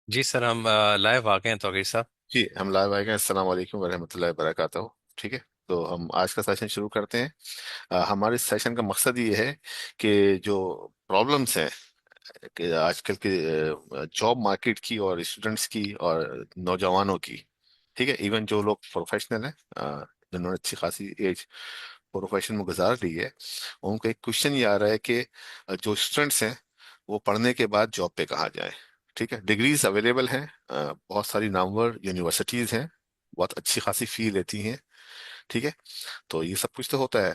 जी sir, हम live आ गए हैं तौकीर साहब। जी हम लाइव आएंगे। अस्सलाम वालेकुम वरहमतुल्लाहि वबरकातुहू। ठीक है, तो हम आज का सेशन शुरू करते हैं। हमारे इस सेशन का मकसद ये है कि जो प्रॉब्लम्स हैं कि आजकल के जॉब मार्केट की और स्टूडेंट्स की और नौजवानों की, ठीक है, इवन जो लोग प्रोफेशनल हैं, जिन्होंने अच्छी खासी एज प्रोफेशन में गुजार ली है, उनको एक क्वेश्चन ये आ रहा है कि जो स्टूडेंट्स हैं वो पढ़ने के बाद जॉब पे कहाँ जाएं। ठीक है, डिग्रीज अवेलेबल हैं, बहुत सारी नामवर यूनिवर्सिटीज हैं, बहुत अच्छी खासी फी लेती हैं। ठीक है, तो ये सब कुछ तो होता है,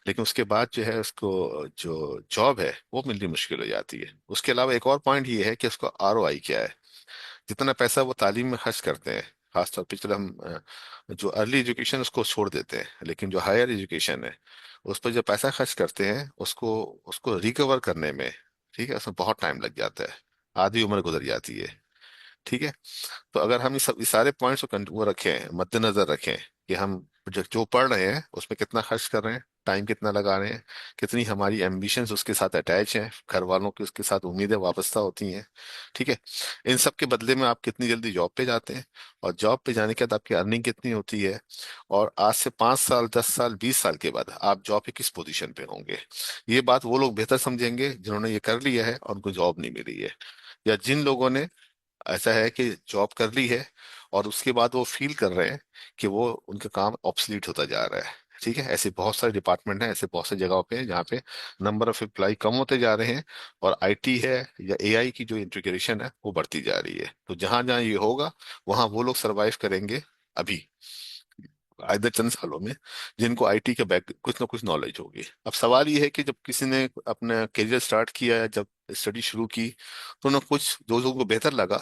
लेकिन उसके बाद जो है उसको जो जॉब है वो मिलनी मुश्किल हो जाती है। उसके अलावा एक और पॉइंट ये है कि उसको आरओआई क्या है। जितना पैसा वो तालीम में खर्च करते हैं, खासतौर पर चलो हम जो अर्ली एजुकेशन उसको छोड़ देते हैं, लेकिन जो हायर एजुकेशन है उस पर जो पैसा खर्च करते हैं उसको उसको रिकवर करने में, ठीक है, उसमें बहुत टाइम लग जाता है, आधी उम्र गुजर जाती है। ठीक है, तो अगर हम इस सारे पॉइंट्स को वो रखें, मद्देनजर रखें कि हम जो पढ़ रहे हैं उसमें कितना खर्च कर रहे हैं, टाइम कितना लगा रहे हैं, कितनी हमारी एम्बिशंस उसके साथ अटैच हैं, घर वालों की उसके साथ उम्मीदें वाबस्ता होती हैं। ठीक है, इन सब के बदले में आप कितनी जल्दी जॉब पे जाते हैं, और जॉब पे जाने के बाद आपकी अर्निंग कितनी होती है, और आज से 5 साल 10 साल 20 साल के बाद आप जॉब पे किस पोजीशन पे होंगे। ये बात वो लोग बेहतर समझेंगे जिन्होंने ये कर लिया है और उनको जॉब नहीं मिली है, या जिन लोगों ने ऐसा है कि जॉब कर ली है और उसके बाद वो फील कर रहे हैं कि वो उनका काम ऑब्सलीट होता जा रहा है। ठीक है, ऐसे बहुत सारे डिपार्टमेंट हैं, ऐसे बहुत सी जगहों पे हैं जहाँ पे नंबर ऑफ एम्प्लॉय कम होते जा रहे हैं, और आईटी है या एआई की जो इंटीग्रेशन है वो बढ़ती जा रही है। तो जहां जहां ये होगा वहां वो लोग सरवाइव करेंगे अभी, आइदर चंद सालों में, जिनको आईटी के बैक कुछ ना कुछ नॉलेज होगी। अब सवाल ये है कि जब किसी ने अपना करियर स्टार्ट किया, जब स्टडी शुरू की, तो ना कुछ जो लोगों को बेहतर लगा,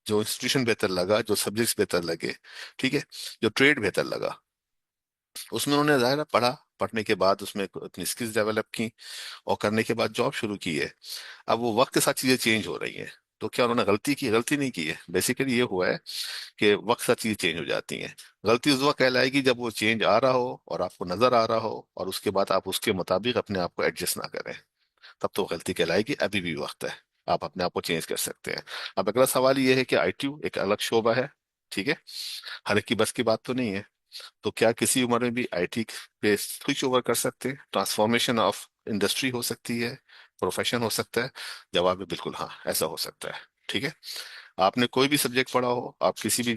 जो इंस्टीट्यूशन बेहतर लगा, जो सब्जेक्ट्स बेहतर लगे, ठीक है, जो ट्रेड बेहतर लगा, उसमें उन्होंने जाहिर है पढ़ा, पढ़ने के बाद उसमें अपनी स्किल्स डेवलप की, और करने के बाद जॉब शुरू की है। अब वो वक्त के साथ चीजें चेंज हो रही हैं, तो क्या उन्होंने गलती की? गलती नहीं की है। बेसिकली ये हुआ है कि वक्त के साथ चीजें चेंज हो जाती हैं। गलती उस वक्त कहलाएगी जब वो चेंज आ रहा हो और आपको नजर आ रहा हो, और उसके बाद आप उसके मुताबिक अपने आप को एडजस्ट ना करें, तब तो गलती कहलाएगी। अभी भी वक्त है, आप अपने आप को चेंज कर सकते हैं। अब अगला सवाल ये है कि आईटी एक अलग शोबा है, ठीक है, हर एक की बस की बात तो नहीं है। तो क्या किसी उम्र में भी आईटी पे स्विच ओवर कर सकते हैं? ट्रांसफॉर्मेशन ऑफ इंडस्ट्री हो सकती है, प्रोफेशन हो सकता है। जवाब है बिल्कुल हाँ, ऐसा हो सकता है। ठीक है, आपने कोई भी सब्जेक्ट पढ़ा हो, आप किसी भी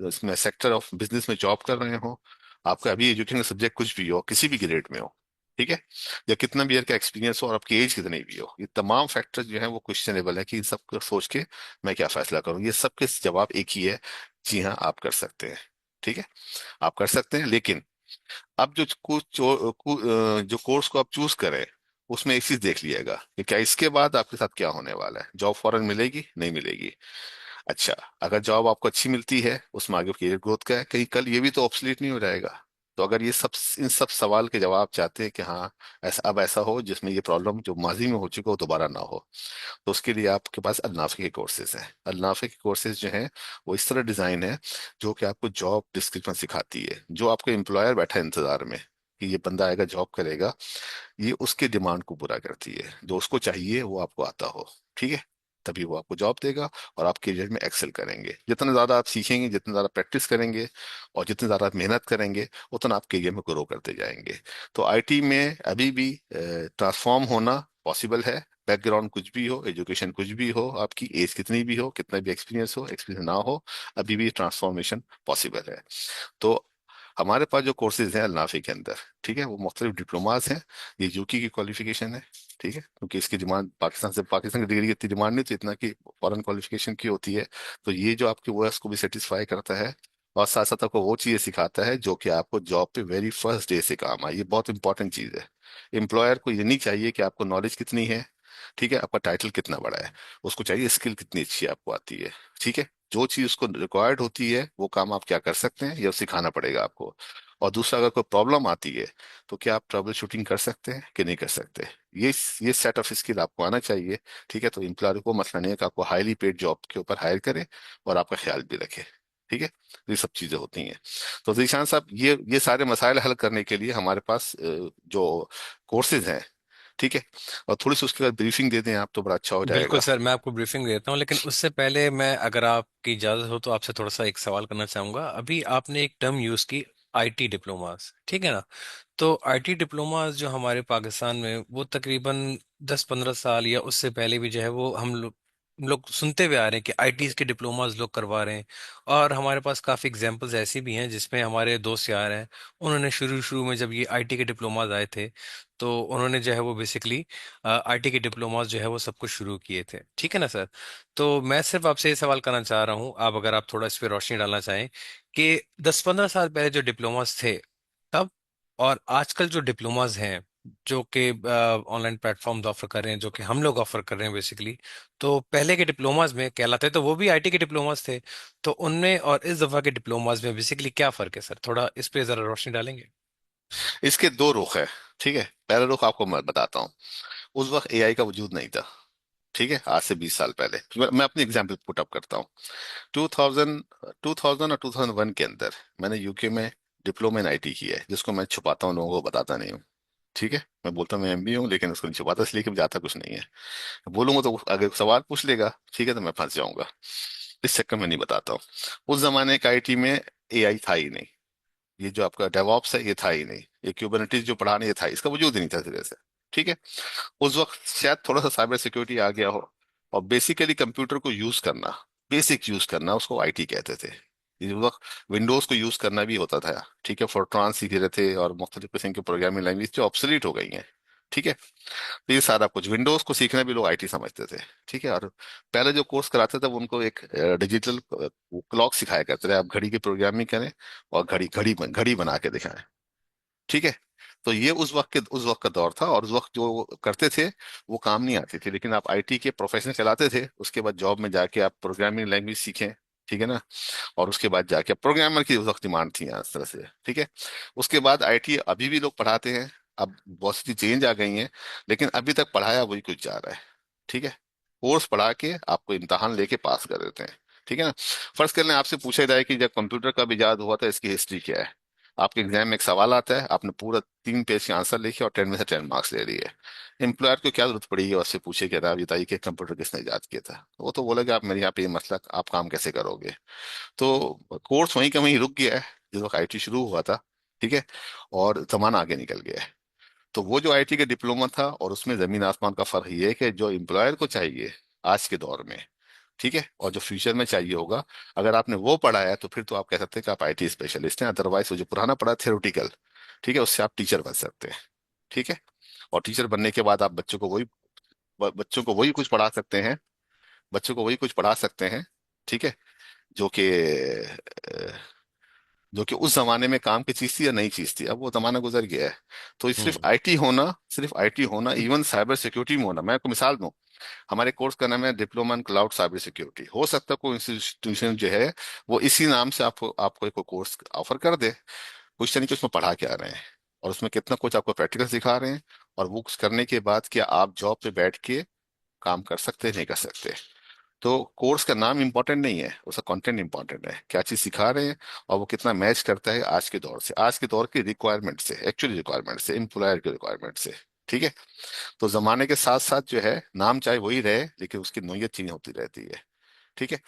इसमें सेक्टर ऑफ बिजनेस में जॉब कर रहे हो, आपका अभी एजुकेशन सब्जेक्ट कुछ भी हो, किसी भी ग्रेड में हो, ठीक है, या कितना भी ईयर का एक्सपीरियंस हो और आपकी एज कितनी भी हो, ये तमाम फैक्टर्स जो है वो क्वेश्चनेबल है कि इन सब को सोच के मैं क्या फैसला करूं। ये सबके जवाब एक ही है, जी हाँ आप कर सकते हैं। ठीक है, आप कर सकते हैं, लेकिन अब जो कोर्स को आप चूज करें उसमें एक चीज देख लिएगा कि क्या इसके बाद आपके साथ क्या होने वाला है। जॉब फौरन मिलेगी? नहीं मिलेगी। अच्छा, अगर जॉब आपको अच्छी मिलती है, उसमें आगे करियर ग्रोथ का है, कहीं कल ये भी तो ऑब्सलीट नहीं हो जाएगा। तो अगर ये सब इन सब सवाल के जवाब चाहते हैं कि हाँ ऐसा अब ऐसा हो जिसमें ये प्रॉब्लम जो माजी में हो चुका हो दोबारा ना हो, तो उसके लिए आपके पास अल्नाफे के कोर्सेज हैं। अल्नाफे के कोर्सेज जो हैं वो इस तरह डिजाइन है जो कि आपको जॉब डिस्क्रिप्शन सिखाती है। जो आपको एम्प्लॉयर बैठा है इंतजार में कि ये बंदा आएगा जॉब करेगा, ये उसके डिमांड को पूरा करती है। जो उसको चाहिए वो आपको आता हो, ठीक है, तभी वो आपको जॉब देगा, और आप करियर में एक्सेल करेंगे। जितना ज्यादा आप सीखेंगे, जितना ज्यादा प्रैक्टिस करेंगे, और जितनी ज्यादा आप मेहनत करेंगे, उतना आप करियर में ग्रो करते जाएंगे। तो आईटी में अभी भी ट्रांसफॉर्म होना पॉसिबल है। बैकग्राउंड कुछ भी हो, एजुकेशन कुछ भी हो, आपकी एज कितनी भी हो, कितना भी एक्सपीरियंस हो, एक्सपीरियंस ना हो, अभी भी ट्रांसफॉर्मेशन पॉसिबल है। तो हमारे पास जो कोर्सेज हैं अल्नाफे के अंदर, ठीक है, वो मुख्तलिफ डिप्लोमास हैं। ये यूके की क्वालिफिकेशन है, ठीक है, क्योंकि इसकी डिमांड पाकिस्तान की डिग्री की इतनी डिमांड नहीं थी इतना कि फॉरेन क्वालिफिकेशन की होती है। तो ये जो आपकी ओएस को भी सेटिस्फाई करता है, और साथ साथ आपको वो चीज़ें सिखाता है जो कि आपको जॉब पे वेरी फर्स्ट डे से काम आए। ये बहुत इंपॉर्टेंट चीज़ है। एम्प्लॉयर को ये नहीं चाहिए कि आपको नॉलेज कितनी है, ठीक है, आपका टाइटल कितना बड़ा है, उसको चाहिए स्किल कितनी अच्छी आपको आती है। ठीक है, जो चीज उसको रिक्वायर्ड होती है वो काम आप क्या कर सकते हैं, या सिखाना पड़ेगा आपको। और दूसरा, अगर कोई प्रॉब्लम आती है तो क्या आप ट्रबल शूटिंग कर सकते हैं कि नहीं कर सकते, ये सेट ऑफ स्किल आपको आना चाहिए। ठीक है, तो एम्प्लॉयर को मसला नहीं है कि आपको हाईली पेड जॉब के ऊपर हायर करे और आपका ख्याल भी रखे। ठीक है, तो ये सब चीजें होती हैं। तो जीशान साहब, ये सारे मसाइल हल करने के लिए हमारे पास जो कोर्सेज हैं ठीक है, और थोड़ी सी उसके बाद ब्रीफिंग दे दें आप तो बड़ा अच्छा हो बिल्कुल जाएगा। सर, मैं आपको ब्रीफिंग देता हूँ, लेकिन उससे पहले मैं, अगर आपकी इजाज़त हो, तो आपसे थोड़ा सा एक सवाल करना चाहूँगा। अभी आपने एक टर्म यूज़ की, आईटी डिप्लोमास, ठीक है ना? तो आईटी डिप्लोमास जो हमारे पाकिस्तान में, वो तकरीबन 10-15 साल या उससे पहले भी जो है वो हम लोग सुनते हुए आ रहे हैं कि आईटी के डिप्लोमास लोग करवा रहे हैं। और हमारे पास काफ़ी एग्जांपल्स ऐसी भी हैं जिसमें हमारे दोस्त यार हैं, उन्होंने शुरू शुरू में जब ये आईटी के डिप्लोमास आए थे, तो उन्होंने जो है वो बेसिकली आईटी के डिप्लोमास जो है वो सब कुछ शुरू किए थे, ठीक है ना सर? तो मैं सिर्फ आपसे ये सवाल करना चाह रहा हूँ, आप अगर आप थोड़ा इस पे रोशनी डालना चाहें, कि 10-15 साल पहले जो डिप्लोमास थे तब, और आजकल जो डिप्लोमास हैं, जो कि ऑनलाइन प्लेटफॉर्म्स ऑफर कर रहे हैं, जो कि हम लोग ऑफर कर रहे हैं बेसिकली, तो पहले के डिप्लोमास में कहलाते तो वो भी आईटी के डिप्लोमास थे, तो उनमें और इस दफा के डिप्लोमास में बेसिकली क्या फर्क है सर? थोड़ा इस पे जरा रोशनी डालेंगे? इसके दो रुख है, ठीक है। पहला रुख आपको मैं बताता हूँ। उस वक्त एआई का वजूद नहीं था, ठीक है, आज से 20 साल पहले। मैं अपनी एग्जांपल पुट अप करता हूँ। 2000 2000 और 2001 के अंदर मैंने यूके में डिप्लोमा इन आईटी की है, जिसको मैं छुपाता हूँ, लोगों को बताता नहीं हूँ। ठीक है, मैं बोलता हूँ मैं एमबी हूँ, लेकिन उसको नहीं छुपाता, इसलिए कि जाता कुछ नहीं है। बोलूंगा तो अगर सवाल पूछ लेगा, ठीक है, तो मैं फंस जाऊंगा। इस चक्कर में नहीं बताता हूँ। उस जमाने का आईटी में एआई था ही नहीं। ये जो आपका डेवॉप्स है, ये था ही नहीं। ये क्यूबरनेटीज जो पढ़ाने, ये था, इसका वजूद ही नहीं था सिरे से। ठीक है। उस वक्त शायद थोड़ा सा साइबर सिक्योरिटी आ गया हो, और बेसिकली कंप्यूटर को यूज करना, बेसिक यूज करना, उसको आईटी कहते थे। इस वक्त विंडोज को यूज करना भी होता था, ठीक है, फोर्ट्रान सीख रहे थे और मुख्तलिफ किस्म की प्रोग्रामिंग लैंग्वेज जो ऑब्सोलीट हो गई हैं। ठीक है, तो ये सारा कुछ विंडोज को सीखना भी लोग आईटी समझते थे। ठीक है, और पहले जो कोर्स कराते थे वो उनको एक डिजिटल क्लॉक सिखाया करते थे, आप घड़ी की प्रोग्रामिंग करें और घड़ी घड़ी घड़ी बना के दिखाएं। ठीक है, तो ये उस वक्त का दौर था, और उस वक्त जो करते थे वो काम नहीं आती थी, लेकिन आप आईटी के प्रोफेशन चलाते थे, उसके बाद जॉब में जाके आप प्रोग्रामिंग लैंग्वेज सीखें। ठीक है ना, और उसके बाद जाके प्रोग्रामर की उस वक्त डिमांड थी यहाँ, इस तरह से। ठीक है, उसके बाद आईटी अभी भी लोग पढ़ाते हैं। अब बहुत सी चेंज आ गई हैं, लेकिन अभी तक पढ़ाया वही कुछ जा रहा है। ठीक है, कोर्स पढ़ा के आपको इम्तहान लेके पास कर देते हैं। ठीक है ना, फर्ज कर लें आपसे पूछा जाए कि जब कंप्यूटर का इजाद हुआ था, इसकी हिस्ट्री क्या है। आपके एग्जाम में एक सवाल आता है, आपने पूरा 3 पेज के आंसर लिखे और 10 में से 10 मार्क्स ले लिए। एम्प्लॉयर को क्या जरूरत पड़ेगी और उससे पूछे कि आप बताइए कि कंप्यूटर किसने इजाद किया था। वो तो बोलेगा आप मेरे यहाँ पे ये मसला, आप काम कैसे करोगे। तो कोर्स वहीं का वहीं रुक गया है जिस वक्त आईटी शुरू हुआ था। ठीक है, और जमाना आगे निकल गया है। तो वो जो आईटी का डिप्लोमा था, और उसमें जमीन आसमान का फर्क ये है कि जो एम्प्लॉयर को चाहिए आज के दौर में, ठीक है, और जो फ्यूचर में चाहिए होगा, अगर आपने वो पढ़ा है तो फिर तो आप कह सकते हैं कि आप आईटी स्पेशलिस्ट हैं। अदरवाइज वो जो पुराना पढ़ा थ्योरेटिकल, ठीक है, उससे आप टीचर बन सकते हैं। ठीक है, और टीचर बनने के बाद आप बच्चों को वही कुछ पढ़ा सकते हैं, बच्चों को वही कुछ पढ़ा सकते हैं। ठीक है, जो कि उस जमाने में काम की चीज थी या नई चीज थी, अब वो जमाना गुजर गया है। तो हम्म। सिर्फ आईटी होना, इवन साइबर सिक्योरिटी में होना। मैं आपको मिसाल दूं, हमारे कोर्स का नाम है diploma in cloud cyber security. हो सकता है कोई इंस्टीट्यूशन जो है वो इसी नाम से आपको आपको एक कोर्स ऑफर कर दे। कुछ तरीके उसमें पढ़ा के आ रहे हैं, और उसमें कितना कुछ आपको प्रैक्टिकल सिखा रहे हैं, और वो कुछ करने के बाद क्या आप जॉब पे बैठ के काम कर सकते हैं, नहीं कर सकते। तो कोर्स का नाम इंपॉर्टेंट नहीं है, उसका कंटेंट इंपॉर्टेंट है, क्या चीज सिखा रहे हैं, और वो कितना मैच करता है आज के दौर से, आज के दौर की रिक्वायरमेंट से, एक्चुअली रिक्वायरमेंट से, एम्प्लॉयर की रिक्वायरमेंट से। ठीक है, तो जमाने के साथ साथ जो है नाम चाहे वही रहे, लेकिन उसकी नोयत चेंज होती रहती है। ठीक है,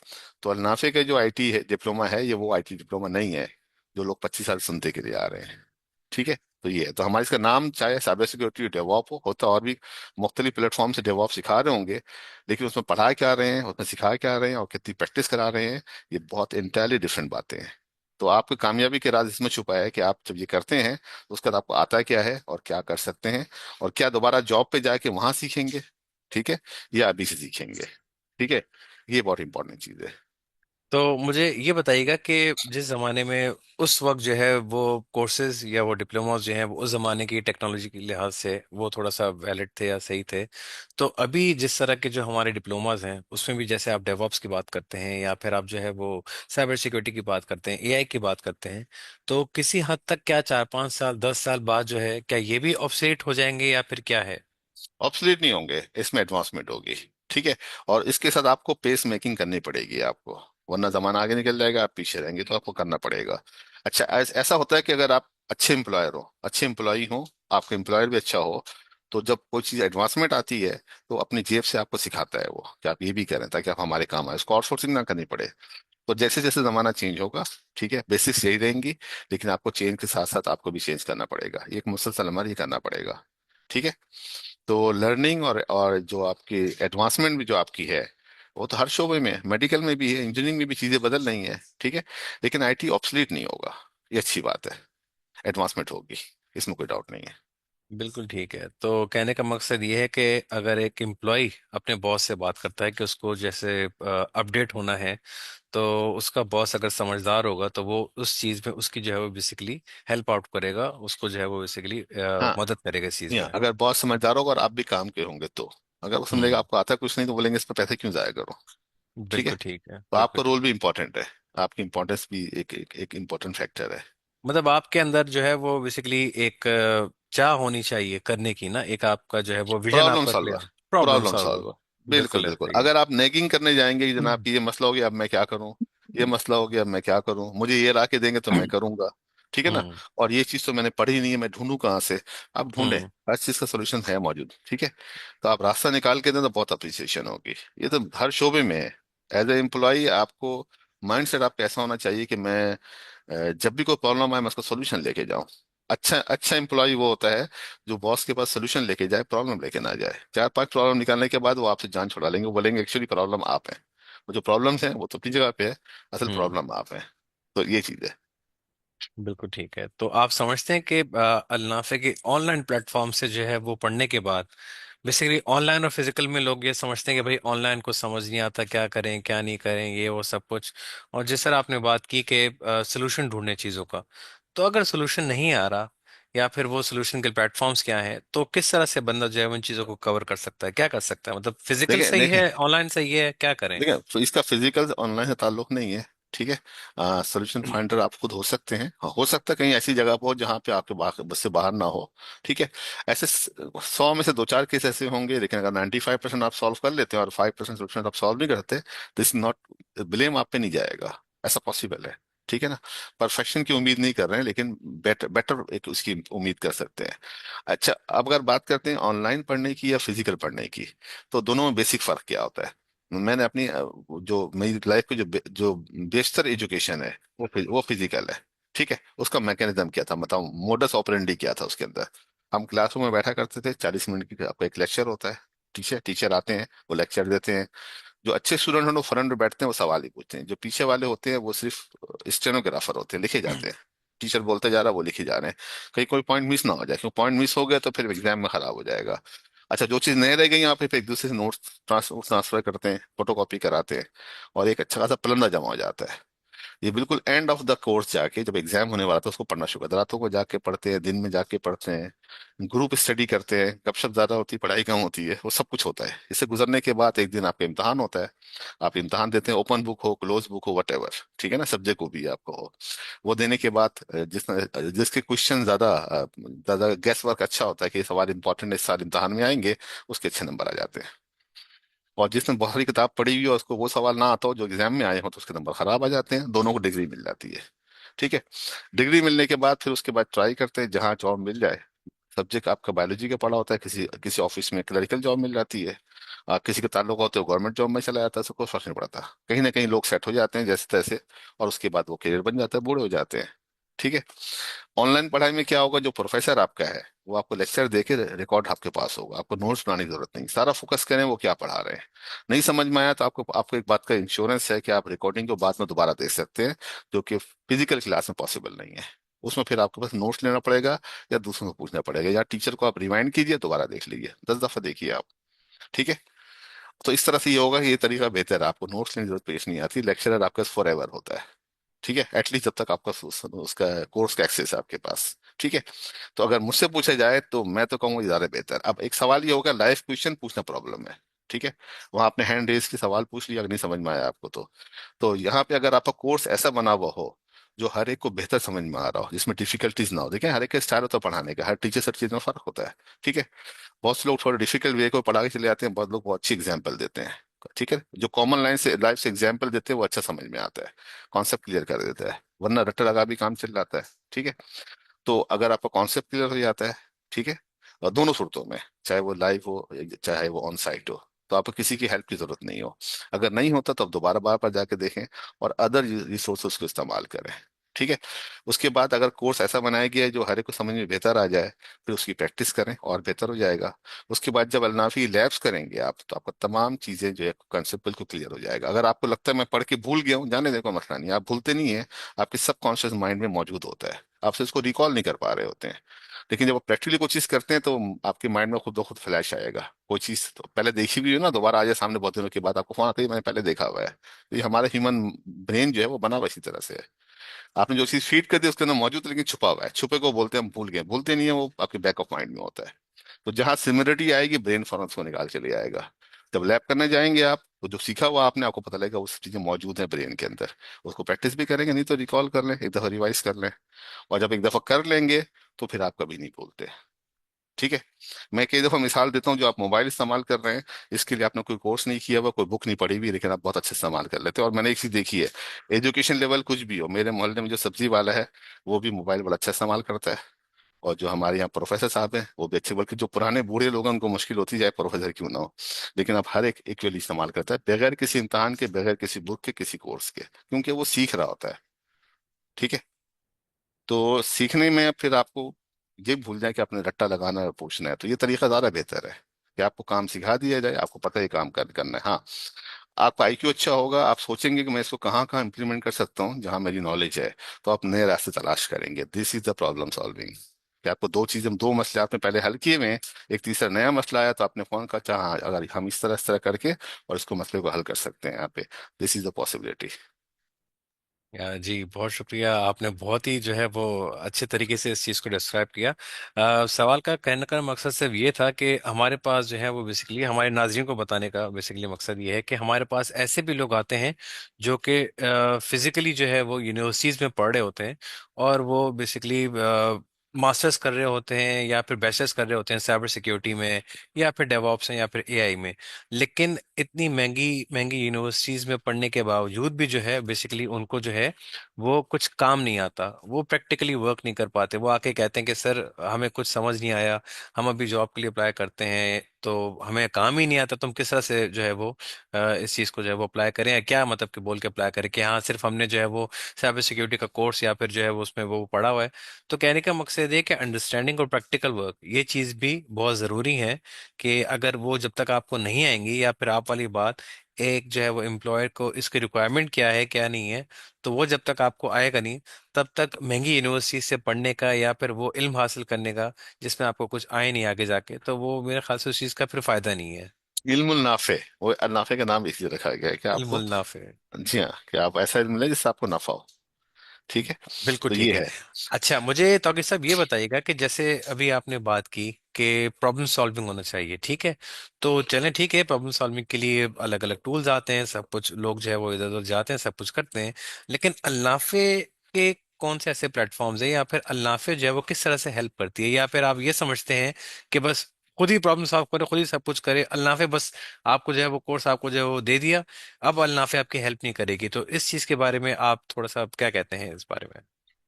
तो अलनाफे का जो आईटी है डिप्लोमा है, ये वो आईटी डिप्लोमा नहीं है जो लोग 25 साल सुनते के लिए आ रहे हैं। ठीक है, तो ये है। तो हमारे इसका नाम चाहे साइबर सिक्योरिटी डेवॉप हो, होता और भी मुख्तलिफ प्लेटफॉर्म से डेवॉप सिखा रहे होंगे, लेकिन उसमें पढ़ा क्या रहे हैं, उसमें सिखा क्या रहे हैं, और कितनी प्रैक्टिस करा रहे हैं, ये बहुत इंटायरली डिफरेंट बातें हैं। तो आपकी कामयाबी के राज इसमें छुपा है कि आप जब ये करते हैं तो उसके बाद आपको आता क्या है और क्या कर सकते हैं, और क्या दोबारा जॉब पे जाके वहां सीखेंगे, ठीक है, या अभी से सीखेंगे। ठीक है, ये बहुत इंपॉर्टेंट चीज है। तो मुझे ये बताइएगा कि जिस ज़माने में उस वक्त जो है वो कोर्सेज या वो डिप्लोमास जो हैं, वो उस ज़माने की टेक्नोलॉजी के लिहाज से वो थोड़ा सा वैलिड थे या सही थे, तो अभी जिस तरह के जो हमारे डिप्लोमास हैं उसमें भी जैसे आप डेवऑप्स की बात करते हैं, या फिर आप जो है वो साइबर सिक्योरिटी की बात करते हैं, एआई की बात करते हैं, तो किसी हद तक क्या 4-5 साल 10 साल बाद जो है क्या ये भी ऑब्सोलीट हो जाएंगे, या फिर क्या है? ऑब्सोलीट नहीं होंगे, इसमें एडवांसमेंट होगी। ठीक है, और इसके साथ आपको पेस मेकिंग करनी पड़ेगी आपको, वरना जमाना आगे निकल जाएगा, आप पीछे रहेंगे, तो आपको करना पड़ेगा। अच्छा, ऐसा होता है कि अगर आप अच्छे एम्प्लॉयर हो, अच्छे एम्प्लॉई हो, आपका एम्प्लॉयर भी अच्छा हो, तो जब कोई चीज एडवांसमेंट आती है तो अपनी जेब से आपको सिखाता है वो कि आप ये भी करें ताकि आप हमारे काम आए, उसको आउटसोर्सिंग ना करनी पड़े। तो जैसे जैसे जमाना चेंज होगा, ठीक है, बेसिक्स यही रहेंगी, लेकिन आपको चेंज के साथ साथ आपको भी चेंज करना पड़ेगा, ये एक मुसलसल अमर ही करना पड़ेगा। ठीक है। तो लर्निंग और जो आपकी एडवांसमेंट भी जो आपकी है, वो तो हर शोबे में, मेडिकल में भी है, इंजीनियरिंग में भी चीजें बदल रही हैं, ठीक है। लेकिन आईटी ऑब्सलीट नहीं होगा, ये अच्छी बात है, एडवांसमेंट होगी, इसमें कोई डाउट नहीं है। बिल्कुल ठीक है। तो कहने का मकसद ये है कि अगर एक एम्प्लॉय अपने बॉस से बात करता है कि उसको जैसे अपडेट होना है, तो उसका बॉस अगर समझदार होगा तो वो उस चीज़ में उसकी जो है वो बेसिकली हेल्प आउट करेगा, उसको जो है वो बेसिकली हाँ, मदद करेगा इस चीज़ या में। अगर बहुत समझदार होगा और आप भी काम के होंगे तो, अगर वो समझेगा हम्म। आपको आता कुछ नहीं तो बोलेंगे इस पर पैसे क्यों जाया करो। ठीक है। बिल्कुल ठीक है, तो बिल्कुल आपका ठीक। रोल भी इम्पोर्टेंट है, आपकी इम्पोर्टेंस भी एक इम्पोर्टेंट फैक्टर है। मतलब आपके अंदर जो है वो बेसिकली एक चाह होनी चाहिए करने की ना, एक आपका जो है वो विजन प्रॉब्लम आपका solver, clear. Problem problem solver. Solver, बिल्कुल बिल्कुल है, बिल्कुल। सही है। अगर आप नेगिंग करने जाएंगे कि जनाब हम्म। कि ये मसला हो गया अब मैं क्या करूं, ये मसला हो गया अब मैं क्या करूं, मुझे ये ला के देंगे तो मैं करूंगा, ठीक है ना, हम्म। और ये चीज तो मैंने पढ़ी नहीं है, मैं ढूंढूं कहाँ से। आप ढूंढे, हम्म। हर चीज का सोल्यूशन है मौजूद, ठीक है। तो आप रास्ता निकाल के दें तो बहुत अप्रिसिएशन होगी। ये तो हर शोबे में है। एज ए एम्प्लॉय आपको माइंड सेट आपका ऐसा होना चाहिए कि मैं जब भी कोई प्रॉब्लम आए मैं उसका सोल्यूशन लेके जाऊं। अच्छा अच्छा एम्प्लॉय वो होता है जो बॉस के पास सोल्यूशन लेके जाए, प्रॉब्लम लेके ना जाए। चार पांच प्रॉब्लम निकालने के बाद वो आपसे जान छुड़ा लेंगे, वो बोलेंगे एक्चुअली प्रॉब्लम आप हैं, वो जो प्रॉब्लम्स हैं वो तो अपनी जगह पे है, असल हम्म। प्रॉब्लम आप हैं। तो ये चीज है। बिल्कुल ठीक है। तो आप समझते हैं कि अल्नाफे के ऑनलाइन प्लेटफॉर्म से जो है वो पढ़ने के बाद बेसिकली ऑनलाइन और फिजिकल में लोग ये समझते हैं कि भाई ऑनलाइन को समझ नहीं आता, क्या करें क्या नहीं करें, ये वो सब कुछ। और जिस तरह आपने बात की कि सोल्यूशन ढूंढने चीज़ों का, तो अगर सोल्यूशन नहीं आ रहा या फिर वो सोल्यूशन के प्लेटफॉर्म्स क्या हैं, तो किस तरह से बंदा जो है उन चीज़ों को कवर कर सकता है, क्या कर सकता है? मतलब फिजिकल देखें सही देखें है, ऑनलाइन सही है, क्या करें? देखिए, तो इसका फिजिकल ऑनलाइन से ताल्लुक नहीं है, ठीक है। सोल्यूशन फाइंडर आप खुद हो सकते हैं, हाँ, हो सकता है कहीं ऐसी जगह पर हो जहाँ पे आपके बस से बाहर ना हो, ठीक है। ऐसे 100 में से 2 4 केस ऐसे होंगे, लेकिन अगर 95% आप सॉल्व कर लेते हैं और 5% सोल्यूशन आप सॉल्व नहीं करते तो इस नॉट, ब्लेम आप पे नहीं जाएगा, ऐसा पॉसिबल है, ठीक है ना। परफेक्शन की उम्मीद नहीं कर रहे हैं, लेकिन बेटर बेटर एक उसकी उम्मीद कर सकते हैं। अच्छा, अब अगर बात करते हैं ऑनलाइन पढ़ने की या फिजिकल पढ़ने की, तो दोनों में बेसिक फर्क क्या होता है। मैंने अपनी जो मेरी लाइफ की जो बेशतर एजुकेशन है वो फिजिकल है, ठीक है। उसका मैकेनिज्म क्या था बताऊं, मोडस ऑपरेंडी क्या था उसके अंदर। हम क्लासरूम में बैठा करते थे, 40 मिनट की आपका एक लेक्चर होता है, टीचर टीचर आते हैं, वो लेक्चर देते हैं। जो अच्छे स्टूडेंट हैं वो फ्रंट में बैठते हैं, वो सवाल ही पूछते हैं। जो पीछे वाले होते हैं वो सिर्फ स्टेनोग्राफर होते हैं, लिखे जाते हैं। टीचर बोलते जा रहा है, वो लिखे जा रहे हैं, कहीं कोई पॉइंट मिस ना हो जाए, क्योंकि पॉइंट मिस हो गया तो फिर एग्जाम में खराब हो जाएगा। अच्छा, जो चीज नहीं रह गई यहाँ पे फिर एक दूसरे से नोट्स ट्रांसफर करते हैं, फोटो कॉपी कराते हैं, और एक अच्छा खासा पलंदा जमा हो जाता है। ये बिल्कुल एंड ऑफ द कोर्स जाके जब एग्जाम होने वाला था उसको पढ़ना शुरू करते हैं। रातों को जाके पढ़ते हैं, दिन में जाके पढ़ते हैं, ग्रुप स्टडी करते हैं, गपशप ज्यादा होती है, पढ़ाई कम होती है, वो सब कुछ होता है। इससे गुजरने के बाद एक दिन आपका इम्तहान होता है। आप इम्तहान देते हैं, ओपन बुक हो, क्लोज बुक हो, वट एवर, ठीक है ना, सब्जेक्ट को भी आपको हो। वो देने के बाद जिसके क्वेश्चन ज्यादा गेस वर्क अच्छा होता है कि ये सवाल इंपॉर्टेंट इस साल इम्तहान में आएंगे, उसके अच्छे नंबर आ जाते हैं। और जिसने बहुत सारी किताब पढ़ी हुई है उसको वो सवाल ना आता हो जो एग्जाम में आए हो तो उसके नंबर खराब आ जाते हैं, दोनों को डिग्री मिल जाती है, ठीक है। डिग्री मिलने के बाद फिर उसके बाद ट्राई करते हैं जहाँ जॉब मिल जाए। सब्जेक्ट आपका बायोलॉजी का पढ़ा होता है, किसी किसी ऑफिस में क्लरिकल जॉब मिल जाती है, किसी का ताल्लुक होता है गवर्नमेंट जॉब में चला जाता है, सबको फर्क नहीं पड़ता। कहीं ना कहीं लोग सेट हो जाते हैं जैसे तैसे, और उसके बाद वो करियर बन जाता है, बूढ़े हो जाते हैं, ठीक है। ऑनलाइन पढ़ाई में क्या होगा, जो प्रोफेसर आपका है वो आपको लेक्चर देके रिकॉर्ड आपके पास होगा, आपको नोट्स बनाने की जरूरत नहीं, सारा फोकस करें वो क्या पढ़ा रहे हैं। नहीं समझ में आया तो आपको आपको एक बात का इंश्योरेंस है कि आप रिकॉर्डिंग को बाद में दोबारा देख सकते हैं, जो कि फिजिकल क्लास में पॉसिबल नहीं है। उसमें फिर आपके पास नोट्स लेना पड़ेगा या दूसरों को पूछना पड़ेगा, या टीचर को आप रिमाइंड कीजिए, दोबारा देख लीजिए, 10 दफा देखिए आप, ठीक है। तो इस तरह से ये होगा कि ये तरीका बेहतर है, आपको नोट्स लेने की जरूरत पेश नहीं आती, लेक्चरर आपके पास फॉर एवर होता है, ठीक है, एटलीस्ट जब तक आपका उसका कोर्स का एक्सेस है आपके पास, ठीक है। तो अगर मुझसे पूछा जाए तो मैं तो कहूंगा ज्यादा बेहतर। अब एक सवाल ये होगा, लाइव क्वेश्चन पूछना प्रॉब्लम है, ठीक है। वहां आपने हैंड रेस के सवाल पूछ लिया, अगर नहीं समझ में आया आपको तो यहाँ पे अगर आपका कोर्स ऐसा बना हुआ हो जो हर एक को बेहतर समझ में आ रहा हो, जिसमें डिफिकल्टीज ना हो। देखिए, हर एक का स्टाइल होता है पढ़ाने का, हर टीचर हर चीज में फर्क होता है, ठीक है। बहुत से लोग थोड़े डिफिकल्ट वे को पढ़ा के चले जाते हैं, बहुत लोग बहुत अच्छी एग्जाम्पल देते हैं, ठीक है। जो कॉमन लाइफ से एग्जाम्पल देते हैं वो अच्छा समझ में आता है, कॉन्सेप्ट क्लियर कर देता है, वरना रट्टा लगा भी काम चल जाता है, ठीक है। तो अगर आपका कॉन्सेप्ट क्लियर हो जाता है, ठीक है, और दोनों सूरतों में, चाहे वो लाइव हो चाहे वो ऑन साइट हो, तो आपको किसी की हेल्प की जरूरत नहीं हो। अगर नहीं होता तो आप दोबारा बार बार जाके देखें और अदर रिसोर्सेज को इस्तेमाल करें। ठीक है। उसके बाद अगर कोर्स ऐसा बनाया गया है जो हर एक को समझ में बेहतर आ जाए, फिर उसकी प्रैक्टिस करें और बेहतर हो जाएगा। उसके बाद जब अल्नाफी लैब्स करेंगे आप, तो आपको तमाम चीजें जो है कंसेप्ट बिल्कुल क्लियर हो जाएगा। अगर आपको लगता है मैं पढ़ के भूल गया हूँ, जाने देखो, मसला नहीं, आप भूलते नहीं है, आपके सबकॉन्शियस माइंड में मौजूद होता है, आपसे इसको रिकॉल नहीं कर पा रहे होते हैं। लेकिन जब आप प्रैक्टिकली कोई चीज करते हैं तो आपके माइंड में खुद ब खुद फ्लैश आएगा। कोई चीज तो पहले देखी भी हो ना, दोबारा आ जाए सामने बहुत दिनों के बाद, आपको फोन आता है मैंने पहले देखा हुआ है। तो ये हमारा ह्यूमन ब्रेन जो है वो बना हुआ इसी तरह से है। आपने जो चीज फीड कर दी उसके अंदर मौजूद है, लेकिन छुपा हुआ है, छुपे को बोलते हैं हम भूल गए, भूलते नहीं है, वो आपके बैक ऑफ माइंड में होता है। तो जहां सिमिलरिटी आएगी ब्रेन फौरन को निकाल चले आएगा। जब लैब करने जाएंगे आप, तो जो सीखा हुआ आपने, आपको पता लगेगा वो सब चीजें मौजूद है ब्रेन के अंदर। उसको प्रैक्टिस भी करेंगे, नहीं तो रिकॉल कर लें, एक दफा रिवाइज कर लें। और जब एक दफा कर लेंगे तो फिर आप कभी नहीं भूलते। ठीक है। मैं कई दफा मिसाल देता हूँ, जो आप मोबाइल इस्तेमाल कर रहे हैं, इसके लिए आपने कोई कोर्स नहीं किया हुआ, कोई बुक नहीं पढ़ी हुई, लेकिन आप बहुत अच्छे इस्तेमाल कर लेते हैं। और मैंने एक चीज देखी है, एजुकेशन लेवल कुछ भी हो, मेरे मोहल्ले में जो सब्जी वाला है वो भी मोबाइल बड़ा अच्छा इस्तेमाल करता है। और जो हमारे यहाँ प्रोफेसर साहब हैं वो भी अच्छे, बल्कि जो पुराने बूढ़े लोग हैं उनको मुश्किल होती जाए प्रोफेसर क्यों ना हो, लेकिन अब हर एक इक्वली इस्तेमाल करता है, बगैर किसी इम्तहान के, बगैर किसी बुक के, किसी कोर्स के, क्योंकि वो सीख रहा होता है। ठीक है। तो सीखने में फिर आपको ये भूल जाए कि आपने रट्टा लगाना है और पूछना है, तो ये तरीका ज्यादा बेहतर है कि आपको काम सिखा दिया जाए, आपको पता है ये काम करना है। हाँ, आपका आईक्यू अच्छा होगा, आप सोचेंगे कि मैं इसको कहाँ कहाँ इंप्लीमेंट कर सकता हूँ जहां मेरी नॉलेज है, तो आप नए रास्ते तलाश करेंगे। This is the problem solving, कि आपको दो चीजें, दो मसले आपने पहले हल किए हुए हैं, एक तीसरा नया मसला आया तो आपने फोन का चाहा, अगर हम इस तरह करके और इसको मसले को हल कर सकते हैं यहाँ पे, दिस इज द पॉसिबिलिटी। जी बहुत शुक्रिया, आपने बहुत ही जो है वो अच्छे तरीके से इस चीज़ को डिस्क्राइब किया। सवाल का कहने का मकसद सिर्फ ये था कि हमारे पास जो है वो बेसिकली हमारे नाज़रीन को बताने का बेसिकली मकसद ये है कि हमारे पास ऐसे भी लोग आते हैं जो कि फिजिकली जो है वो यूनिवर्सिटीज़ में पढ़ रहे होते हैं, और वो बेसिकली मास्टर्स कर रहे होते हैं या फिर बैचलर्स कर रहे होते हैं साइबर सिक्योरिटी में, या फिर डेवऑप्स में, या फिर एआई में। लेकिन इतनी महंगी महंगी यूनिवर्सिटीज में पढ़ने के बावजूद भी जो है बेसिकली उनको जो है वो कुछ काम नहीं आता, वो प्रैक्टिकली वर्क नहीं कर पाते। वो आके कहते हैं कि सर हमें कुछ समझ नहीं आया, हम अभी जॉब के लिए अप्लाई करते हैं तो हमें काम ही नहीं आता, तो हम किस तरह से जो है वो इस चीज़ को जो है वो अप्लाई करें, या क्या मतलब कि बोल के अप्लाई करें कि हाँ सिर्फ हमने जो है वो साइबर सिक्योरिटी का कोर्स या फिर जो है वो उसमें वो पढ़ा हुआ है। तो कहने का मकसद ये कि अंडरस्टैंडिंग और प्रैक्टिकल वर्क ये चीज़ भी बहुत ज़रूरी है, कि अगर वो जब तक आपको नहीं आएंगी, या फिर आप वाली बात, एक जो है वो एम्प्लॉयर को इसकी रिक्वायरमेंट क्या है क्या नहीं है, तो वो जब तक आपको आएगा नहीं, तब तक महंगी यूनिवर्सिटी से पढ़ने का या फिर वो इल्म हासिल करने का जिसमें आपको कुछ आए नहीं आगे जाके, तो वो मेरे ख्याल से उस चीज़ का फिर फायदा नहीं है। इल्मुल नाफे, वो नाफे का नाम इसलिए रखा गया है कि आपको, इल्मुल नाफे। जी हाँ, कि आप ऐसा इल्म लें जिससे आपको नफा हो। ठीक है। बिल्कुल तो ठीक ये है। है। अच्छा, मुझे तौकीर साहब ये बताइएगा कि जैसे अभी आपने बात की कि प्रॉब्लम सॉल्विंग होना चाहिए, ठीक है, तो चलें ठीक है, प्रॉब्लम सॉल्विंग के लिए अलग अलग टूल्स आते हैं, सब कुछ लोग जो है वो इधर उधर जाते हैं, सब कुछ करते हैं, लेकिन अल्नाफे के कौन से ऐसे प्लेटफॉर्म्स हैं, या फिर अल्नाफे जो है वो किस तरह से हेल्प करती है, या फिर आप ये समझते हैं कि बस खुद ही प्रॉब्लम सॉल्व करे, खुद ही सब कुछ करे अल्नाफे, बस आपको जो है वो कोर्स आपको जो है वो दे दिया, अब अल्नाफे आपकी हेल्प नहीं करेगी, तो इस चीज़ के बारे में आप थोड़ा सा क्या कहते हैं इस बारे में?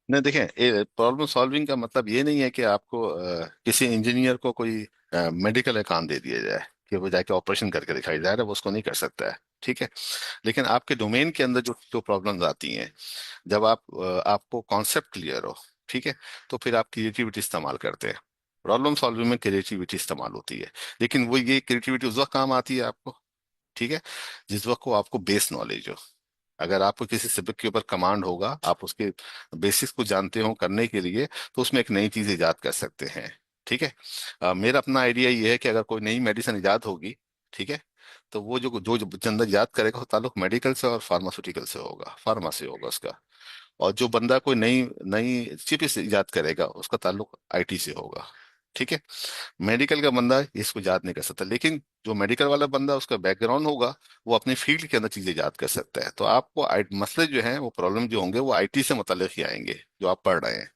नहीं, देखें, प्रॉब्लम सॉल्विंग का मतलब ये नहीं है कि आपको किसी इंजीनियर को कोई मेडिकल काम दे दिया जाए कि वो जाके ऑपरेशन करके दिखाई जाए, वो उसको नहीं कर सकता है। ठीक है। लेकिन आपके डोमेन के अंदर जो जो प्रॉब्लम्स आती हैं, जब आपको कॉन्सेप्ट क्लियर हो, ठीक है, तो फिर आप क्रिएटिविटी इस्तेमाल करते हैं। प्रॉब्लम सॉल्विंग में क्रिएटिविटी इस्तेमाल होती है, लेकिन वो ये क्रिएटिविटी उस वक्त काम आती है आपको, ठीक है, जिस वक्त को आपको बेस नॉलेज हो। अगर आपको किसी सब्जेक्ट के ऊपर कमांड होगा, आप उसके बेसिक्स को जानते हो करने के लिए, तो उसमें एक नई चीज इजाद कर सकते हैं। ठीक है। मेरा अपना आइडिया ये है कि अगर कोई नई मेडिसिन इजाद होगी, ठीक है, तो वो जो जो जो बंदा इजाद करेगा वो ताल्लुक मेडिकल से और फार्मास्यूटिकल से होगा, फार्मा से होगा उसका। और जो बंदा कोई नई नई चिप इजाद करेगा उसका ताल्लुक आईटी से होगा। ठीक है। मेडिकल का बंदा इसको याद नहीं कर सकता, लेकिन जो मेडिकल वाला बंदा उसका बैकग्राउंड होगा, वो अपने फील्ड के अंदर चीजें याद कर सकता है। तो आपको मसले जो हैं, वो प्रॉब्लम जो होंगे, वो आईटी से मुताल्लिक ही आएंगे जो आप पढ़ रहे हैं।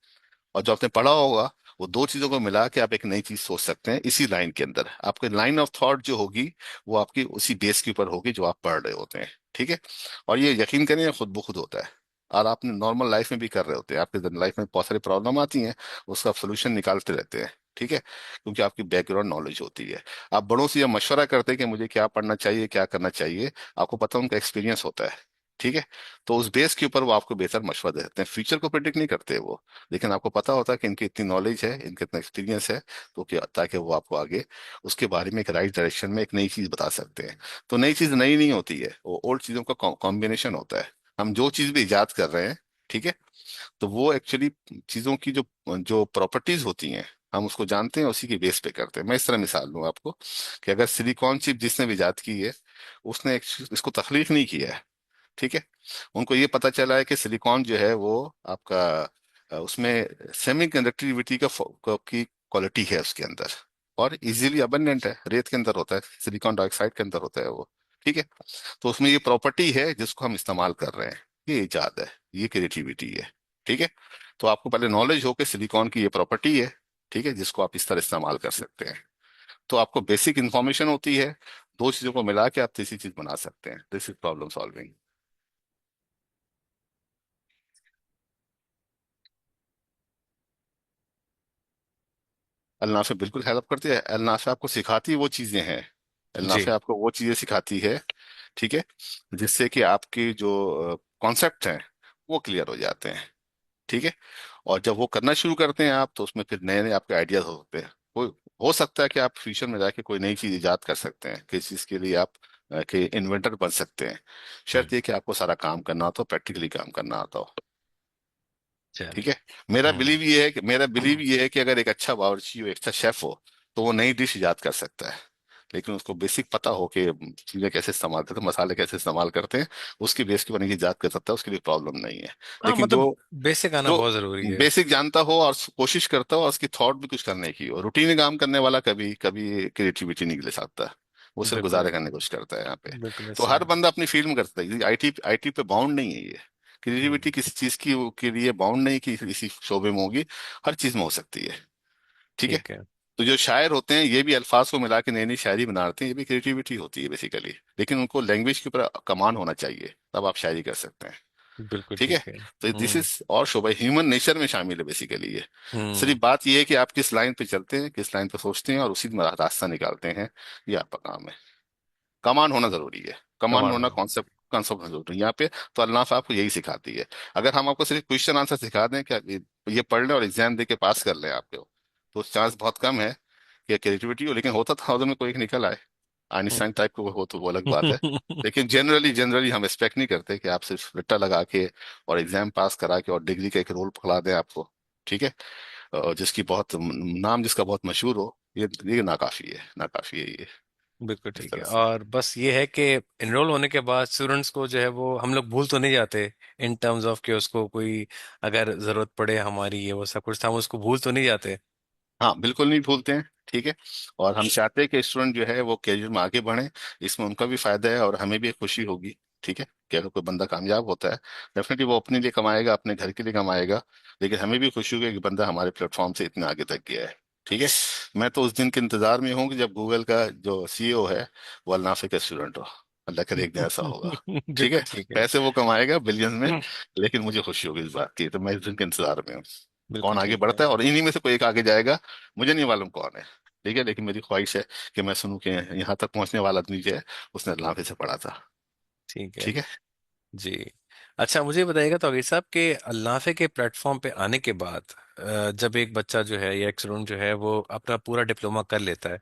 और जो आपने पढ़ा होगा, वो दो चीजों को मिला के आप एक नई चीज सोच सकते हैं इसी लाइन के अंदर। आपकी लाइन ऑफ थॉट जो होगी, वो आपकी उसी बेस के ऊपर होगी जो आप पढ़ रहे होते हैं। ठीक है। और ये यकीन करें, ये खुद ब खुद होता है। और आपने नॉर्मल लाइफ में भी कर रहे होते हैं, आपके लाइफ में बहुत सारी प्रॉब्लम आती हैं, उसका आप सोल्यूशन निकालते रहते हैं। ठीक है, क्योंकि आपकी बैकग्राउंड नॉलेज होती है। आप बड़ों से यह मशवरा करते हैं कि मुझे क्या पढ़ना चाहिए, क्या करना चाहिए, आपको पता है उनका एक्सपीरियंस होता है। ठीक है, तो उस बेस के ऊपर वो आपको बेहतर मशवरा देते हैं, फ्यूचर को प्रिडिक्ट नहीं करते वो, लेकिन आपको पता होता है कि इनकी इतनी नॉलेज है, इनका इतना एक्सपीरियंस है, तो क्या, ताकि वो आपको आगे उसके बारे में एक राइट डायरेक्शन में एक नई चीज बता सकते हैं। तो नई चीज नई नहीं होती है, वो ओल्ड चीजों का कॉम्बिनेशन होता है। हम जो चीज भी इजाद कर रहे हैं, ठीक है, तो वो एक्चुअली चीजों की जो जो प्रॉपर्टीज होती हैं, हम उसको जानते हैं, उसी की बेस पे करते हैं। मैं इस तरह मिसाल दूं आपको कि अगर सिलिकॉन चिप जिसने भी इजाद की है, उसने इसको तख्लीक नहीं किया है, ठीक है। उनको ये पता चला है कि सिलिकॉन जो है वो आपका उसमें सेमी कंडक्टिविटी की क्वालिटी है उसके अंदर, और इजीली अबंडेंट है, रेत के अंदर होता है, सिलिकॉन डाइऑक्साइड के अंदर होता है वो, ठीक है। तो उसमें ये प्रॉपर्टी है जिसको हम इस्तेमाल कर रहे हैं, ये इजाद है, ये क्रिएटिविटी है, ठीक है। तो आपको पहले नॉलेज हो कि सिलिकॉन की ये प्रॉपर्टी है, ठीक है, जिसको आप इस तरह इस्तेमाल कर सकते हैं। तो आपको बेसिक इंफॉर्मेशन होती है, दो चीजों को मिला के आप तीसरी चीज बना सकते हैं। This is problem solving. अलनाफे बिल्कुल हेल्प करती है। अलनाफे आपको सिखाती वो चीजें हैं, जी। अलनाफे आपको वो चीजें सिखाती है, ठीक है, जिससे कि आपके जो कॉन्सेप्ट हैं वो क्लियर हो जाते हैं, ठीक है। और जब वो करना शुरू करते हैं आप, तो उसमें फिर नए नए आपके आइडियाज होते हैं। कोई हो सकता है कि आप फ्यूचर में जाके कोई नई चीज इजाद कर सकते हैं, किस चीज के लिए आप के इन्वेंटर बन सकते हैं। हम्म। शर्त ये कि आपको सारा काम करना आता हो, प्रैक्टिकली काम करना आता हो, ठीक चलिए। है। मेरा हम्म। बिलीव ये है कि मेरा बिलीव ये है कि अगर एक अच्छा बावर्ची हो, एक अच्छा शेफ हो, तो वो नई डिश इजाद कर सकता है, लेकिन उसको बेसिक पता हो कि चीजें कैसे इस्तेमाल करते हैं, मसाले कैसे इस्तेमाल करते हैं, उसकी बेस के ऊपर इजाद कर सकता है, उसके लिए प्रॉब्लम नहीं है। हाँ, लेकिन मतलब जो बेसिक आना जो बहुत जरूरी है। बेसिक जानता हो और कोशिश करता हो और उसकी थॉट भी कुछ करने की, और रूटीन काम करने वाला कभी कभी क्रिएटिविटी नहीं ले सकता, वो सिर्फ बिल्कुल। गुजारे करने की कोशिश करता है यहाँ पे। बिल्कुल तो ऐसा हर है। बंदा अपनी फील्ड में करता है, आईटी आईटी पे बाउंड नहीं है ये। क्रिएटिविटी हम्म। किसी चीज की के लिए बाउंड नहीं कि इसी शोबे में होगी, हर चीज में हो सकती है, ठीक है। ठीक है। तो जो शायर होते हैं ये भी अल्फाज को मिला के नई नई शायरी बनाते हैं, ये भी क्रिएटिविटी होती है बेसिकली, लेकिन उनको लैंग्वेज के ऊपर कमांड होना चाहिए, तब आप शायरी कर सकते हैं, बिल्कुल ठीक है। ठीक है। तो दिस हम्म। इज और शोभा ह्यूमन नेचर में शामिल है बेसिकली ये। हम्म। सिर्फ बात ये है कि आप किस लाइन पे चलते हैं, किस लाइन पे सोचते हैं और उसी में रास्ता निकालते हैं, ये आपका काम है। कमांड होना जरूरी है, कमांड कमाल होना, होना। कॉन्सेप्ट कंसेप्ट होना जरूरी है यहाँ पे। तो अल्लाह आपको यही सिखाती है। अगर हम आपको सिर्फ क्वेश्चन आंसर सिखा दें कि ये पढ़ लें और एग्जाम दे के पास कर लें आपको, तो चांस बहुत कम है कि क्रिएटिविटी हो, लेकिन होता था उधर में कोई एक निकल आए, आइंस्टाइन टाइप को हो, तो वो अलग बात है। लेकिन जनरली जनरली हम एक्सपेक्ट नहीं करते कि आप सिर्फ रट्टा लगा के और एग्जाम पास करा के और डिग्री का एक रोल पकड़ा दें आपको, ठीक है, और जिसकी बहुत नाम जिसका बहुत मशहूर हो, ये नाकाफी है, नाकाफी है ये, बिल्कुल इस ठीक है। तरह से। और बस ये है कि एनरोल होने के बाद स्टूडेंट्स को जो है वो हम लोग भूल तो नहीं जाते, इन टर्म्स ऑफ कि उसको कोई अगर जरूरत पड़े हमारी, ये वो सब कुछ था, हम उसको भूल तो नहीं जाते। हाँ बिल्कुल नहीं भूलते हैं, ठीक है। और हम चाहते हैं कि स्टूडेंट जो है वो करियर में आगे बढ़े, इसमें उनका भी फायदा है और हमें भी खुशी होगी, ठीक है, कि अगर कोई बंदा कामयाब होता है, डेफिनेटली वो अपने लिए कमाएगा, अपने घर के लिए कमाएगा, लेकिन हमें भी खुशी होगी कि बंदा हमारे प्लेटफॉर्म से इतने आगे तक गया है, ठीक है। मैं तो उस दिन के इंतजार में हूँ कि जब गूगल का जो सीईओ है वो अल नाफे का स्टूडेंट हो, अल्लाह करे एक दिन ऐसा होगा, ठीक है। बिल्कुल ठीक है। पैसे वो कमाएगा बिलियंस में, लेकिन मुझे खुशी होगी इस बात की, तो मैं इस दिन के इंतजार में हूँ। कौन बिल्कुल आगे ठीक है। बढ़ता है और इन्हीं में से कोई एक आगे जाएगा, मुझे नहीं मालूम कौन है, ठीक है, लेकिन मेरी ख्वाहिश है कि मैं सुनूं कि यहाँ तक पहुंचने वाला आदमी जो है उसने अल्लाह हाफिज से पढ़ा था, ठीक है। ठीक है। जी। अच्छा, मुझे ये बताइएगा तो अगर साहब के अल्लाफे के प्लेटफॉर्म पे आने के बाद जब एक बच्चा जो है या एक स्टूडेंट जो है वो अपना पूरा डिप्लोमा कर लेता है,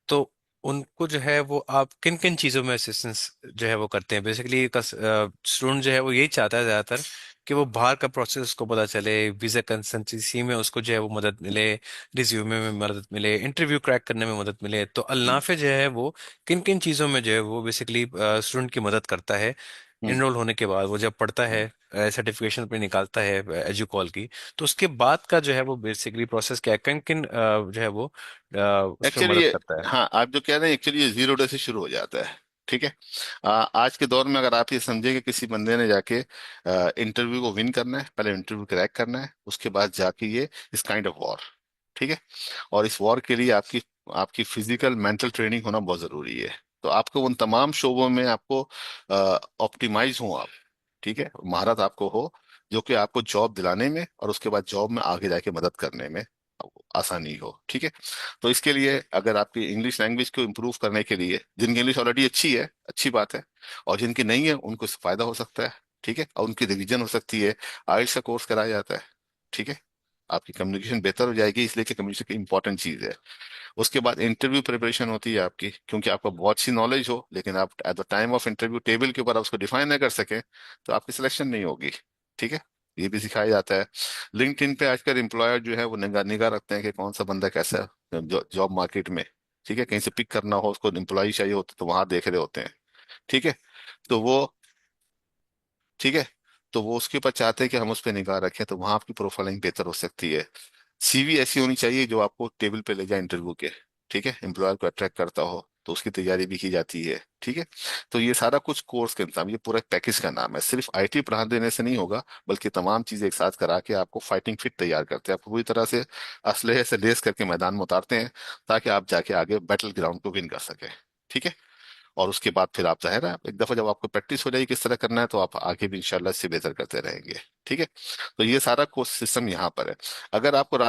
तो उनको जो है वो आप किन किन चीज़ों में असिस्टेंस जो है वो करते हैं? बेसिकली स्टूडेंट जो है वो यही चाहता है ज़्यादातर कि वो बाहर का प्रोसेस उसको पता चले, वीज़ा कंसल्टेंसी में उसको जो है वो मदद मिले, रिज्यूमे में मदद मिले, इंटरव्यू क्रैक करने में मदद मिले। तो हम्म। अल्नाफे जो है वो किन किन चीज़ों में जो है वो बेसिकली स्टूडेंट की मदद करता है? हम्म। इनरोल होने के बाद वो जब पढ़ता हम्म। है, सर्टिफिकेशन पे निकालता है एजुकॉल की, तो उसके बाद का जो है वो बेसिकली प्रोसेस क्या है, किन किन जो है वो उस पर एक्चुअली मदद ये, करता है? हाँ आप जो कह रहे हैं एक्चुअली ये जीरो डे से शुरू हो जाता है, ठीक है। आज के दौर में अगर आप ये समझे कि किसी बंदे ने जाके इंटरव्यू को विन करना है, पहले इंटरव्यू क्रैक करना है, उसके बाद जाके ये इस काइंड ऑफ वॉर, ठीक है। और इस वॉर के लिए आपकी आपकी फिजिकल मेंटल ट्रेनिंग होना बहुत जरूरी है। तो आपको उन तमाम शोबों में आपको ऑप्टिमाइज हो आप, ठीक है, महारत आपको हो, जो कि आपको जॉब दिलाने में और उसके बाद जॉब में आगे जाके मदद करने में आसानी हो। ठीक है। तो इसके लिए अगर आपकी इंग्लिश लैंग्वेज को इम्प्रूव करने के लिए, जिनकी इंग्लिश ऑलरेडी अच्छी है, अच्छी बात है, और जिनकी नहीं है उनको इससे फायदा हो सकता है। ठीक है। और उनकी रिवीजन हो सकती है, आइल्स का कोर्स कराया जाता है। ठीक है। आपकी कम्युनिकेशन बेहतर हो जाएगी, इसलिए कि कम्युनिकेशन की इंपॉर्टेंट चीज है। उसके बाद इंटरव्यू प्रिपरेशन होती है आपकी, क्योंकि आपको बहुत सी नॉलेज हो लेकिन आप at the time of interview table के ऊपर आप उसको डिफाइन नहीं कर सके तो आपकी सिलेक्शन नहीं होगी। ठीक है। ये भी सिखाया जाता है। लिंक्डइन पे आजकल एम्प्लॉयर जो है वो निगाह निगाह रखते हैं कि कौन सा बंदा कैसा है जॉब मार्केट में। ठीक है। कहीं से पिक करना हो, उसको एम्प्लॉय चाहिए होता तो वहां देख रहे होते हैं। ठीक है। तो वो, ठीक है, तो वो उसके ऊपर चाहते हैं कि हम उस पर निगाह रखें, तो वहां आपकी प्रोफाइलिंग बेहतर हो सकती है। सीवी ऐसी होनी चाहिए जो आपको टेबल पे ले जाए इंटरव्यू के। ठीक है। एम्प्लॉयर को अट्रैक्ट करता हो, तो उसकी तैयारी भी की जाती है। ठीक है। तो ये सारा कुछ कोर्स के इंतजाम, ये पूरा एक पैकेज का नाम है। सिर्फ आईटी पढ़ा देने से नहीं होगा, बल्कि तमाम चीजें एक साथ करा के आपको फाइटिंग फिट तैयार करते हैं, आपको पूरी तरह से असलहे से लेस करके मैदान में उतारते हैं, ताकि आप जाके आगे बैटल ग्राउंड को विन कर सके। ठीक है। और उसके बाद फिर आप जाहिर है, एक दफा जब आपको प्रैक्टिस हो जाएगी किस तरह करना है, तो आप आगे भी इंशाल्लाह इससे बेहतर करते रहेंगे। ठीक है। तो ये सारा कोर्स सिस्टम यहाँ पर है। अगर आपको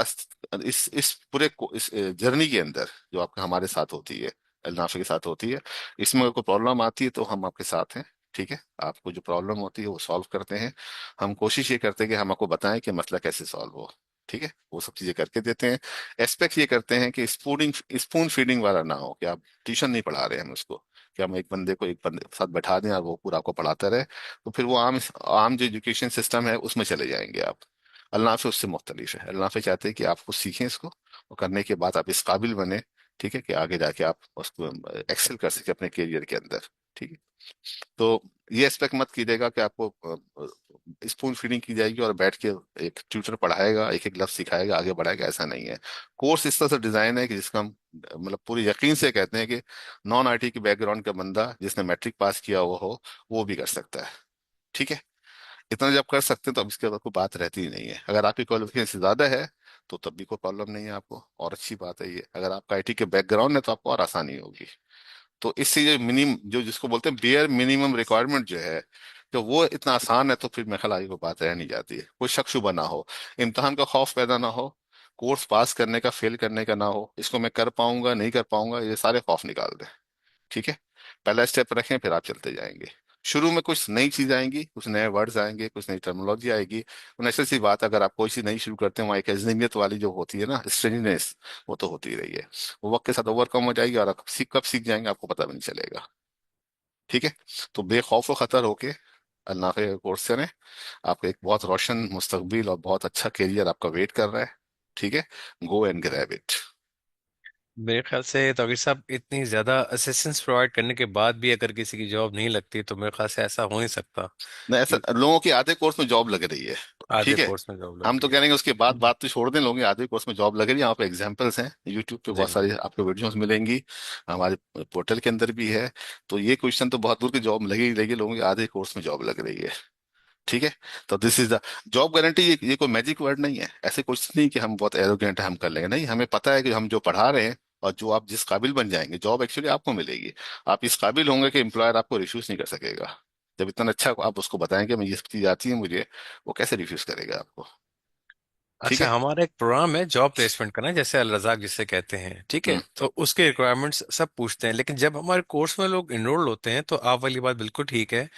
इस पूरे इस जर्नी के अंदर जो आपका हमारे साथ होती है, अलनाफे के साथ होती है, इसमें अगर कोई प्रॉब्लम आती है तो हम आपके साथ हैं। ठीक है। आपको जो प्रॉब्लम होती है वो सॉल्व करते हैं। हम कोशिश ये करते हैं कि हम आपको बताएं कि मसला कैसे सॉल्व हो। ठीक है। वो सब चीजें करके देते हैं। एस्पेक्ट ये करते हैं कि स्पून फीडिंग वाला ना हो, कि आप ट्यूशन नहीं पढ़ा रहे हैं हम उसको, कि हम एक बंदे को एक बंदे के साथ बैठा दें और वो पूरा आपको पढ़ाता रहे, तो फिर वो आम आम जो एजुकेशन सिस्टम है उसमें चले जाएंगे आप। अल्लाह उससे मुख्तलिफ है। अल्लाह चाहते हैं कि आप कुछ सीखें इसको, और करने के बाद आप इस काबिल बने, ठीक है, कि आगे जाके आप उसको एक्सेल कर सके अपने करियर के अंदर। ठीक है। तो ये एक्सपेक्ट मत कीजिएगा कि आपको स्पून फीडिंग की जाएगी और बैठ के एक ट्यूटर पढ़ाएगा, एक एक लफ्ज सिखाएगा, आगे बढ़ाएगा, ऐसा नहीं है। कोर्स इस तरह से डिजाइन है कि जिसका हम मतलब पूरी यकीन से कहते हैं कि नॉन आईटी की बैकग्राउंड का बंदा जिसने मैट्रिक पास किया हुआ हो वो भी कर सकता है। ठीक है। इतना जब कर सकते हैं तो अब इसके बाद कोई बात रहती ही नहीं है। अगर आपकी क्वालिफिकेशन ज्यादा है तो तब भी कोई प्रॉब्लम नहीं है आपको, और अच्छी बात है ये। अगर आपका आईटी के बैकग्राउंड है तो आपको और आसानी होगी। तो इससे जो मिनिमम जो जिसको बोलते हैं बेयर मिनिमम रिक्वायरमेंट जो है, तो वो इतना आसान है, तो फिर मेरे ख्याल आगे कोई बात रह नहीं जाती है। कोई शक शुबा ना हो, इम्तहान का खौफ पैदा ना हो, कोर्स पास करने का फेल करने का ना हो, इसको मैं कर पाऊंगा नहीं कर पाऊंगा, ये सारे खौफ निकाल दें। ठीक है। पहला स्टेप रखें, फिर आप चलते जाएंगे। शुरू में कुछ नई चीज आएंगी, कुछ नए वर्ड्स आएंगे, कुछ नई टर्मिनोलॉजी आएगी। नेचुरल सी बात है, अगर आप कोई चीज नहीं शुरू करते हैं, वहाँ एक अजनबियत वाली जो होती है ना, स्ट्रेंजनेस, वो तो होती ही रही है। वो वक्त के साथ ओवरकम हो जाएगी, और आप कब सीख जाएंगे आपको पता भी नहीं चलेगा। ठीक है। तो बेखौफ व खतर होके अल्लाह के कोर्स करें। आपको एक बहुत रोशन मुस्तकबिल और बहुत अच्छा करियर आपका वेट कर रहा है। ठीक है। Go and grab it. मेरे ख्याल से तौकीर साहब, इतनी ज्यादा असिस्टेंस प्रोवाइड करने के बाद भी अगर किसी की जॉब नहीं लगती तो मेरे ख्याल से ऐसा हो नहीं सकता नहीं, ऐसा कि लोगों की आधे कोर्स में जॉब लग रही है। आधे ठीक है। कोर्स में जॉब हम लगती तो है। कह रहे हैं उसके बाद हम्म। बात तो छोड़ दें, लोगों की आधे कोर्स में जॉब लग रही है। यहाँ पे एग्जांपल्स हैं यूट्यूब पे, जी। बहुत सारी आपको वीडियोस मिलेंगी, हमारे पोर्टल के अंदर भी है। तो ये क्वेश्चन तो बहुत दूर की जॉब लगी ही लगी, लोगों की आधे कोर्स में जॉब लग रही है। ठीक है। तो this is the job guarantee. ये कोई मैजिक वर्ड नहीं है, ऐसे कुछ नहीं कि हम बहुत एरोगेंट है हम कर लेंगे, नहीं, हमें पता है कि हम जो पढ़ा रहे हैं और जो आप जिस काबिल बन जाएंगे, जॉब एक्चुअली आपको मिलेगी। आप इस काबिल होंगे कि एम्प्लॉयर आपको रिफ्यूज नहीं कर सकेगा। जब इतना अच्छा आप उसको बताएंगे मैं ये सब चीज आती है मुझे, वो कैसे रिफ्यूज करेगा आपको। ठीक अच्छा, है। हमारा एक प्रोग्राम है जॉब प्लेसमेंट का ना, जैसे अल रज़ाक जिसे कहते हैं, ठीक है, हम्म। तो उसके रिक्वायरमेंट्स सब पूछते हैं, लेकिन जब हमारे कोर्स में लोग इनरोल होते हैं तो आप वाली बात बिल्कुल ठीक है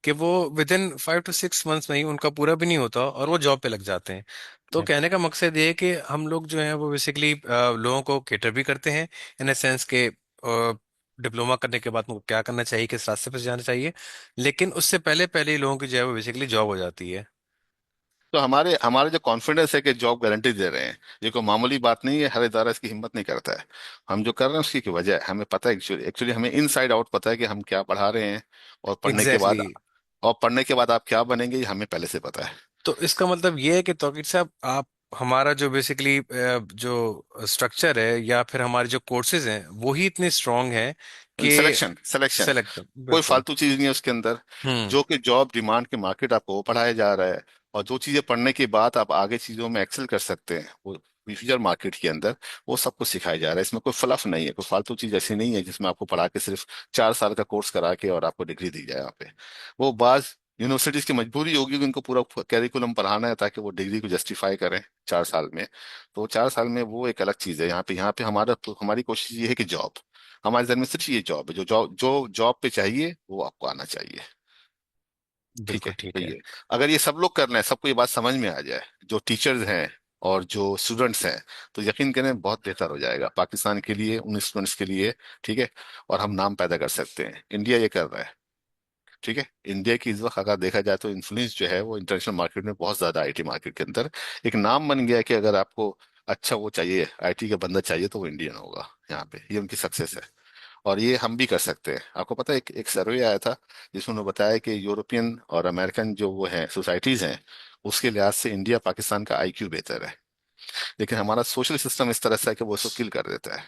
कि वो विद इन 5 to 6 मंथ्स में ही उनका पूरा भी नहीं होता और वो जॉब पे लग जाते हैं। तो कहने का मकसद ये है कि हम लोग जो है वो बेसिकली लोगों को केटर भी करते हैं, इन अ सेंस के डिप्लोमा करने के बाद उनको क्या करना चाहिए, किस रास्ते पर जाना चाहिए, लेकिन उससे पहले पहले ही लोगों की जो है वो बेसिकली जॉब हो जाती है। तो हमारे हमारे जो कॉन्फिडेंस है कि जॉब गारंटी दे रहे हैं, ये कोई मामूली बात नहीं है। हर इदारा इसकी हिम्मत नहीं करता है। हम जो कर रहे हैं उसकी की वजह है, हमें पता है, एक्चुअली एक्चुअली हमें इन साइड आउट पता है कि हम क्या पढ़ा रहे हैं, और पढ़ने के बाद, एग्जैक्टली। आप क्या बनेंगे, ये हमें पहले से पता है। तो इसका मतलब ये है कि तौकीर साहब, आप हमारा जो बेसिकली जो स्ट्रक्चर है या फिर हमारे जो कोर्सेज हैं वो ही इतने स्ट्रांग हैं कि सिलेक्शन सिलेक्शन, सेलेक्ट। कोई बिल्कुल। फालतू चीज नहीं है उसके अंदर। हम्म। जो कि जॉब डिमांड के मार्केट आपको वो पढ़ाया जा रहा है, और जो चीजें पढ़ने के बाद आप आगे चीजों में एक्सेल कर सकते हैं वो फ्यूचर मार्केट के अंदर, वो सब कुछ सिखाया जा रहा है। इसमें कोई फ्लफ नहीं है, कोई फालतू चीज ऐसी नहीं है जिसमें आपको पढ़ा के सिर्फ 4 साल का कोर्स करा के और आपको डिग्री दी जाए यहाँ पे। वो बाज यूनिवर्सिटीज की मजबूरी होगी कि उनको पूरा कैरिकुलम पढ़ाना है ताकि वो डिग्री को जस्टिफाई करें 4 साल में। तो 4 साल में वो एक अलग चीज है। यहाँ पे हमारा हमारी कोशिश ये है कि जॉब, हमारे जन्म में सिर्फ ये जॉब है, जो जॉब पे चाहिए वो आपको आना चाहिए। ठीक है, बिल्कुल तो ठीक है। ये अगर ये सब लोग कर लें, सबको ये बात समझ में आ जाए, जो टीचर्स हैं और जो स्टूडेंट्स हैं, तो यकीन करें बहुत बेहतर हो जाएगा पाकिस्तान के लिए, उन स्टूडेंट्स के लिए। ठीक है, और हम नाम पैदा कर सकते हैं। इंडिया ये कर रहा है। ठीक है, इंडिया की इस वक्त अगर देखा जाए तो इन्फ्लुएंस जो है वो इंटरनेशनल मार्केट में बहुत ज्यादा, आईटी मार्केट के अंदर एक नाम बन गया है कि अगर आपको अच्छा वो चाहिए, आईटी का बंदा चाहिए, तो वो इंडियन होगा। यहाँ पे ये उनकी सक्सेस है। और ये हम भी कर सकते हैं। आपको पता है, एक सर्वे आया था जिसमें उन्होंने बताया कि यूरोपियन और अमेरिकन जो वो हैं सोसाइटीज हैं, उसके लिहाज से इंडिया पाकिस्तान का आईक्यू बेहतर है। लेकिन हमारा सोशल सिस्टम इस तरह से है कि वो इसको किल कर देता है।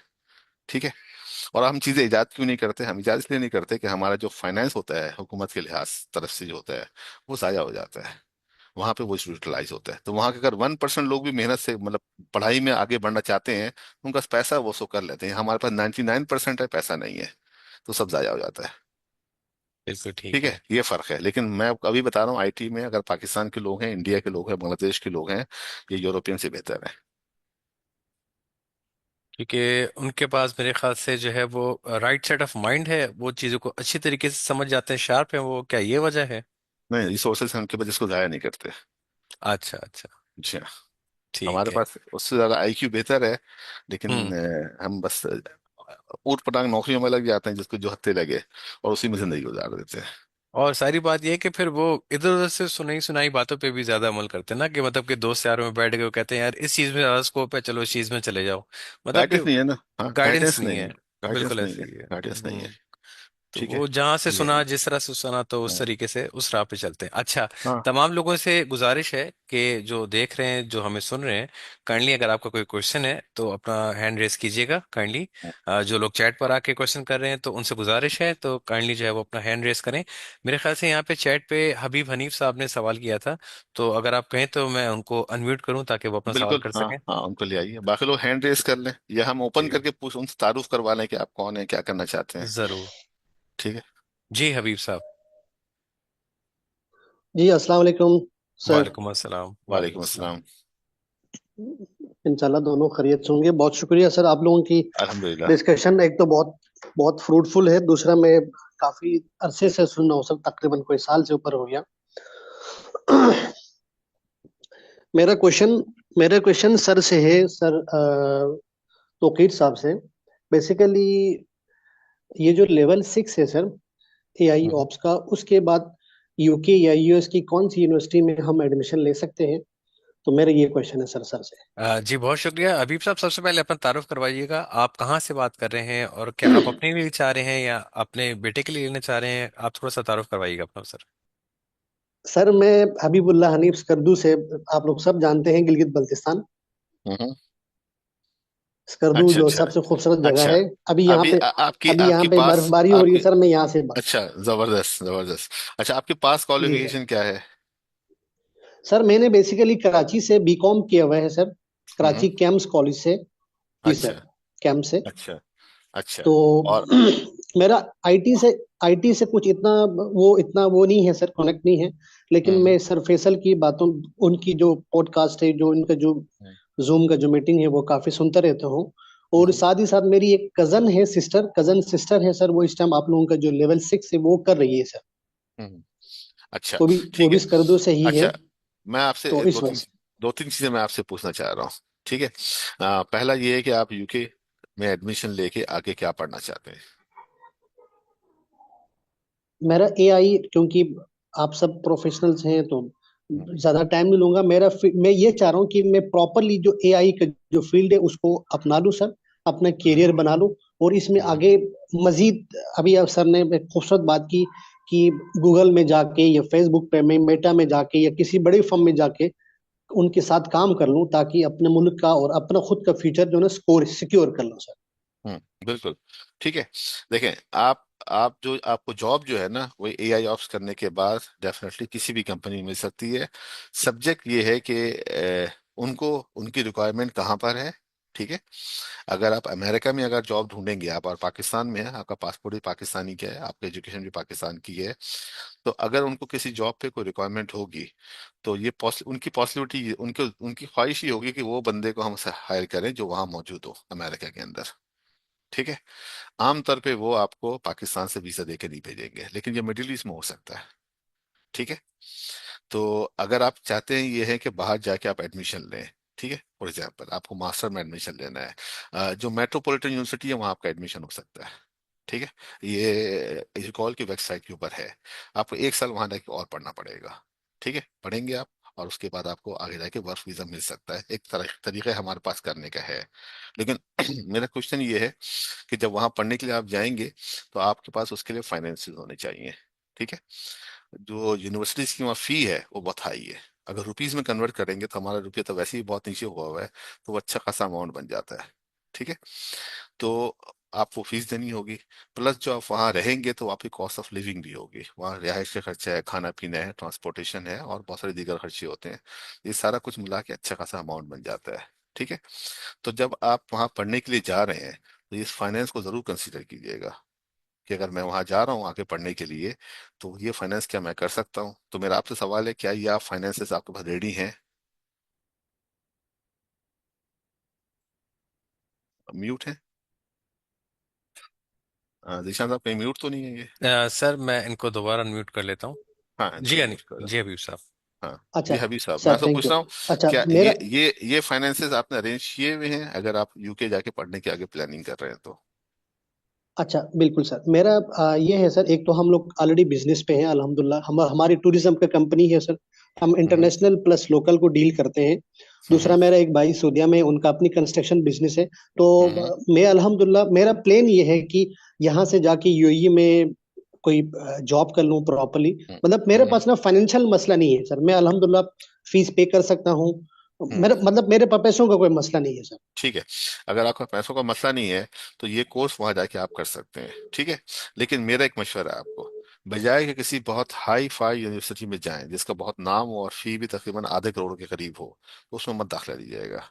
ठीक है, और हम चीजें इजाद क्यों नहीं करते? हम इजाद इसलिए नहीं करते कि हमारा जो फाइनेंस होता है हुकूमत के लिहाज तरफ से जो होता है, वो जाया हो जाता है। वहां पे वो यूटिलाइज होता है। तो वहां के अगर 1% लोग भी मेहनत से मतलब पढ़ाई में आगे बढ़ना चाहते हैं, तो उनका पैसा वो सो कर लेते हैं। हमारे पास 99% है, पैसा नहीं है, तो सब जाया हो जाता है। बिल्कुल ठीक ठीक है, है। ये फर्क है। लेकिन मैं अभी बता रहा हूँ, आईटी में अगर पाकिस्तान के लोग हैं, इंडिया के लोग हैं, बांग्लादेश के लोग हैं, ये यूरोपियन से बेहतर है। क्योंकि उनके पास मेरे ख्याल से जो है वो राइट सेट ऑफ माइंड है, वो चीज़ों को अच्छी तरीके से समझ जाते हैं, शार्प है वो, क्या ये वजह है? नहीं, रिसोर्सेज हैं उनके पास, जिसको जाया नहीं करते। अच्छा अच्छा। जी हाँ। हमारे ठीक है। पास उससे ज्यादा आईक्यू बेहतर है, लेकिन हम्म। हम बस ऊट पटांग नौकरियों में लग जाते हैं, जिसको जो हत्थे लगे, और उसी में जिंदगी गुजार देते हैं। और सारी बात यह है कि फिर वो इधर उधर से सुनाई सुनाई बातों पे भी ज्यादा अमल करते हैं ना, कि मतलब कि दोस्त यारों में बैठ के वो कहते हैं यार इस चीज में ज्यादा स्कोप है, चलो इस चीज में चले जाओ। मतलब कि गाइडेंस नहीं है ना। हाँ, गाइडेंस गाइडेंस नहीं नहीं है। है। गाइडेंस बिल्कुल नहीं ऐसे है। ही है। गाइडेंस नहीं है। तो ठीक है, वो जहां से ये सुना, है। जिस तरह से सुना, तो उस हाँ तरीके से उस राह पे चलते हैं। अच्छा, हाँ। तमाम लोगों से गुजारिश है कि जो देख रहे हैं, जो हमें सुन रहे हैं, काइंडली अगर आपका कोई क्वेश्चन है तो अपना हैंड रेस कीजिएगा काइंडली। जो लोग चैट पर आके क्वेश्चन कर रहे हैं तो उनसे गुजारिश है, तो काइंडली जो है वो अपना हैंड रेस करें। मेरे ख्याल से यहाँ पे चैट पे हबीब हनीफ साहब ने सवाल किया था, तो अगर आप कहें तो मैं उनको अनम्यूट करूं ताकि वो अपना सवाल बिल्कुल, कर हाँ सकें। हाँ, उनको ले आइए। बाकी लोग हैंड रेस कर लें, या हम ओपन जी करके पूछ उनसे तारुफ करवा लें कि आप कौन है, क्या करना चाहते हैं। जरूर। ठीक है। जी हबीब साहब। जी अस्सलाम वालेकुम सर। वालेकुम अस्सलाम, वालेकुम वालेकुम अस्सलाम। अस्सलाम। इंशाल्लाह दोनों खैरियत से होंगे। बहुत शुक्रिया सर आप लोगों की अल्हम्दुलिल्लाह। डिस्कशन। एक तो बहुत बहुत फ्रूटफुल है, दूसरा मैं काफी अरसे से सुन रहा हूँ सर, तकरीबन कोई साल से ऊपर हो गया। मेरा क्वेश्चन मेरा क्वेश्चन सर से है सर, तौकीर साहब से। बेसिकली ये जो लेवल 6 है सर, एआई हम्म। ऑप्स का, उसके बाद यूके या यूएस की कौन सी यूनिवर्सिटी में हम एडमिशन ले सकते हैं? तो मेरा ये क्वेश्चन है सर से। जी बहुत शुक्रिया हबीब साहब, सबसे पहले अपना तारुफ करवाइएगा, आप कहाँ से बात कर रहे हैं, और क्या आप अपने लिए चाह रहे हैं या अपने बेटे के लिए लेना चाह रहे हैं? आप थोड़ा सा तारुफ करवाइएगा अपना सर। सर मैं हबीबुल्लाह हनीफ स्कर्दू से, आप लोग सब जानते हैं गिलगित बल्तिस्तान, हम्म। स्कर्दू अच्छा जो अच्छा। सबसे खूबसूरत जगह अच्छा, है। अभी आपकी अभी यहाँ आपके पे पास बर्फबारी हो रही है आपके सर, मैं यहाँ से अच्छा, जबरदस्त जबरदस्त। अच्छा, आपके पास जी सर। क्वालिफिकेशन क्या है? सर मैंने बेसिकली कराची से बीकॉम किया हुआ है सर, हम्म। कराची कैम्स कॉलेज से। जी अच्छा सर, कैम्प से। अच्छा। अच्छा। तो और मेरा आईटी से कुछ इतना वो नहीं है सर, कनेक्ट नहीं है। लेकिन हम्म मैं सर फैसल की बातों, उनकी जो पॉडकास्ट है, जो उनका जो हम्म जूम का जो मीटिंग है, वो काफी सुनता रहता हूँ। और हम्म साथ ही साथ मेरी एक कजन सिस्टर है सर, वो इस टाइम आप लोगों का जो लेवल 6 है वो कर रही है सर। हम्म। अच्छा, वो ठीक भी है। स्कर्दो से ही है। अच्छा, मैं आपसे तो इस दो वजह तीन से दो तीन चीजें मैं आपसे पूछना चाह रहा हूँ। ठीक है। पहला ये है कि आप यूके में एडमिशन लेके आगे क्या पढ़ना चाहते हैं? मेरा एआई, क्योंकि आप सब प्रोफेशनल्स हैं तो हम्म ज्यादा टाइम नहीं लूंगा। मैं ये चाह रहा हूँ कि मैं प्रॉपरली जो एआई का जो फील्ड है उसको अपना लूँ सर, अपना हम्म कैरियर बना लूँ। और इसमें हम्म आगे मजीद, अभी अब सर ने एक खूबसूरत बात की कि गूगल में जाके या फेसबुक पे, मैं मेटा में जाके या किसी बड़े फर्म में जाके उनके साथ काम कर लूँ, ताकि अपने मुल्क का और अपना खुद का फ्यूचर जो है स्कोर सिक्योर कर लूँ सर। बिल्कुल। ठीक है। देखें, आप जो आपको जॉब जो है ना, वो एआई ऑप्स करने के बाद डेफिनेटली किसी भी कंपनी में मिल सकती है। सब्जेक्ट ये है कि उनको उनकी रिक्वायरमेंट कहाँ पर है, ठीक है। अगर आप अमेरिका में अगर जॉब ढूंढेंगे आप, और पाकिस्तान में है, आपका पासपोर्ट भी पाकिस्तानी का है, आपकी एजुकेशन भी पाकिस्तान की है, तो अगर उनको किसी जॉब पे कोई रिक्वायरमेंट होगी, तो उनकी पॉसिबिलिटी, उनके उनकी ख्वाहिश ही होगी कि वो बंदे को हमसे हायर करें जो वहां मौजूद हो अमेरिका के अंदर। ठीक है। आमतौर पे वो आपको पाकिस्तान से वीजा देके नहीं भेजेंगे, लेकिन ये मिडिल ईस्ट में हो सकता है। ठीक है। तो अगर आप चाहते हैं ये है कि बाहर जाके आप एडमिशन लें, ठीक है, फॉर एग्जाम्पल आपको मास्टर में एडमिशन लेना है, जो मेट्रोपॉलिटन यूनिवर्सिटी है वहाँ आपका एडमिशन हो सकता है। ठीक है। ये इजकॉल की वेबसाइट के ऊपर है। आपको 1 साल वहां जाके और पढ़ना पड़ेगा। ठीक है, पढ़ेंगे आप, और उसके बाद आपको आगे जाके वर्क वीजा मिल सकता है। एक तरह तरीका हमारे पास करने का है। लेकिन मेरा क्वेश्चन ये है कि जब वहां पढ़ने के लिए आप जाएंगे, तो आपके पास उसके लिए फाइनेंशियल होने चाहिए। ठीक है। जो यूनिवर्सिटीज की वहाँ फी है वो बहुत हाई है। अगर रुपीज में कन्वर्ट करेंगे तो हमारा रुपया तो वैसे ही बहुत नीचे हुआ हुआ है, तो वो अच्छा खासा अमाउंट बन जाता है। ठीक है। तो आपको फीस देनी होगी, प्लस जो आप वहाँ रहेंगे तो आपकी कॉस्ट ऑफ लिविंग भी होगी। वहाँ रिहाइश का खर्चा है, खाना पीना है, ट्रांसपोर्टेशन है, और बहुत सारे दीगर खर्चे होते हैं। ये सारा कुछ मिला के अच्छा खासा अमाउंट बन जाता है। ठीक है। तो जब आप वहाँ पढ़ने के लिए जा रहे हैं, तो इस फाइनेंस को जरूर कंसीडर कीजिएगा कि अगर मैं वहां जा रहा हूँ आगे पढ़ने के लिए, तो ये फाइनेंस क्या मैं कर सकता हूँ। तो मेरा आपसे सवाल है, क्या ये आप फाइनेंसेस आपके पास रेडी हैं? म्यूट है? दिशांत साहब कहीं म्यूट तो नहीं है ये? सर मैं इनको दोबारा अनम्यूट कर लेता हूँ। हाँ, जी इनको म्यूट अनिल, करो। जी हबीब साहब। हाँ जी, अच्छा हबीब साहब, मैं सर, आपसे थैंक पूछ यू। रहा हूँ, अच्छा क्या मेरा ये फाइनेंसेस आपने अरेंज किए हुए हैं, अगर आप यूके जाके पढ़ने की आगे प्लानिंग कर रहे हैं तो? अच्छा बिल्कुल सर, मेरा ये है सर, एक तो हम लोग ऑलरेडी बिजनेस पे हैं अल्हम्दुलिल्लाह, हमारी टूरिज्म का कंपनी है सर। हम हम्म। इंटरनेशनल प्लस लोकल को डील करते हैं। हम्म। दूसरा मेरा एक भाई सऊदीया में, उनका अपनी कंस्ट्रक्शन बिजनेस है। तो हम्म। मैं अल्हम्दुलिल्लाह, मेरा प्लान ये है कि यहाँ से जाके यूएई में कोई जॉब कर लूँ प्रॉपरली। हम्म। मतलब मेरे हम्म। पास ना फाइनेंशियल मसला नहीं है सर, मैं अल्हम्दुलिल्लाह फीस पे कर सकता हूँ। हम्म। मेरा मतलब मेरे पैसों का कोई मसला नहीं है सर। ठीक है। अगर आपका पैसों का मसला नहीं है, तो ये कोर्स वहां जाके आप कर सकते हैं। ठीक है। लेकिन मेरा एक मशवरा है आपको, बजाय कि किसी बहुत हाई फाई यूनिवर्सिटी में जाएं जिसका बहुत नाम हो और फी भी तकरीबन आधे करोड़ के करीब हो, तो उसमें मत दाखिला दीजिएगा।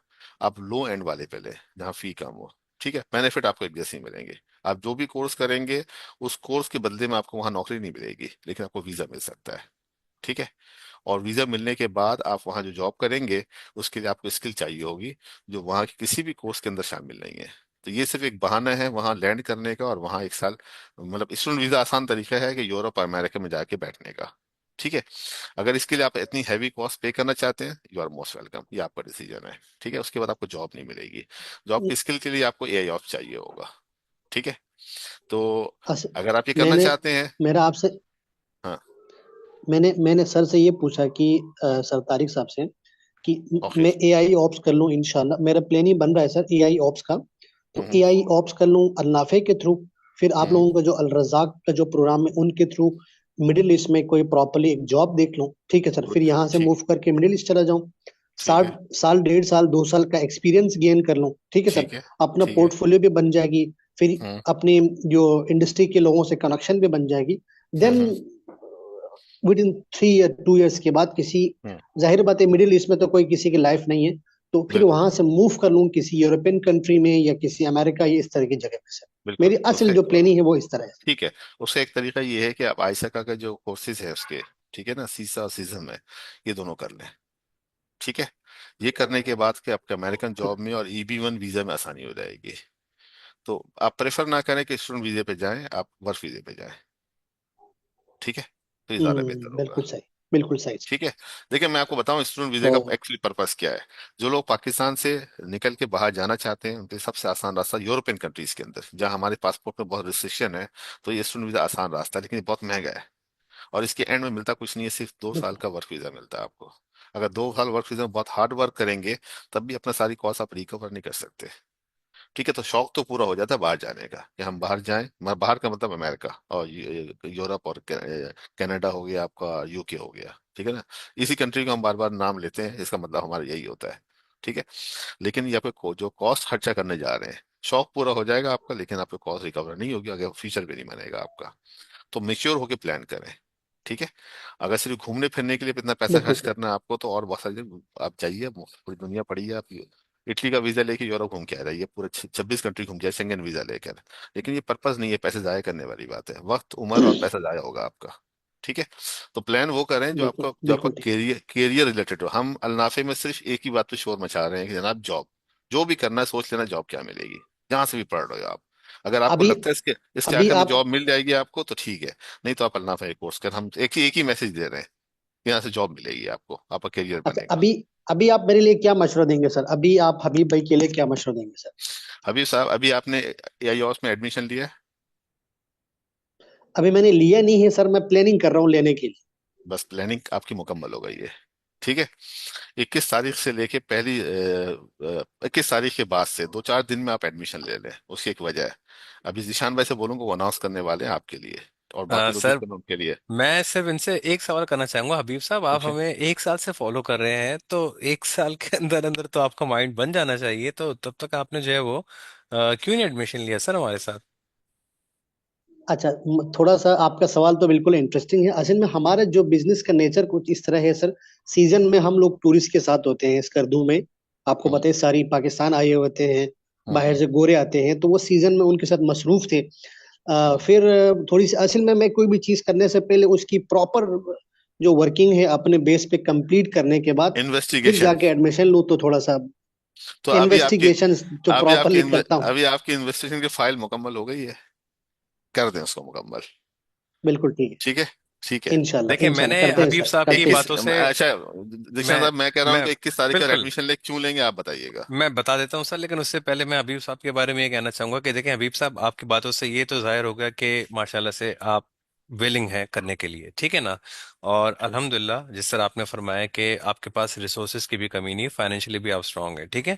आप लो एंड वाले पे ले, जहाँ फी कम हो। ठीक है, बेनिफिट आपको एक जैसे ही मिलेंगे। आप जो भी कोर्स करेंगे, उस कोर्स के बदले में आपको वहां नौकरी नहीं मिलेगी, लेकिन आपको वीजा मिल सकता है। ठीक है। और वीजा मिलने के बाद आप वहाँ जो जॉब करेंगे, उसके लिए आपको स्किल चाहिए होगी, जो वहाँ के किसी भी कोर्स के अंदर शामिल नहीं है। तो ये सिर्फ एक बहाना है वहाँ लैंड करने का, और वहाँ 1 साल, मतलब स्टूडेंट वीजा आसान तरीका है कि यूरोप और अमेरिका में जाके बैठने का। ठीक है। अगर इसके लिए आप इतनी हैवी कॉस्ट पे करना चाहते हैं, यू आर मोस्ट वेलकम, ये आपका डिसीजन है। ठीक है। उसके बाद आपको जॉब नहीं मिलेगी। जॉब की स्किल के लिए आपको एआई ऑफ चाहिए होगा। ठीक है। तो अस, अगर आप ये करना मैंने चाहते हैं। मेरा आपसे हाँ। मैंने सर से ये पूछा कि सर तारिक साहब से कि ओके। मैं एआई ऑप्स कर लूं इंशाल्लाह, मेरा प्लान ही बन रहा है सर एआई ऑप्स का। तो हम्म। एआई ऑप्स कर लूं अल नाफे के थ्रू, फिर आप हम्म। लोगों का जो अल रज़ाक का जो प्रोग्राम है उनके थ्रू मिडिल ईस्ट में कोई प्रॉपरली एक जॉब देख लूं। ठीक है सर, फिर गुड। यहाँ से ठीक। मूव करके मिडिल ईस्ट चला जाऊं। ठीक साल है। साल 1.5 साल 2 साल का एक्सपीरियंस गेन कर लूं। ठीक है सर, ठीक है। अपना ठीक है। पोर्टफोलियो भी बन जाएगी। फिर हम्म। अपनी जो इंडस्ट्री के लोगों से कनेक्शन भी बन जाएगी। Then hmm. विद इन 3 या 2 इयर्स के बाद किसी, हम्म। जाहिर बात है मिडिल ईस्ट में तो कोई किसी की लाइफ नहीं है, तो फिर बिल्कुल। वहां से मूव कर लूं किसी यूरोपियन कंट्री में या किसी अमेरिका या इस तरह की जगह पे सर। बिल्कुल। मेरी असल जो प्लानिंग है वो इस तरह है। ठीक है, उसका एक तरीका ये है कि आप आयसका का जो कोर्सेज है उसके, ठीक है ना, सीसा और सीजम है, ये दोनों कर लें। ठीक है। ये करने के बाद के आपके अमेरिकन जॉब में और EB1 वीजा में आसानी हो जाएगी। तो आप प्रेफर ना करें कि स्टूडेंट वीजे पे जाएं, आप वर्क वीजे पे जाएं। ठीक है। तो ये ज्यादा बेहतर होगा। बिल्कुल सही, बिल्कुल सही सर। ठीक है। देखिए, मैं आपको बताऊं स्टूडेंट वीजे तो का एक्चुअली पर्पस क्या है। जो लोग पाकिस्तान से निकल के बाहर जाना चाहते हैं, उनके लिए सबसे आसान रास्ता यूरोपियन कंट्रीज के अंदर, जहां हमारे पासपोर्ट में बहुत रिस्ट्रिक्शन है, तो ये स्टूडेंट वीजा आसान रास्ता है, लेकिन ये बहुत महंगा है। और इसके एंड में मिलता कुछ नहीं है, सिर्फ 2 साल बिल्कुल का वर्क वीजा मिलता है आपको। अगर 2 साल वर्क वीजा में बहुत हार्ड वर्क करेंगे, तब भी अपना सारी कॉस्ट आप रिकवर नहीं कर सकते। ठीक है। तो शौक तो पूरा हो जाता है बाहर जाने का, कि हम बाहर जाएं। बाहर का मतलब अमेरिका और यूरोप और कनाडा हो गया, आपका यूके हो गया। ठीक है ना। इसी कंट्री को हम बार बार नाम लेते हैं, इसका मतलब हमारा यही होता है। ठीक है। लेकिन ये पे जो कॉस्ट खर्चा करने जा रहे हैं, शौक पूरा हो जाएगा आपका, लेकिन आपको कॉस्ट रिकवर नहीं होगी, अगर फ्यूचर भी नहीं बनेगा आपका। तो मेच्योर होके प्लान करें। ठीक है। अगर सिर्फ घूमने फिरने के लिए इतना पैसा बिल्कुल खर्च सर। करना है आपको, तो और बहुत सारी आप जाइए, पूरी दुनिया पड़ी है आप, इटली का वीजा लेके यूरोप घूम के आ रहा है, ये पूरे 26 कंट्री घूम के शेंगन वीजा लेकर। लेकिन ये पर्पस नहीं है, पैसे जाया करने वाली बात है, वक्त उम्र और पैसा जाया होगा आपका। ठीक है। तो प्लान वो करें बिल्कुल जो आपका बिल्कुल ठीक। कैरियर कैरियर रिलेटेड हो। हम अल्नाफे में सिर्फ एक ही बात पे शोर मचा रहे हैं कि जनाब जॉब, जो भी करना है सोच लेना जॉब क्या मिलेगी, जहां से भी पढ़ रहे हो आप। अगर आपको अभी लगता है इसके अभी आकर में आप जॉब मिल जाएगी आपको तो ठीक है, नहीं तो आप अल्नाफा एक कोर्स कर, हम एक ही मैसेज दे रहे हैं, यहाँ से जॉब मिलेगी आपको, आपका करियर अच्छा, बनेगा। अभी अभी आप मेरे लिए क्या मशवरा देंगे सर? अभी आप हबीब भाई के लिए क्या मशवरा देंगे सर? हबीब साहब, अभी आपने AIOS में एडमिशन लिया है? अभी मैंने लिया नहीं है सर, मैं प्लानिंग कर रहा हूँ लेने के लिए। बस प्लानिंग आपकी मुकम्मल हो गई है। ठीक है। 21 तारीख से लेके पहली 21 तारीख के बाद से 2-4 दिन में आप एडमिशन ले लें। उसकी एक वजह है, अभी जीशान भाई से बोलूंगा, वो अनाउंस करने वाले हैं आपके लिए, और बाकी लोग सर जितने हैं उनके लिए। मैं सिर्फ इनसे एक सवाल करना चाहूंगा, हबीब साहब आप पूछे। हमें एक साल से फॉलो कर रहे हैं, तो एक साल के अंदर अंदर तो आपका माइंड बन जाना चाहिए, तो तब तक आपने जो है वो क्यों नहीं एडमिशन लिया सर हमारे साथ? अच्छा, थोड़ा सा आपका सवाल तो बिल्कुल इंटरेस्टिंग है। असल में हमारा जो बिजनेस का नेचर कुछ इस तरह है सर। सीजन में हम लोग टूरिस्ट के साथ होते हैं स्कर्दू में। आपको हम्म बताइए, सारी पाकिस्तान आए होते हैं, बाहर हम्म से गोरे आते हैं, तो वो सीजन में उनके साथ मसरूफ थे। हम्म। फिर थोड़ी सी असल में मैं कोई भी चीज करने से पहले उसकी प्रॉपर जो वर्किंग है अपने बेस पे कंप्लीट करने के बाद फिर इन्वेस्टिगेशन। जाके एडमिशन लूँ, तो थोड़ा सा तो इन्वेस्टिगेशन जो प्रॉपरली करता हूँ। अभी आपकी इन्वेस्टिगेशन की फाइल मुकम्मल हो गई है, कर दें उसको मुकम्मल। बिल्कुल ठीक ठीक है। ठीक है। है। इंशाल्लाह देखिए मैंने इंशाल्लाह करते हैं हबीब सर, साहब की करते हैं इक्कीस सर। बातों से अच्छा, दीक्षांत मैं साहब, मैं कह रहा हूँ मैं कि 21 तारीख का बिल्कुल एडमिशन ले क्यों लेंगे आप बताइएगा। मैं बता देता हूँ सर, लेकिन उससे पहले मैं हबीब साहब के बारे में ये कहना चाहूंगा कि देखें हबीब साहब, आपकी बातों से ये तो जाहिर हो गया कि माशाल्लाह से आप विलिंग है करने के लिए, ठीक है ना। और अल्हम्दुलिल्लाह जिस तरह आपने फरमाया कि आपके पास रिसोर्सेज की भी कमी नहीं, फाइनेंशियली भी आप स्ट्रांग है, ठीक है।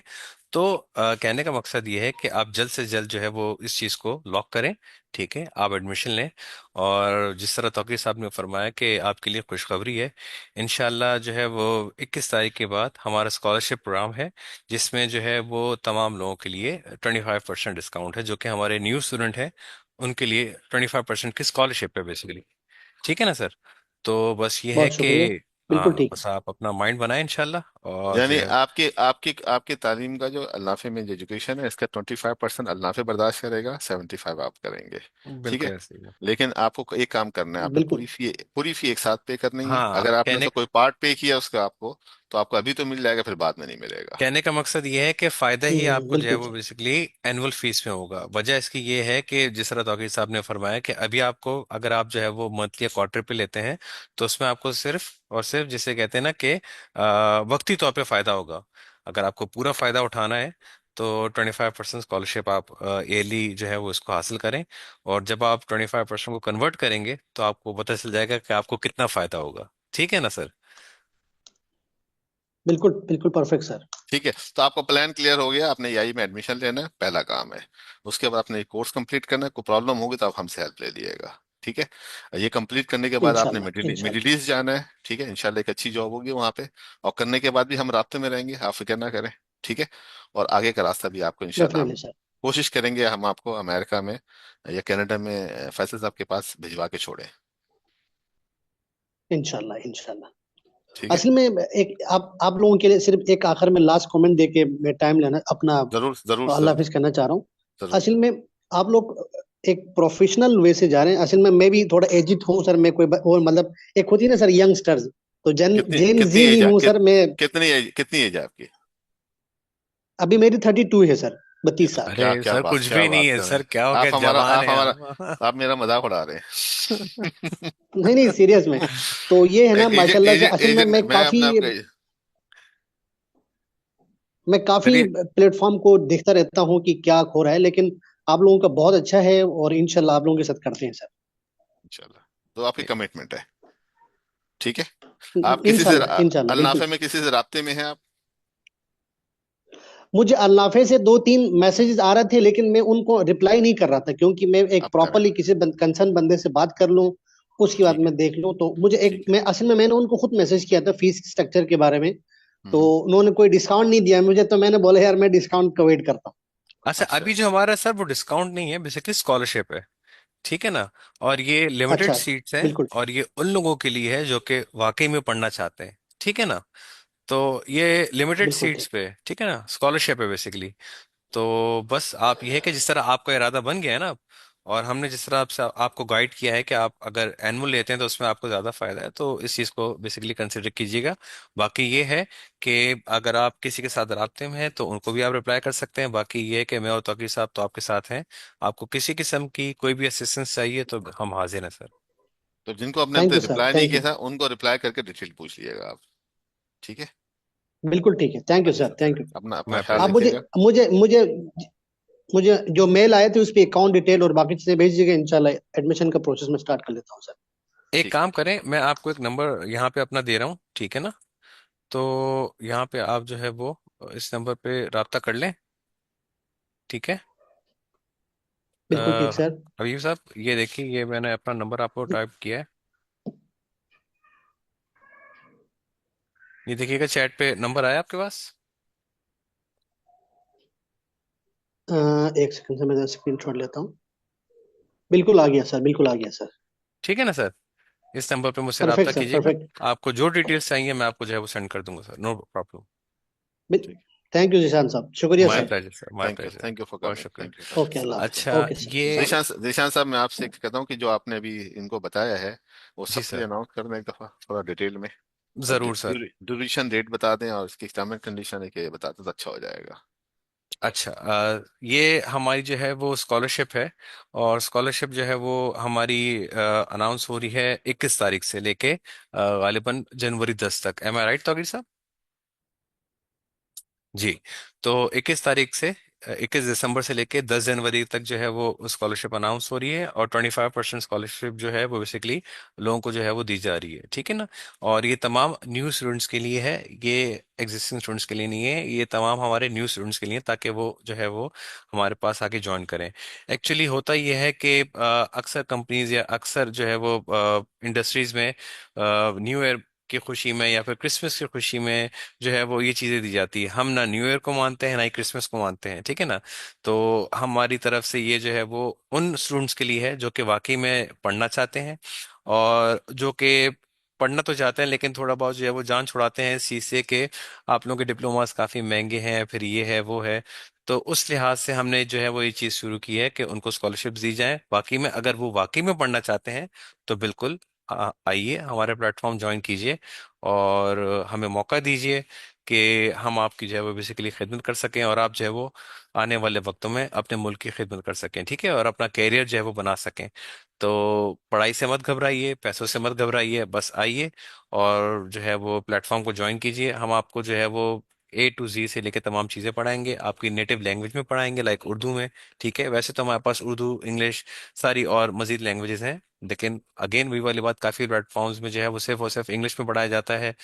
तो कहने का मकसद ये है कि आप जल्द से जल्द जो है वो इस चीज़ को लॉक करें, ठीक है, आप एडमिशन लें। और जिस तरह तौकीर साहब ने फरमाया कि आपके लिए खुशखबरी है, इंशाल्लाह जो है वो 21 तारीख के बाद हमारा स्कॉलरशिप प्रोग्राम है, जिसमें जो है वो तमाम लोगों के लिए 25% डिस्काउंट है, जो कि हमारे न्यू स्टूडेंट हैं उनके लिए 25% की स्कॉलरशिप है बेसिकली, ठीक है ना सर। तो बस ये है बहुत कि शुक्रिया। बिल्कुल हाँ, ठीक है। बस आप अपना माइंड बनाएं इंशाल्लाह, और जो यानी है आपके आपकी आपकी तालीम का जो अल्नाफे में जो एजुकेशन है, इसका 25% अल्नाफे बर्दाश्त करेगा, 75 आप करेंगे। ठीक है। बिल्कुल ऐसे ही है। लेकिन आपको एक काम करना है, आपने बिल्कुल। पूरी फी एक साथ पे करनी है। हाँ अगर आपने से कोई पार्ट पे किया उसका आपको, तो आपको अभी तो मिल जाएगा, फिर बाद में नहीं मिलेगा। कहने का मकसद ये है कि फायदा ही आपको जो है बिल्कुल वो सर। बेसिकली एनुअल फीस में होगा। वजह इसकी ये है कि जिस तरह तौकीर साहब ने फरमाया कि अभी आपको अगर आप जो है वो मंथली या क्वार्टर पे लेते हैं, तो उसमें आपको सिर्फ और सिर्फ जिसे कहते हैं ना कि वक्ती तौर पे फायदा होगा। अगर आपको पूरा फायदा उठाना है तो 25% स्कॉलरशिप आप ईयरली जो है वो इसको हासिल करें। और जब आप 25% को कन्वर्ट करेंगे तो आपको पता चल जाएगा कि आपको कितना फायदा होगा, ठीक है ना सर। बिल्कुल बिल्कुल परफेक्ट सर। ठीक है। तो आपका प्लान क्लियर हो गया, आपने EI में एडमिशन लेना है, पहला काम है। उसके बाद आपने कोर्स कंप्लीट करना है, कोई प्रॉब्लम होगी तो आप हमसे हेल्प ले लिएगा। ठीक है। ये कंप्लीट करने के बाद आपने इंशाल्लाह मिडिल इंशाल्लाह। ईस्ट जाना है। ठीक है, इंशाल्लाह एक अच्छी जॉब होगी वहां पे। और करने के बाद भी हम रास्ते में रहेंगे, आप फिक्र ना करें। ठीक है। और आगे का रास्ता भी आपको इंशाल्लाह हम डेफिनेटली सर। कोशिश करेंगे, हम आपको अमेरिका में या कनाडा में फैसल साहब के पास भिजवा के छोड़ें। इंशाल्लाह इंशाल्लाह। ठीक है। असल में एक आप लोगों के लिए सिर्फ एक आखिर में लास्ट कमेंट दे के मैं टाइम लेना अपना जरूर जरूर अल्लाह जरूर हाफिज करना चाह रहा हूँ। जरूर। असल में आप लोग एक प्रोफेशनल वे से जा रहे हैं। असल में मैं भी थोड़ा एजिड हूँ सर। मैं कोई और मतलब एक होती है ना सर यंगस्टर्स, तो जेन कितनी जी ही एज हूँ सर मैं। कितनी एज है आपकी? अभी मेरी 32 है सर, ये 32 तो साल। अरे सर कुछ क्या भी नहीं बात है कर रहे सर, हैं। क्या हो गया, जवान है आप। आप मेरा मजाक उड़ा रहे हैं। नहीं नहीं, सीरियस में। तो ये है ना एजेंट माशाल्लाह से, एजेंट असल में एजेंट मैं अपने आप का। मैं काफी चलिए, प्लेटफॉर्म को देखता रहता हूँ कि क्या हो रहा है, लेकिन आप लोगों का बहुत अच्छा है और इंशाल्लाह आप लोगों के साथ करते हैं सर। इंशाल्लाह। तो आपकी कमिटमेंट है। ठीक है। आप किसी से इंशाल्लाह इंशाल्लाह बिल्कुल अल्लाफे सर। में किसी से राब्ते में हैं आप? मुझे अल्लाफे से दो तीन मैसेजेस आ रहे थे, लेकिन मैं उनको रिप्लाई नहीं कर रहा था, क्योंकि मैं एक आप करें। प्रॉपरली किसी कंसर्न बंदे से बात कर लूं, उसके बाद ठीक है। मैं देख लूं। तो मुझे एक, ठीक है। मैं असल में मैंने उनको खुद मैसेज किया था फीस स्ट्रक्चर के बारे में। तो हम्म। उन्होंने कोई डिस्काउंट नहीं दिया मुझे, तो मैंने बोला यार मैं डिस्काउंट का वेट करता हूँ। अच्छा अच्छा अभी जो अच्छा। हमारा सर वो डिस्काउंट नहीं है, बेसिकली स्कॉलरशिप है, ठीक है ना। और ये लिमिटेड अच्छा, सीट्स हैं, बिल्कुल। और ये उन लोगों के लिए है जो कि वाकई में पढ़ना चाहते हैं, ठीक है ना। तो ये लिमिटेड बिल्कुल सीट्स ठीक। पे, ठीक है ना, स्कॉलरशिप है बेसिकली। तो बस आप ये है कि जिस तरह आपका इरादा बन गया है ना, और हमने जिस तरह आपसे आपको गाइड किया है कि आप अगर एनुअल लेते हैं तो उसमें आपको ज़्यादा फायदा है, तो इस चीज़ को बेसिकली कंसिडर कीजिएगा। बाकी ये है कि अगर आप किसी के साथ राब्ते में हैं तो उनको भी आप रिप्लाई कर सकते हैं। बाकी ये है कि मैं और तौकीर साहब तो आपके साथ हैं। आपको किसी किस्म की कोई भी असिस्टेंस चाहिए तो हम हाजिर हैं सर। तो जिनको आपने अब थैंक तक यू सर, रिप्लाई नहीं थैंक किया यू। था उनको रिप्लाई करके डिटेल पूछ लीजिएगा आप। ठीक है। बिल्कुल ठीक है, थैंक यू अच्छा सर, थैंक यू। अपना अपना माय ख्याल आप प्लेजर। मुझे रखिएगा। मुझे मुझे मुझे जो मेल आए थे उस पे अकाउंट डिटेल और बाकी चीजें भेज दीजिएगा, इंशाल्लाह एडमिशन का प्रोसेस में स्टार्ट कर लेता हूँ सर। एक ठीक है। काम करें, मैं आपको एक नंबर यहाँ पे अपना दे रहा हूँ, ठीक है ना। तो यहाँ पे आप जो है वो इस नंबर पे राब्ता कर लें, ठीक है। बिल्कुल ठीक सर। हबीब साहब, ये देखिए, ये मैंने अपना नंबर आपको टाइप किया है। ये देखिएगा, चैट पे नंबर आया आपके पास। एक सेकंड से मैं स्क्रीन शॉट लेता हूँ। बिल्कुल आ गया सर, बिल्कुल आ गया सर। ठीक है ना सर, इस नंबर पे मुझसे परफेक्ट रब्ता सर, कीजिएगा। परफेक्ट। आपको जो डिटेल्स चाहिए मैं आपको जो है वो सेंड कर दूंगा सर, नो प्रॉब्लम। ठीक। थैंक यू जिशान साहब, शुक्रिया my sir. Pleasure sir, my pleasure. Thank you for बहुत कमिंग, शुक्रिया। Thank you. ओके, अल्लाह हाफिज, अच्छा, ओके सर, ये, जज़ाक। जीशान साहब मैं आपसे एक कहता हूँ कि जो आपने अभी इनको बताया है वो जी सबके लिए सर, अनाउंस कर दें एक दफा थोड़ा डिटेल में। और जरूर सर। ड्यूरेशन डेट बता दें और इसकी टर्म एंड कंडीशन है कि ये बता दें तो अच्छा हो जाएगा। अच्छा, ये हमारी जो है वो स्कॉलरशिप है, और स्कॉलरशिप जो है वो हमारी अनाउंस हो रही है 21 तारीख से लेके गालिबन जनवरी 10 तक। एम आई राइट तौकीर साहब? जी। तो 21 तारीख से 21 दिसंबर से लेके 10 जनवरी तक जो है वो स्कॉलरशिप अनाउंस हो रही है, और 25% स्कॉलरशिप जो है वो बेसिकली लोगों को जो है वो दी जा रही है, ठीक है ना। और ये तमाम न्यू स्टूडेंट्स के लिए है, ये एग्जिस्टिंग स्टूडेंट्स के लिए नहीं है, ये तमाम हमारे न्यू स्टूडेंट्स के लिए है, ताकि वो जो है वो हमारे पास आके ज्वाइन करें। एक्चुअली होता ये है कि अक्सर कंपनीज या अक्सर जो है वो इंडस्ट्रीज में न्यू ईयर की खुशी में या फिर क्रिसमस की खुशी में जो है वो ये चीजें दी जाती है। हम ना न्यू ईयर को मानते हैं ना ही क्रिसमस को मानते हैं, ठीक है ना। तो हमारी तरफ से ये जो है वो उन स्टूडेंट्स के लिए है जो कि वाकई में पढ़ना चाहते हैं, और जो कि पढ़ना तो चाहते हैं लेकिन थोड़ा बहुत जो है वो जान छुड़ाते हैं शीशे के, आप लोगों के डिप्लोमास काफी महंगे हैं, फिर ये है वो है। तो उस लिहाज से हमने जो है वो ये चीज शुरू की है कि उनको स्कॉलरशिप दी जाए। बाकी में अगर वो वाकई में पढ़ना चाहते हैं तो बिल्कुल आइए, हमारे प्लेटफॉर्म ज्वाइन कीजिए, और हमें मौका दीजिए कि हम आपकी जो है वो बेसिकली खिदमत कर सकें, और आप जो है वो आने वाले वक्तों में अपने मुल्क की खिदमत कर सकें, ठीक है, और अपना कैरियर जो है वो बना सकें। तो पढ़ाई से मत घबराइए, पैसों से मत घबराइए, बस आइए और जो है वो प्लेटफॉर्म को ज्वाइन कीजिए। हम आपको जो है वो A to Z से लेके तमाम चीज़ें पढ़ाएंगे, आपकी नेटिव लैंग्वेज में पढ़ाएंगे, लाइक उर्दू में। ठीक है, वैसे तो हमारे पास उर्दू, इंग्लिश, सारी और मजीद लैंग्वेजेस हैं, लेकिन अगेन वही वाली बात, काफ़ी प्लेटफॉर्म्स में जो है वो सिर्फ और सिर्फ इंग्लिश में पढ़ाया जाता है।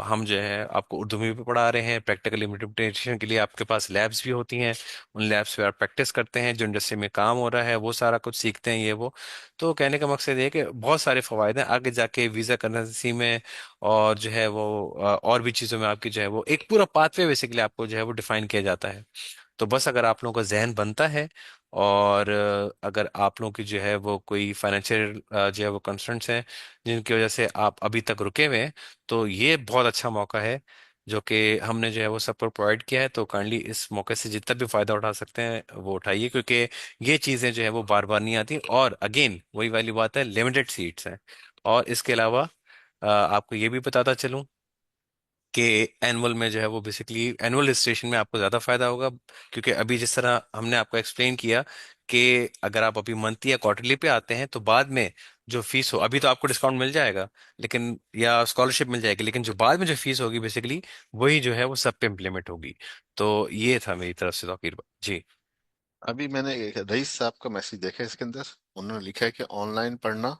हम जो है आपको उर्दू में भी पढ़ा रहे हैं। प्रैक्टिकल इम्प्लीमेंटेशन के लिए आपके पास लैब्स भी होती हैं, उन लैब्स पे आप प्रैक्टिस करते हैं, जो इंडस्ट्री में काम हो रहा है वो सारा कुछ सीखते हैं, ये वो। तो कहने का मकसद ये है कि बहुत सारे फ़वाद हैं आगे जाके वीज़ा करेंसी में, और जो है वो और भी चीज़ों में आपकी जो है वो एक पूरा पाथवे बेसिकली आपको जो है वो डिफाइन किया जाता है। तो बस अगर आप लोगों का जहन बनता है, और अगर आप लोगों की जो है वो कोई फाइनेंशियल जो है वो कंस्ट्रेंट्स हैं जिनकी वजह से आप अभी तक रुके हुए हैं, तो ये बहुत अच्छा मौका है जो कि हमने जो है वो सबको प्रोवाइड किया है। तो काइंडली इस मौके से जितना भी फायदा उठा सकते हैं वो उठाइए, क्योंकि ये चीज़ें जो है वो बार बार नहीं आती, और अगेन वही वाली बात है, लिमिटेड सीट्स हैं। और इसके अलावा आपको ये भी बताता चलूं कि एनुअल में जो है वो बेसिकली एनुअल रजिस्ट्रेशन में आपको ज़्यादा फायदा होगा, क्योंकि अभी जिस तरह हमने आपको एक्सप्लेन किया कि अगर आप अभी मंथली या क्वार्टरली पे आते हैं तो बाद में जो फीस हो, अभी तो आपको डिस्काउंट मिल जाएगा लेकिन, या स्कॉलरशिप मिल जाएगी, लेकिन जो बाद में जो फीस होगी बेसिकली वही जो है वो सब पे इम्प्लीमेंट होगी। तो ये था मेरी तरफ से तौकीर जी। अभी मैंने एक रईस साहब का मैसेज देखा है इसके अंदर। उन्होंने लिखा है कि ऑनलाइन पढ़ना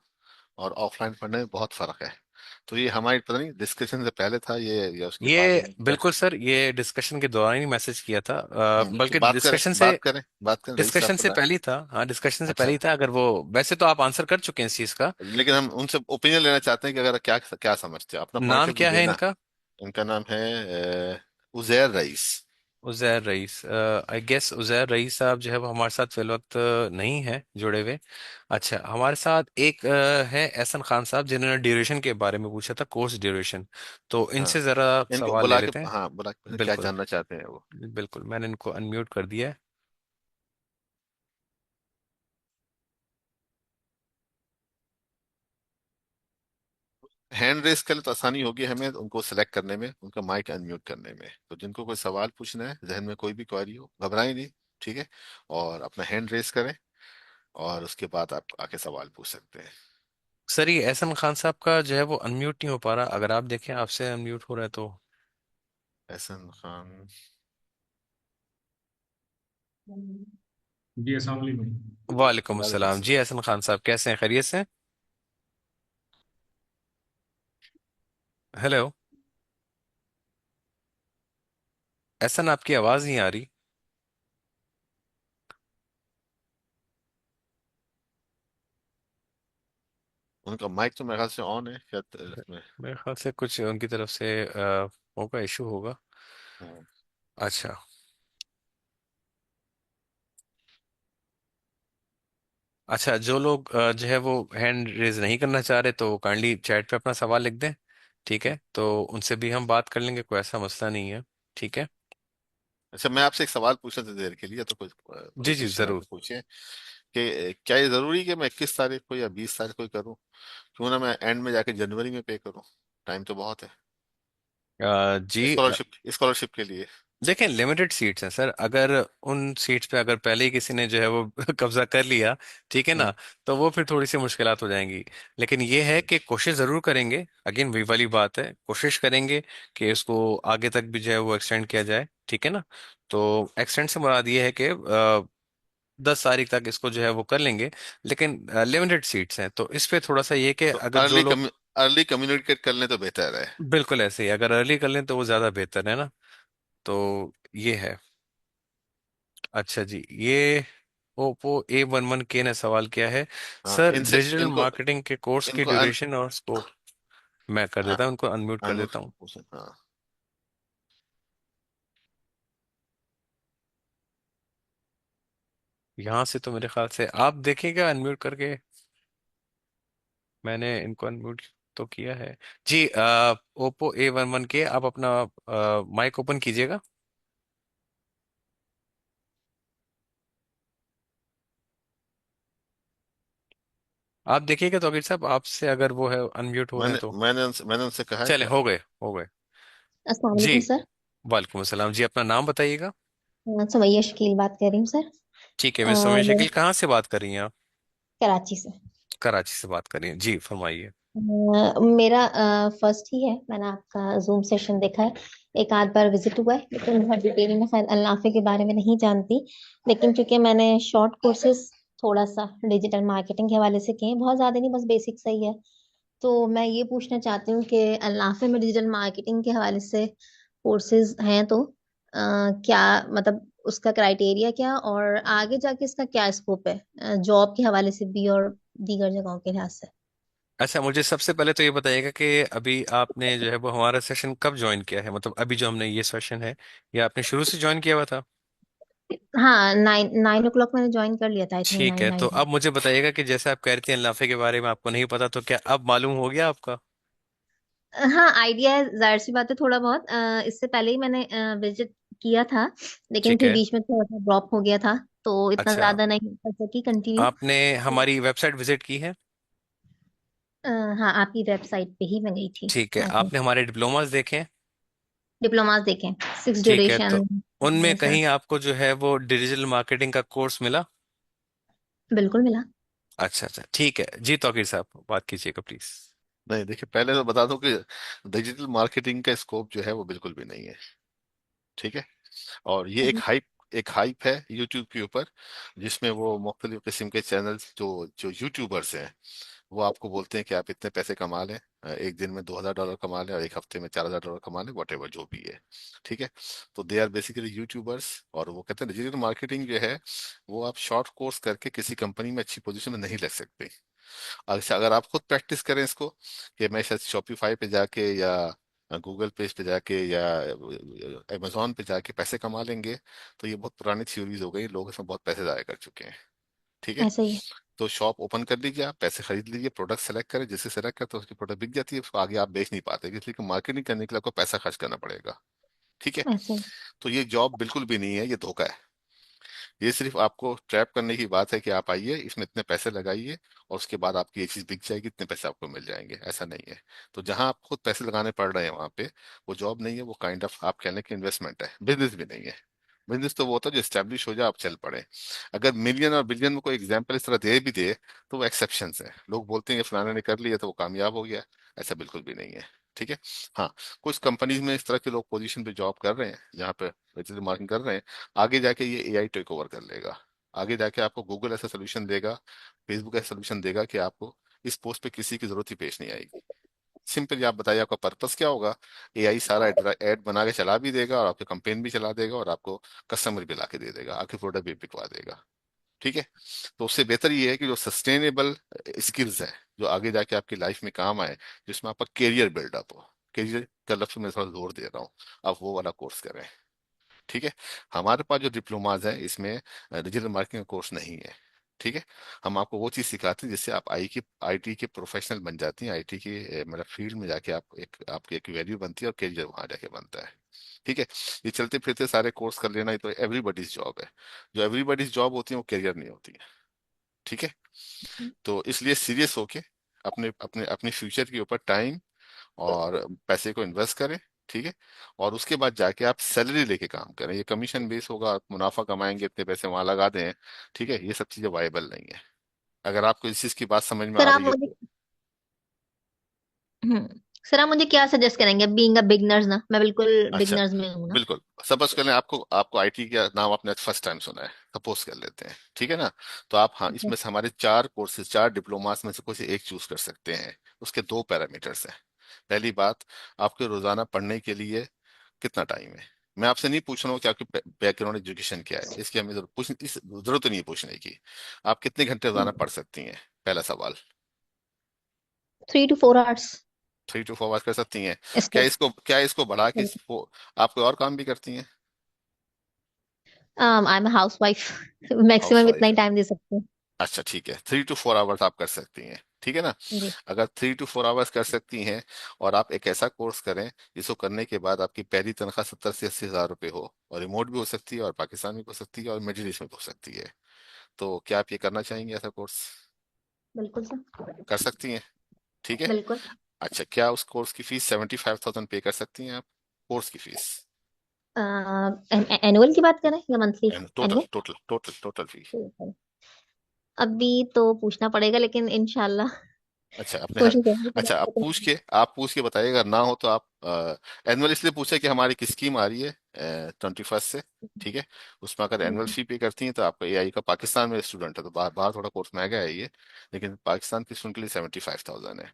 और ऑफलाइन पढ़ने में बहुत फर्क है। तो ये हमारी पता नहीं डिस्कशन से पहले था ये या उसके बाद ये में क्या। बिल्कुल सर, ये डिस्कशन के दौरान ही मैसेज किया था, तो बल्कि बात करें बात करें बात करें रईस साहब डिस्कशन का से ना। पहले ही था, हाँ डिस्कशन से पहले अच्छा। ही था। अगर वो, वैसे तो आप आंसर कर चुके हैं इस चीज का। लेकिन हम उनसे ओपिनियन लेना चाहते हैं कि अगर क्या क्या समझते हैं अपना पॉइंट नाम ऑफ व्यू क्या है देना। इनका? इनका नाम है Uzair rice. Uzair rice, I guess Uzair rice साहब जो है वो हमारे साथ फिल वक्त नहीं है जुड़े हुए। अच्छा, हमारे साथ एक है एहसन खान साहब, जिन्होंने ड्यूरेशन के बारे में पूछा था, कोर्स ड्यूरेशन। तो हाँ, इनसे जरा इनको सवाल ले बुला के, लेते हैं। हाँ बुला के क्या बिल्कुल, जानना चाहते हैं वो। बिल्कुल मैंने इनको अनम्यूट कर दिया है। हैंड रेस कर ले तो आसानी होगी हमें उनको सेलेक्ट करने में, उनका माइक अनम्यूट करने में। तो जिनको कोई सवाल पूछना है, जहन में कोई भी क्वेरी हो, घबराएं नहीं, ठीक है, और अपना हैंड रेस करें, और उसके बाद आप आके सवाल पूछ सकते हैं। सर ये एहसन खान साहब का जो है वो अनम्यूट नहीं हो पा रहा, अगर आप देखें आपसे अनम्यूट हो रहा है तो। एहसन खान। जी अस्सलाम वालेकुम। वालेकुम वालेकुम अस्सलाम जी, सलाम। एहसन खान साहब कैसे हैं, खैरियत से? हेलो, एहसन आपकी आवाज नहीं आ रही। उनका माइक तो मेरे ख्याल से ऑन है शायद इसमें। मेरे ख्याल से कुछ उनकी तरफ से होगा, इशू होगा। हाँ। अच्छा। अच्छा, जो लोग जो है वो हैंड रेज नहीं करना चाह रहे तो काइंडली चैट पे अपना सवाल लिख दें। ठीक है, तो उनसे भी हम बात कर लेंगे, कोई ऐसा मसला नहीं है। ठीक है। अच्छा, मैं आपसे एक सवाल पूछना था देर के लिए, तो कुछ कोई जी जी क्वेश्चन है तो जरूर। पूछे कि क्या ये जरूरी कि मैं 21 तारीख को या 20 तारीख को ही करूं? क्यों ना मैं एंड में जाके जनवरी में पे करूं? टाइम तो बहुत है जी स्कॉलरशिप के लिए। देखें, लिमिटेड सीट्स हैं सर, अगर उन सीट्स पे अगर पहले ही किसी ने जो है वो कब्जा कर लिया, ठीक है हम्म। ना, तो वो फिर थोड़ी सी मुश्किलात हो जाएंगी। लेकिन ये है कि कोशिश जरूर करेंगे, अगेन वही वाली बात है, कोशिश करेंगे कि इसको आगे तक भी जो है वो एक्सटेंड किया जाए, ठीक है ना। तो एक्सटेंड से मुराद ये है कि 10 तारीख तक इसको जो है वो कर लेंगे, लेकिन लिमिटेड सीट्स हैं, तो इस पे थोड़ा सा ये है कि तो अगर जो लोग, अर्ली कम्युनिकेट कर लें तो बेहतर है। बिल्कुल ऐसे ही अगर अर्ली कर लें तो वो ज्यादा बेहतर है ना। तो ये है। अच्छा जी, ये ओप्पो A11 के ने सवाल किया है, हाँ, सर इनसे डिजिटल इनको मार्केटिंग के कोर्स की इनको ड्यूरेशन और स्कोप। मैं कर देता हूँ, उनको अनम्यूट कर अनम्यूट देता हूँ। पूछें, हाँ। यहाँ से तो मेरे ख्याल से आप देखिएगा अनम्यूट करके, मैंने इनको अनम्यूट तो किया है। जी ओप्पो A11 के, आप अपना माइक ओपन कीजिएगा। आप देखिएगा तो अगर साहब आपसे अगर वो है अनम्यूट हो रहे हैं तो। मैंने उनसे कहा है चले, कि हो गए हो गए। अस्सलाम जी, वालेकुम सर। वालेकुम अस्सलाम जी, अपना नाम बताइएगा। सुमैया शकील बात कर रही हूँ सर। ठीक है, मिस समय मेरा शकील कहाँ से बात कर रही हैं आप? कराची से। कराची से बात कर रही हैं जी, फरमाइए। मेरा फर्स्ट ही है, मैंने आपका जूम सेशन देखा है, एक आध बार विजिट हुआ है, लेकिन बहुत डिटेल में खैर अल्लाफे के बारे में नहीं जानती। लेकिन चूंकि मैंने शॉर्ट कोर्सेज थोड़ा सा डिजिटल मार्केटिंग के हवाले से किए हैं, बहुत ज्यादा नहीं, बस बेसिक सही है। तो मैं ये पूछना चाहती हूँ कि अल्लाफे में डिजिटल मार्केटिंग के हवाले से कोर्सेज हैं तो क्या मतलब उसका क्राइटेरिया क्या, और आगे जाके इसका क्या स्कोप है जॉब के हवाले से भी और दीगर जगहों के लिहाज से। अच्छा, मुझे सबसे पहले तो ये बताइएगा कि अभी आपने जो है वो हमारा सेशन कब ज्वाइन किया है, मतलब अभी जो हमने ये सेशन है, ये आपने शुरू से ज्वाइन किया हुआ था? हाँ, 9 9 o'clock मैंने ज्वाइन कर लिया था, आई थिंक ठीक नाइन है, तो नाइन अब मुझे बताइएगा कि जैसे आप कह रही थी अल्लाफे के बारे में आपको नहीं पता, तो क्या अब मालूम हो गया आपका? हाँ, आइडिया है, जाहिर सी बात है, थोड़ा बहुत इससे पहले ही मैंने विजिट किया था, लेकिन ठीक फिर है। बीच में थोड़ा सा ड्रॉप हो गया था, तो इतना अच्छा, ज्यादा नहीं कर सकी कंटिन्यू। आपने हमारी वेबसाइट विजिट की है? हाँ, आपकी वेबसाइट पे ही मैं गई थी। ठीक है, आई थिंक आपने हमारे डिप्लोमास देखे हैं? डिप्लोमास देखें, 6 ठीक है, तो ड्यूरेशन। उनमें सर, कहीं आपको जो है वो डिजिटल मार्केटिंग का कोर्स मिला? बिल्कुल मिला। अच्छा अच्छा, ठीक है जी, तौकीर साहब बात कीजिएगा प्लीज। नहीं, देखिए, पहले तो बता दूं कि डिजिटल मार्केटिंग का स्कोप जो है वो बिल्कुल भी नहीं है, ठीक है। और ये एक हाइप है यूट्यूब के ऊपर, जिसमें वो मुख्तलिफ किस्म के चैनल्स, जो जो यूट्यूबर्स हैं, वो आपको बोलते हैं कि आप इतने पैसे कमा लें, एक दिन में $2000 कमा लें, और एक हफ्ते में $4000 कमा लें, वट एवर जो भी है, ठीक है। तो दे आर बेसिकली यूट्यूबर्स, और वो कहते हैं डिजिटल मार्केटिंग जो है वो आप शॉर्ट कोर्स करके किसी कंपनी में अच्छी पोजीशन में नहीं लग सकते। अच्छा, अगर आप खुद प्रैक्टिस करें इसको, कि मैं शायद शॉपिफाई पे जाके या गूगल पे जाके या अमेजोन पे जाके पैसे कमा लेंगे, तो ये बहुत पुरानी थ्योरीज हो गई, लोग इसमें बहुत पैसे जाया कर चुके हैं। ठीक है। ऐसा ही है। तो शॉप ओपन कर लीजिए, आप पैसे खरीद लीजिए, प्रोडक्ट सेलेक्ट करें, जिसे सेलेक्ट करते हैं उसकी प्रोडक्ट बिक जाती है, उसको आगे आप बेच नहीं पाते, इसलिए कि मार्केटिंग करने के लिए आपको पैसा खर्च करना पड़ेगा। ठीक है। ऐसा ही। तो ये जॉब बिल्कुल भी नहीं है, ये धोखा है। ये सिर्फ आपको ट्रैप करने की बात है कि आप आइए, इसमें इतने पैसे लगाइए, और उसके बाद आपकी ये चीज बिक जाएगी, इतने पैसे आपको मिल जाएंगे, ऐसा नहीं है। तो जहां आप खुद पैसे लगाने पड़ रहे हैं वहां पे वो जॉब नहीं है, वो काइंड ऑफ आप कहने की इन्वेस्टमेंट है, बिजनेस भी नहीं है। बिजनेस तो वो होता है जो स्टैब्लिश हो जाए, आप चल पड़े। अगर मिलियन और बिलियन में कोई एग्जांपल इस तरह दे भी दे, तो वो एक्सेप्शंस है, लोग बोलते हैं कि फलाने ने कर लिया तो वो कामयाब हो गया। ऐसा बिल्कुल भी नहीं है। ठीक है। हाँ, कुछ कंपनीज में इस तरह के लोग पोजीशन पे जॉब कर रहे हैं जहाँ पे डिजिटल मार्केटिंग कर रहे हैं। आगे जाके ये एआई टेक ओवर कर लेगा। आगे जाके आपको गूगल ऐसा सोल्यूशन देगा, फेसबुक ऐसा सोल्यूशन देगा कि आपको इस पोस्ट पे किसी की जरूरत ही पेश नहीं आएगी। सिंपली आप बताइए आपका पर्पस क्या होगा। एआई सारा ऐड बना के चला भी देगा, और आपके कंपेन भी चला देगा, और आपको कस्टमर भी ला के दे देगा, आपके प्रोडक्ट भी बिकवा देगा। ठीक है। तो उससे बेहतर ये है कि जो सस्टेनेबल स्किल्स है, जो आगे जाके आपकी लाइफ में काम आए, जिसमें आपका करियर बिल्डअप हो, करियर का लफ्ज मैं थोड़ा जोर दे रहा हूँ, आप वो वाला कोर्स करें। ठीक है। हमारे पास जो डिप्लोमाज है इसमें डिजिटल मार्केटिंग का कोर्स नहीं है। ठीक है। हम आपको वो चीज सिखाते हैं जिससे आप आईटी के प्रोफेशनल बन जाती हैं, आईटी के मतलब फील्ड में जाके आप एक आपकी एक वैल्यू बनती है, और करियर वहां जाके बनता है। ठीक है। ये चलते फिरते सारे कोर्स कर लेना, ये तो एवरीबडीज जॉब है। जो एवरीबडीज जॉब होती है वो करियर नहीं होती है। ठीक है। तो इसलिए सीरियस होके अपने अपने अपने फ्यूचर के ऊपर टाइम और पैसे को इन्वेस्ट करें। ठीक है। और उसके बाद जाके आप सैलरी लेके काम करें, ये कमीशन बेस होगा, आप मुनाफा कमाएंगे, इतने पैसे वहां लगा दें। ठीक है, ये सब चीजें वायबल नहीं है। अगर आपको इस चीज की बात समझ में सर आ आप रही है मुझे तो। हम्म सर आप मुझे क्या सजेस्ट करेंगे, बीइंग अ बिगनर्स ना, मैं बिल्कुल अच्छा, बिगनर्स में हूँ ना। बिल्कुल। सपोज कर लें आपको आपको आईटी का नाम आपने फर्स्ट टाइम सुना है, सपोज कर लेते हैं, ठीक है ना। तो आप, हाँ, ठीक है। इसमें से हमारे चार कोर्सेज, चार डिप्लोमास में से कोई से एक चूज कर सकते हैं। उसके दो पैरामीटर्स हैं। पहली बात, आपके रोजाना पढ़ने के लिए कितना टाइम है। मैं आपसे नहीं पूछ रहा हूँ कि आपकी बैकग्राउंड एजुकेशन क्या है, इसकी हमें जरूरत नहीं है पूछने की। आप कितने घंटे रोजाना पढ़ सकती हैं, पहला सवाल। 3 to 4 hours। 3 to 4 आवर्स कर सकती हैं। इसको क्या इसको बढ़ा के आप कोई और काम भी करती हैं। I am house wife. House maximum इतना ही वाइफ। टाइम दे सकते हैं। अच्छा, ठीक है, 3 to 4 आवर्स आप कर सकती हैं, ठीक है ना। जी। अगर 3 to 4 आवर्स कर सकती हैं, और आप एक ऐसा कोर्स करें जिसको करने के बाद आपकी पहली तनख्वाह 70 से 80 हज़ार रुपये हो, और रिमोट भी हो सकती है, और पाकिस्तान भी हो सकती है, और मिडिल ईस्ट में भी हो सकती है, तो क्या आप ये करना चाहेंगे, ऐसा कोर्स बिल्कुल सर। कर सकती हैं। ठीक है। बिल्कुल। अच्छा, क्या उस कोर्स की फीस 75,000 पे कर सकती हैं आप, कोर्स की फीस। एनुअल की बात करें या monthly? Total annual. Total total total fee. अभी तो पूछना पड़ेगा, लेकिन इंशाल्लाह अच्छा, कोशिश करेंगे पूरा अच्छा, खत्म करने आप पूछ के बताइएगा, ना हो तो आप एनुअल इसलिए पूछे कि हमारी एक स्कीम आ रही है 21 से। की। ठीक है। उसमें अगर एनुअल जी। फी पे करती हैं तो आपका एआई का, पाकिस्तान में स्टूडेंट है तो बाहर बाहर थोड़ा कोर्स महंगा है ये, लेकिन पाकिस्तान के स्टूडेंट के लिए 75,000 है।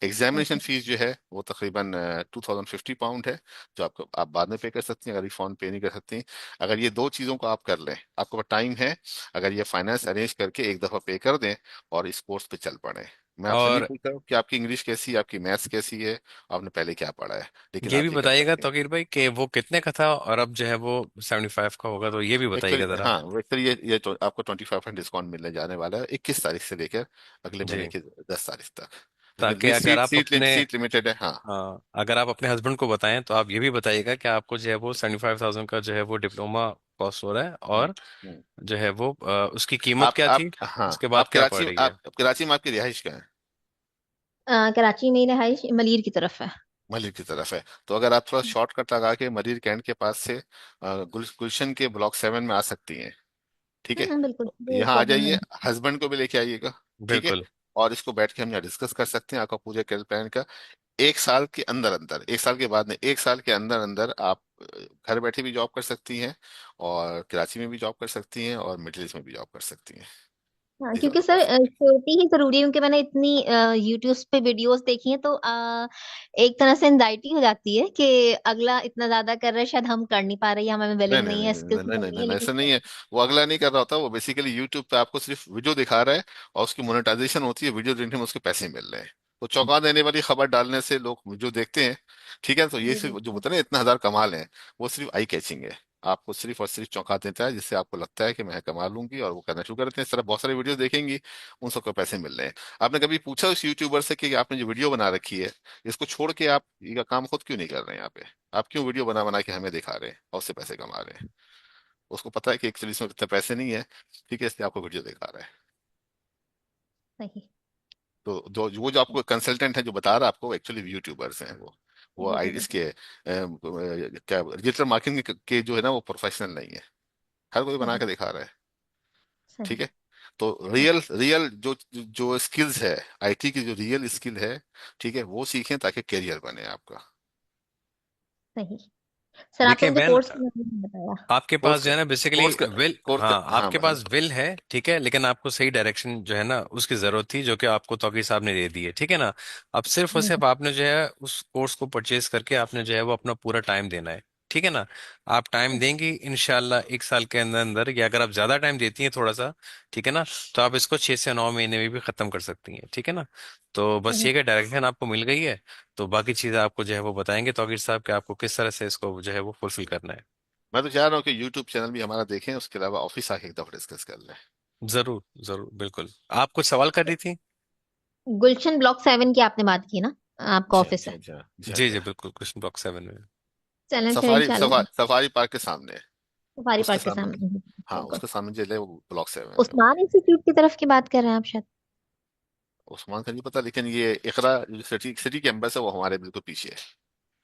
एग्जामिनेशन अच्छा। फीस जो है वो तकरीबन £2,050 है, जो आप बाद में पे कर सकती हैं, अगर ये फोन पे नहीं कर सकती। अगर ये दो चीज़ों को आप कर लें, आपके पास टाइम है, अगर ये फाइनेंस अरेंज करके एक दफ़ा पे कर दें, और इस कोर्स पे चल पड़े। मैं आपसे नहीं और पूछ रहा हूँ कि आपकी इंग्लिश कैसी है, आपकी मैथ्स कैसी है, आपने पहले क्या पढ़ा है, लेकिन ये भी आप ये कर बताइएगा सकते हैं। तौकीर भाई कि वो कितने का था, और अब जो है वो 75 का होगा, तो ये भी बताइएगा एक्चुअली, जरा। हाँ, एक्चुअली ये तो आपको 25% डिस्काउंट मिलने जाने वाला है 21 तारीख से लेकर अगले महीने जी। की 10 तारीख तक। लेकिन ताकि ये अगर आप अपने, सीट लिमिटेड है, हाँ। हाँ, अगर आप अपने हस्बैंड को बताएं तो आप ये भी बताइएगा कि आपको जो है वो 75,000 का जो है वो डिप्लोमा कॉस्ट हो रहा है, हम्म, और हम्म। जो है वो उसकी कीमत क्या थी, हाँ, उसके बाद क्या पड़ रही है। आप कराची में आपकी रिहाइश कहाँ है। कराची में रहाइश मलीर की तरफ है। मलिर की तरफ है। तो अगर आप थोड़ा शॉर्टकट लगा के मलिर कैंट के पास से गुलशन के ब्लॉक 7 में आ सकती हैं। ठीक है। बिल्कुल, तो वो यहाँ आ प्रॉब्लम जाइए, नहीं। हस्बैंड को भी लेके आइएगा। ठीक है। बिल्कुल। और इसको बैठ के हम यहाँ डिस्कस कर सकते हैं, आपका पूरे कैरियर प्लान का। एक साल के अंदर अंदर, एक साल के बाद नहीं, एक साल के अंदर अंदर आप घर बैठे भी जॉब कर सकती हैं, और कराची में भी जॉब कर सकती हैं, और मिडिल ईस्ट में भी जॉब कर सकती हैं। हाँ, ये क्योंकि दोनों सर पॉसिबिलिटी। श्योरिटी ही जरूरी है, क्योंकि मैंने इतनी यूट्यूब पे वीडियोस देखी हैं, तो एक तरह से एंजाइटी हो जाती है कि अगला इतना ज्यादा कर रहा है, शायद हम कर नहीं पा रहे, या हमें नहीं विलिंग नहीं नहीं नहीं है, नहीं स्किल्स नहीं नहीं नहीं नहीं है, नहीं, लेकिन ऐसा नहीं है। वो अगला नहीं कर रहा होता, वो बेसिकली यूट्यूब पे आपको सिर्फ वीडियो दिखा रहा है, और उसकी मोनेटाइजेशन होती है, वीडियो देखने में उसके पैसे मिल रहे हैं। तो चौंका देने वाली खबर डालने से लोग जो देखते हैं, ठीक है, तो ये जी सिर्फ जो बिल्कुल। बोलते हैं ना इतना हजार कमाल है, वो सिर्फ आई कैचिंग है। आपको सिर्फ और सिर्फ चौंका देता है, जिससे आपको लगता है कि मैं कमा लूंगी, और वो करना शुरू कर देते हैं। इस तरह बहुत सारे वीडियो देखेंगी, उन सबको पैसे मिल रहे हैं। आपने कभी पूछा उस यूट्यूबर से कि आपने जो वीडियो बना रखी है, इसको छोड़ के आप ये काम खुद क्यों नहीं कर रहे हैं यहाँ पे? आप क्यों वीडियो बना बना के हमें दिखा रहे हैं और उससे पैसे कमा रहे हैं? उसको पता है कि एक्चुअली इसमें इतने पैसे नहीं है, ठीक है, इसलिए आपको वीडियो दिखा रहा है। सही। तो जो आपको कंसल्टेंट है जो बता रहा है आपको, एक्चुअली यूट्यूबर्स हैं वो जी आई जी बिल्कुल। इसके क्या डिजिटल मार्केटिंग के जो है ना, वो प्रोफेशनल नहीं है। हर कोई बना सही। के दिखा रहा है, ठीक सही। है। तो सही। रियल रियल जो जो स्किल्स है, आईटी की जो रियल स्किल है, ठीक है, वो सीखें ताकि करियर बने आपका। सही। सर आपने देखिए मुझे बहन, कोर्स के बारे में बताया। आपके पास कोर्स जो है ना बेसिकली कोर्स का विल, कोर्स का हाँ हाँ आपके बहन। पास विल है, ठीक है, लेकिन आपको सही डायरेक्शन जो है ना उसकी जरूरत थी, जो कि आपको तौकीर साहब ने दे दी है, ठीक है ना। अब सिर्फ और हम्म। सिर्फ आपने जो है उस कोर्स को परचेज करके आपने जो है वो अपना पूरा टाइम देना है, ठीक है ना। आप टाइम देंगी इंशाल्लाह 1 साल के अंदर अंदर, या अगर आप ज्यादा टाइम देती हैं थोड़ा सा, ठीक है ना, तो आप इसको 6 से 9 महीने में भी खत्म कर सकती हैं, ठीक है ना। तो बस सही। ये कि डायरेक्शन आपको मिल गई है, तो बाकी चीजें आपको जो है वो बताएंगे तौकीर साहब कि आपको किस तरह से इसको जो है वो फुलफिल करना है। मैं तो चाह रहा हूँ कि यूट्यूब चैनल भी हमारा देखें, उसके अलावा ऑफिस आके एक दफा डिस्कस कर लें। जरूर जरूर बिल्कुल। आप कुछ सवाल कर रही थी? गुलशन ब्लॉक 7 की आपने बात की ना, आपका जी ऑफिस जी है। जी जी जी जी। जी बिल्कुल, क्वेश्चन बॉक्स 7 में। चलें फिर सफारी इंशाल्लाह। सफारी पार्क के सामने है, सफारी उसके पार्क के सामने। सामने। हाँ, बिल्कुल। उसके सामने जेल है, वो ब्लॉक 7 है वो। उस्मान इंस्टीट्यूट की तरफ की बात कर रहे हैं आप शायद। उस्मान का नहीं पता, लेकिन ये इकरा जो सिटी सिटी कैंपस है वो हमारे बिल्कुल पीछे है।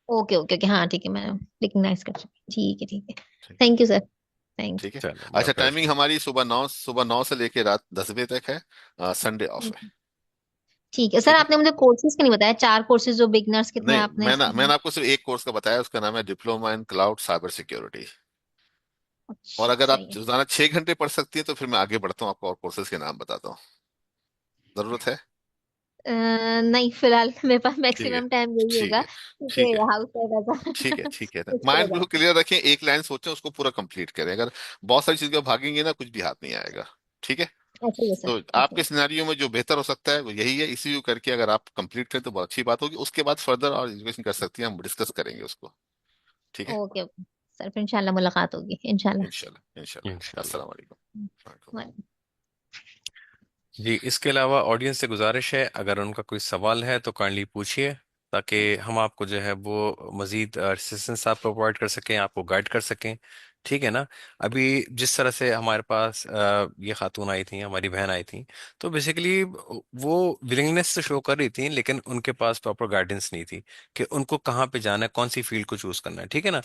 ओके ओके ओके, हाँ ठीक है, मैं रिकग्नाइज कर चुकी हूँ। ठीक है ठीक है। ठीक थैंक यू सर। थैंक ठीक है। यू। अच्छा, चलो टाइमिंग बेस्ट। हमारी सुबह 9 से लेके रात 10 बजे तक है, संडे ऑफ है। ठीक है सर, ठीक है। आपने मुझे कोर्सेज का नहीं बताया, 4 कोर्सेज जो बिगनर्स के थे नहीं, आपने मैंने आपको सिर्फ एक कोर्स का बताया, उसका नाम है diploma in cloud cyber security. और अच्छा अगर आप सही है। रोजाना 6 घंटे पढ़ सकती हैं तो फिर मैं आगे बढ़ता हूँ, आपको और कोर्सेज के नाम बताता हूँ। जरूरत है? नहीं फिलहाल मेरे पास ठीक है मैक्सिमम टाइम यही ठीक होगा, है ठीक है क्योंकि हाउस वाइफ ठीक है ऐसा ठीक है। कुछ माइंड रहेगा। बिल्कुल क्लियर रखें, एक लाइन सोचें, उसको पूरा कंप्लीट करें। अगर बहुत सारी चीजें भागेंगे ना, कुछ भी हाथ नहीं आएगा, ठीक है। ऐसे ही है सर, तो ऐसे ही आपके है। सिनेरियो में जो बेहतर हो सकता है वो यही है, इसी करके अगर आप कंप्लीट करें तो बहुत अच्छी बात होगी। उसके बाद फर्दर और एजुकेशन कर सकती हैं, हम डिस्कस करेंगे उसको, ठीक है। ओके ओके सर, फिर इंशाल्लाह मुलाकात होगी इंशाल्लाह। इंशाल्लाह इंशाल्लाह, इंशाल्लाह। अस्सलाम वालेकुम। जी, इसके अलावा ऑडियंस से गुजारिश है, अगर उनका कोई सवाल है तो काइंडली पूछिए, ताकि हम आपको जो है वो मजीद असिस्टेंस आपको प्रोवाइड कर सकें, आपको गाइड कर सकें, ठीक है ना। अभी जिस तरह से हमारे पास ये खातून आई थी, हमारी बहन आई थी, तो बेसिकली वो विलिंगनेस तो शो कर रही थी, लेकिन उनके पास प्रॉपर गाइडेंस नहीं थी कि उनको कहाँ पे जाना है, कौन सी फील्ड को चूज करना है, ठीक है ना।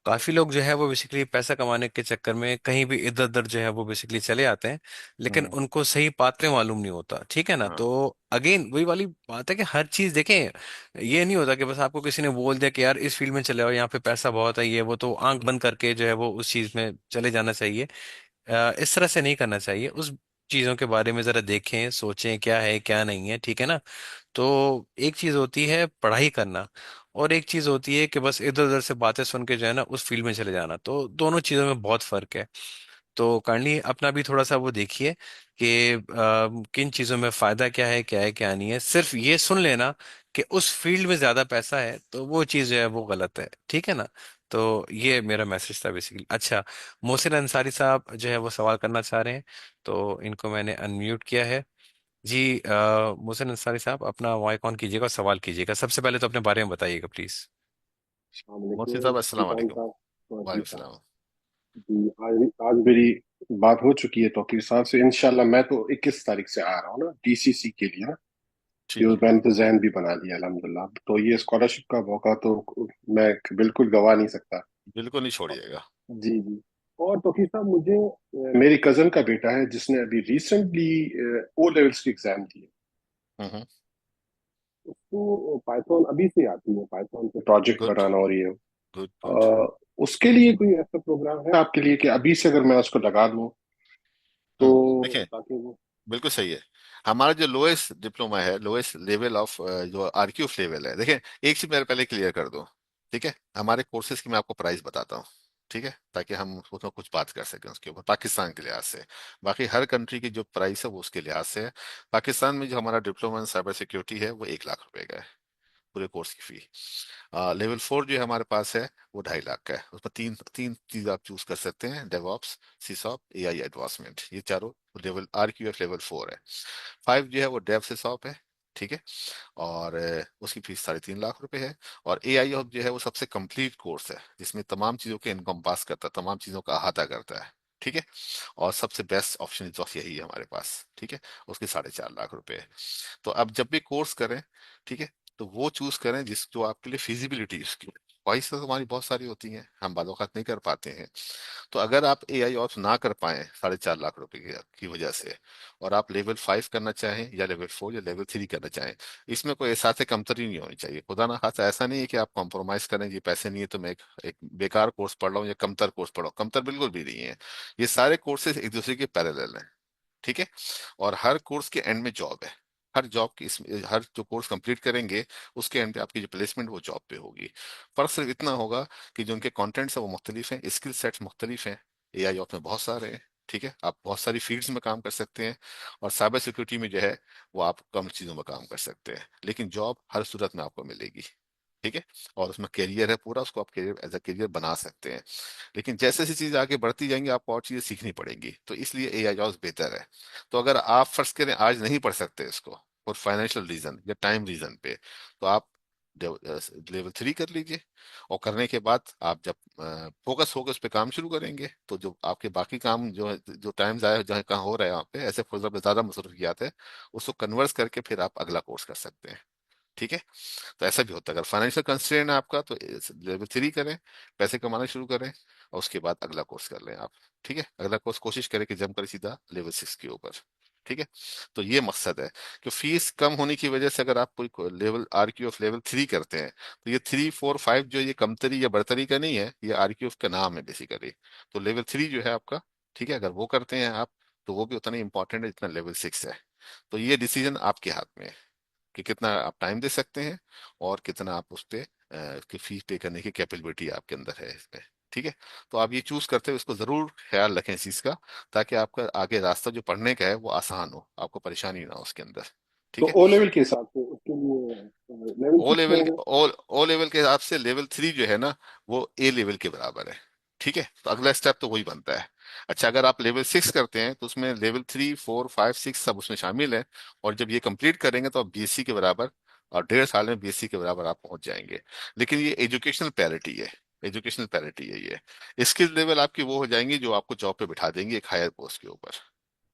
काफी लोग जो है वो बेसिकली पैसा कमाने के चक्कर में कहीं भी इधर उधर जो है वो बेसिकली चले आते हैं, लेकिन हम्म। उनको सही पात्र मालूम नहीं होता, ठीक है ना। हाँ। तो अगेन वही वाली बात है कि हर चीज देखें, ये नहीं होता कि बस आपको किसी ने बोल दिया कि यार इस फील्ड में चले आओ, यहाँ पे पैसा बहुत है, ये वो, तो आंख बंद करके जो है वो उस चीज में चले जाना चाहिए। इस तरह से नहीं करना चाहिए। उस चीजों के बारे में जरा देखें, सोचें क्या है क्या नहीं है, ठीक है ना। तो एक चीज होती है पढ़ाई करना, और एक चीज होती है कि बस इधर उधर से बातें सुन के जो है ना उस फील्ड में चले जाना, तो दोनों चीजों में बहुत फर्क है। तो काइंडली अपना भी थोड़ा सा वो देखिए कि किन चीजों में फायदा क्या है क्या नहीं है। सिर्फ ये सुन लेना कि उस फील्ड में ज्यादा पैसा है, तो वो चीज जो है वो गलत है, ठीक है ना। तो ये मेरा मैसेज था बेसिकली। अच्छा, मोहसिन अंसारी साहब जो है वो सवाल करना चाह रहे हैं, तो इनको मैंने अनम्यूट किया है। जी, मोहसिन अंसारी साहब अपना माइक ऑन कीजिएगा और सवाल कीजिएगा। सबसे पहले तो अपने बारे में बताइएगा प्लीज। मोहसिन वालेकुम साहब, अस्सलाम सुल्तान वालेकुम। साहब। वालेकुम वालेकुम सलाम। सलाम। जी, आज मेरी बात हो चुकी है तौकीर साहब से। इंशाल्लाह मैं तो 21 तारीख से आ रहा हूँ ना डीसीसी के लिए ना। ठीक ये है। मैंने तो जहन भी बना लिया अल्हम्दुलिल्लाह। तो ये स्कॉलरशिप का मौका तो मैं बिल्कुल गवा नहीं सकता। बिल्कुल नहीं छोड़िएगा। जी जी। और तौकीर साहब, मुझे मेरी कजन का बेटा है जिसने अभी रिसेंटली ओ लेवल्स की एग्जाम दिए। हम्म। उसको पाइथन अभी से आती है, पाइथन पे प्रोजेक्ट गुड बनाना और ये। Good good. अ, उसके लिए कोई ऐसा प्रोग्राम है आपके लिए कि अभी से अगर मैं उसको लगा दूं तो, देखिए, ताकि वो। बिल्कुल सही है। हमारा जो लोएस्ट डिप्लोमा है, लोएस्ट लेवल ऑफ जो आरक्यूएफ लेवल है, देखिए, एक चीज मेरे पहले क्लियर कर दो, ठीक है। हमारे कोर्सेज की मैं आपको प्राइस बताता हूँ, ठीक है, ताकि हम उसमें कुछ बात कर सकें उसके ऊपर पाकिस्तान के लिहाज से। बाकी हर कंट्री की जो प्राइस है वो उसके लिहाज से है। पाकिस्तान में जो हमारा डिप्लोमा इन साइबर सिक्योरिटी है वो 1 लाख रुपए का है, पूरे कोर्स की फी। लेवल 4 जो हमारे पास है वो 2.5 लाख का है। उसमें तीन तीन चीज आप चूज कर सकते हैं, डेवऑप्स, सीसॉप, एआई एडवांसमेंट, ये चारों लेवल आरक्यूएफ लेवल 4 है। 5 जो है वो डेव सीसॉप है, ठीक है। और उसकी फीस 3.5 लाख रुपए है। और एआई ऑफ जो है वो सबसे कंप्लीट कोर्स है, जिसमें तमाम चीजों के इनकम्पास करता है, तमाम चीजों का अहाता करता है, ठीक है। और सबसे बेस्ट ऑप्शन तो यही है हमारे पास, ठीक है। उसकी 4.5 लाख रुपए है। तो अब जब भी कोर्स करें, ठीक है, तो वो चूज करें जिस जो आपके लिए फिजिबिलिटी उसकी। ख्वाहिश तो हमारी बहुत सारी होती हैं, हम बात वक्त नहीं कर पाते हैं। तो अगर आप एआई ऑप्स ना कर पाए 4.5 लाख रुपए की वजह से, और आप लेवल 5 करना चाहें या लेवल 4 या लेवल 3 करना चाहें, इसमें कोई एहसास कमतरी नहीं होनी चाहिए। खुदा ना खासा ऐसा नहीं है कि आप कॉम्प्रोमाइज करें, ये पैसे नहीं है तो मैं एक बेकार कोर्स पढ़ रहा हूँ या कमतर कोर्स पढ़ रहा हूँ, कमतर बिल्कुल भी नहीं है। ये सारे कोर्सेज एक दूसरे के पैरेलल हैं, ठीक है। और हर कोर्स के एंड में जॉब है। हर जॉब की इसमें हर जो कोर्स कंप्लीट करेंगे उसके एंड पे आपकी जो प्लेसमेंट वो जॉब पे होगी। फर्क सिर्फ इतना होगा कि जो उनके कंटेंट्स है वो मुख्तलिफ हैं, स्किल सेट्स मुख्तलिफ हैं। एआई ऑप में बहुत सारे हैं, ठीक है, आप बहुत सारी फील्ड्स में काम कर सकते हैं। और साइबर सिक्योरिटी में जो है वो आप कम चीज़ों में काम कर सकते हैं, लेकिन जॉब हर सूरत में आपको मिलेगी, ठीक है। और उसमें करियर है पूरा, उसको आप करियर एज अ करियर बना सकते हैं। लेकिन जैसे जैसे चीज आगे बढ़ती जाएंगी आपको और चीजें सीखनी पड़ेंगी, तो इसलिए एआई जॉब्स बेहतर है। तो अगर आप फर्ज करें आज नहीं पढ़ सकते इसको फॉर फाइनेंशियल रीजन या टाइम रीजन पे, तो आप लेवल 3 कर लीजिए। और करने के बाद आप जब फोकस होकर उस पर काम शुरू करेंगे, तो जो आपके बाकी काम जो है, जो टाइम जाए जहाँ कहाँ हो रहा है वहाँ पे ऐसे फॉर ज्यादा मसरूफियात है, उसको कन्वर्स करके फिर आप अगला कोर्स कर सकते हैं, ठीक है। तो ऐसा भी होता है, अगर फाइनेंशियल कंस्ट्रेंट है आपका तो लेवल 3 करें, पैसे कमाना शुरू करें, और उसके बाद अगला कोर्स कर लें आप, ठीक है। अगला कोर्स कोशिश करें कि जम करें सीधा लेवल 6 के ऊपर, ठीक है। तो ये मकसद है कि फीस कम होने की वजह से अगर आप कोई लेवल आरक्यू ऑफ लेवल 3 करते हैं, तो ये 3 4 5 जो ये कमतरी या बढ़तरी का नहीं है, ये आरक्यू ऑफ का नाम है बेसिकली। तो लेवल 3 जो है आपका, ठीक है, अगर वो करते हैं आप, तो वो भी उतना ही इंपॉर्टेंट है जितना लेवल 6 है। तो ये डिसीजन आपके हाथ में है कि कितना आप टाइम दे सकते हैं और कितना आप उस पे की फीस पे करने की कैपेबिलिटी आपके अंदर है इसमें, ठीक है। तो आप ये चूज करते हुए इसको जरूर ख्याल रखें इस चीज का, ताकि आपका आगे रास्ता जो पढ़ने का है वो आसान हो, आपको परेशानी ना हो उसके अंदर, तो ठीक है। ओ लेवल के हिसाब से उसके लिए लेवल ओ 6 लेवल रहेगा। ओ लेवल के हिसाब से लेवल 3 जो है ना वो ए लेवल के बराबर है, ठीक है। तो अगला स्टेप तो वही बनता है। अच्छा, अगर आप लेवल 6 करते हैं तो उसमें लेवल 3 4 5 6 सब उसमें शामिल है। और जब ये कंप्लीट करेंगे तो आप बीएससी के बराबर, और 1.5 साल में बीएससी के बराबर आप पहुंच जाएंगे। लेकिन ये एजुकेशनल पैरिटी है, एजुकेशनल पैरिटी है ये। स्किल लेवल आपकी वो हो जाएंगी जो आपको जॉब पे बिठा देंगे एक हायर पोस्ट के ऊपर,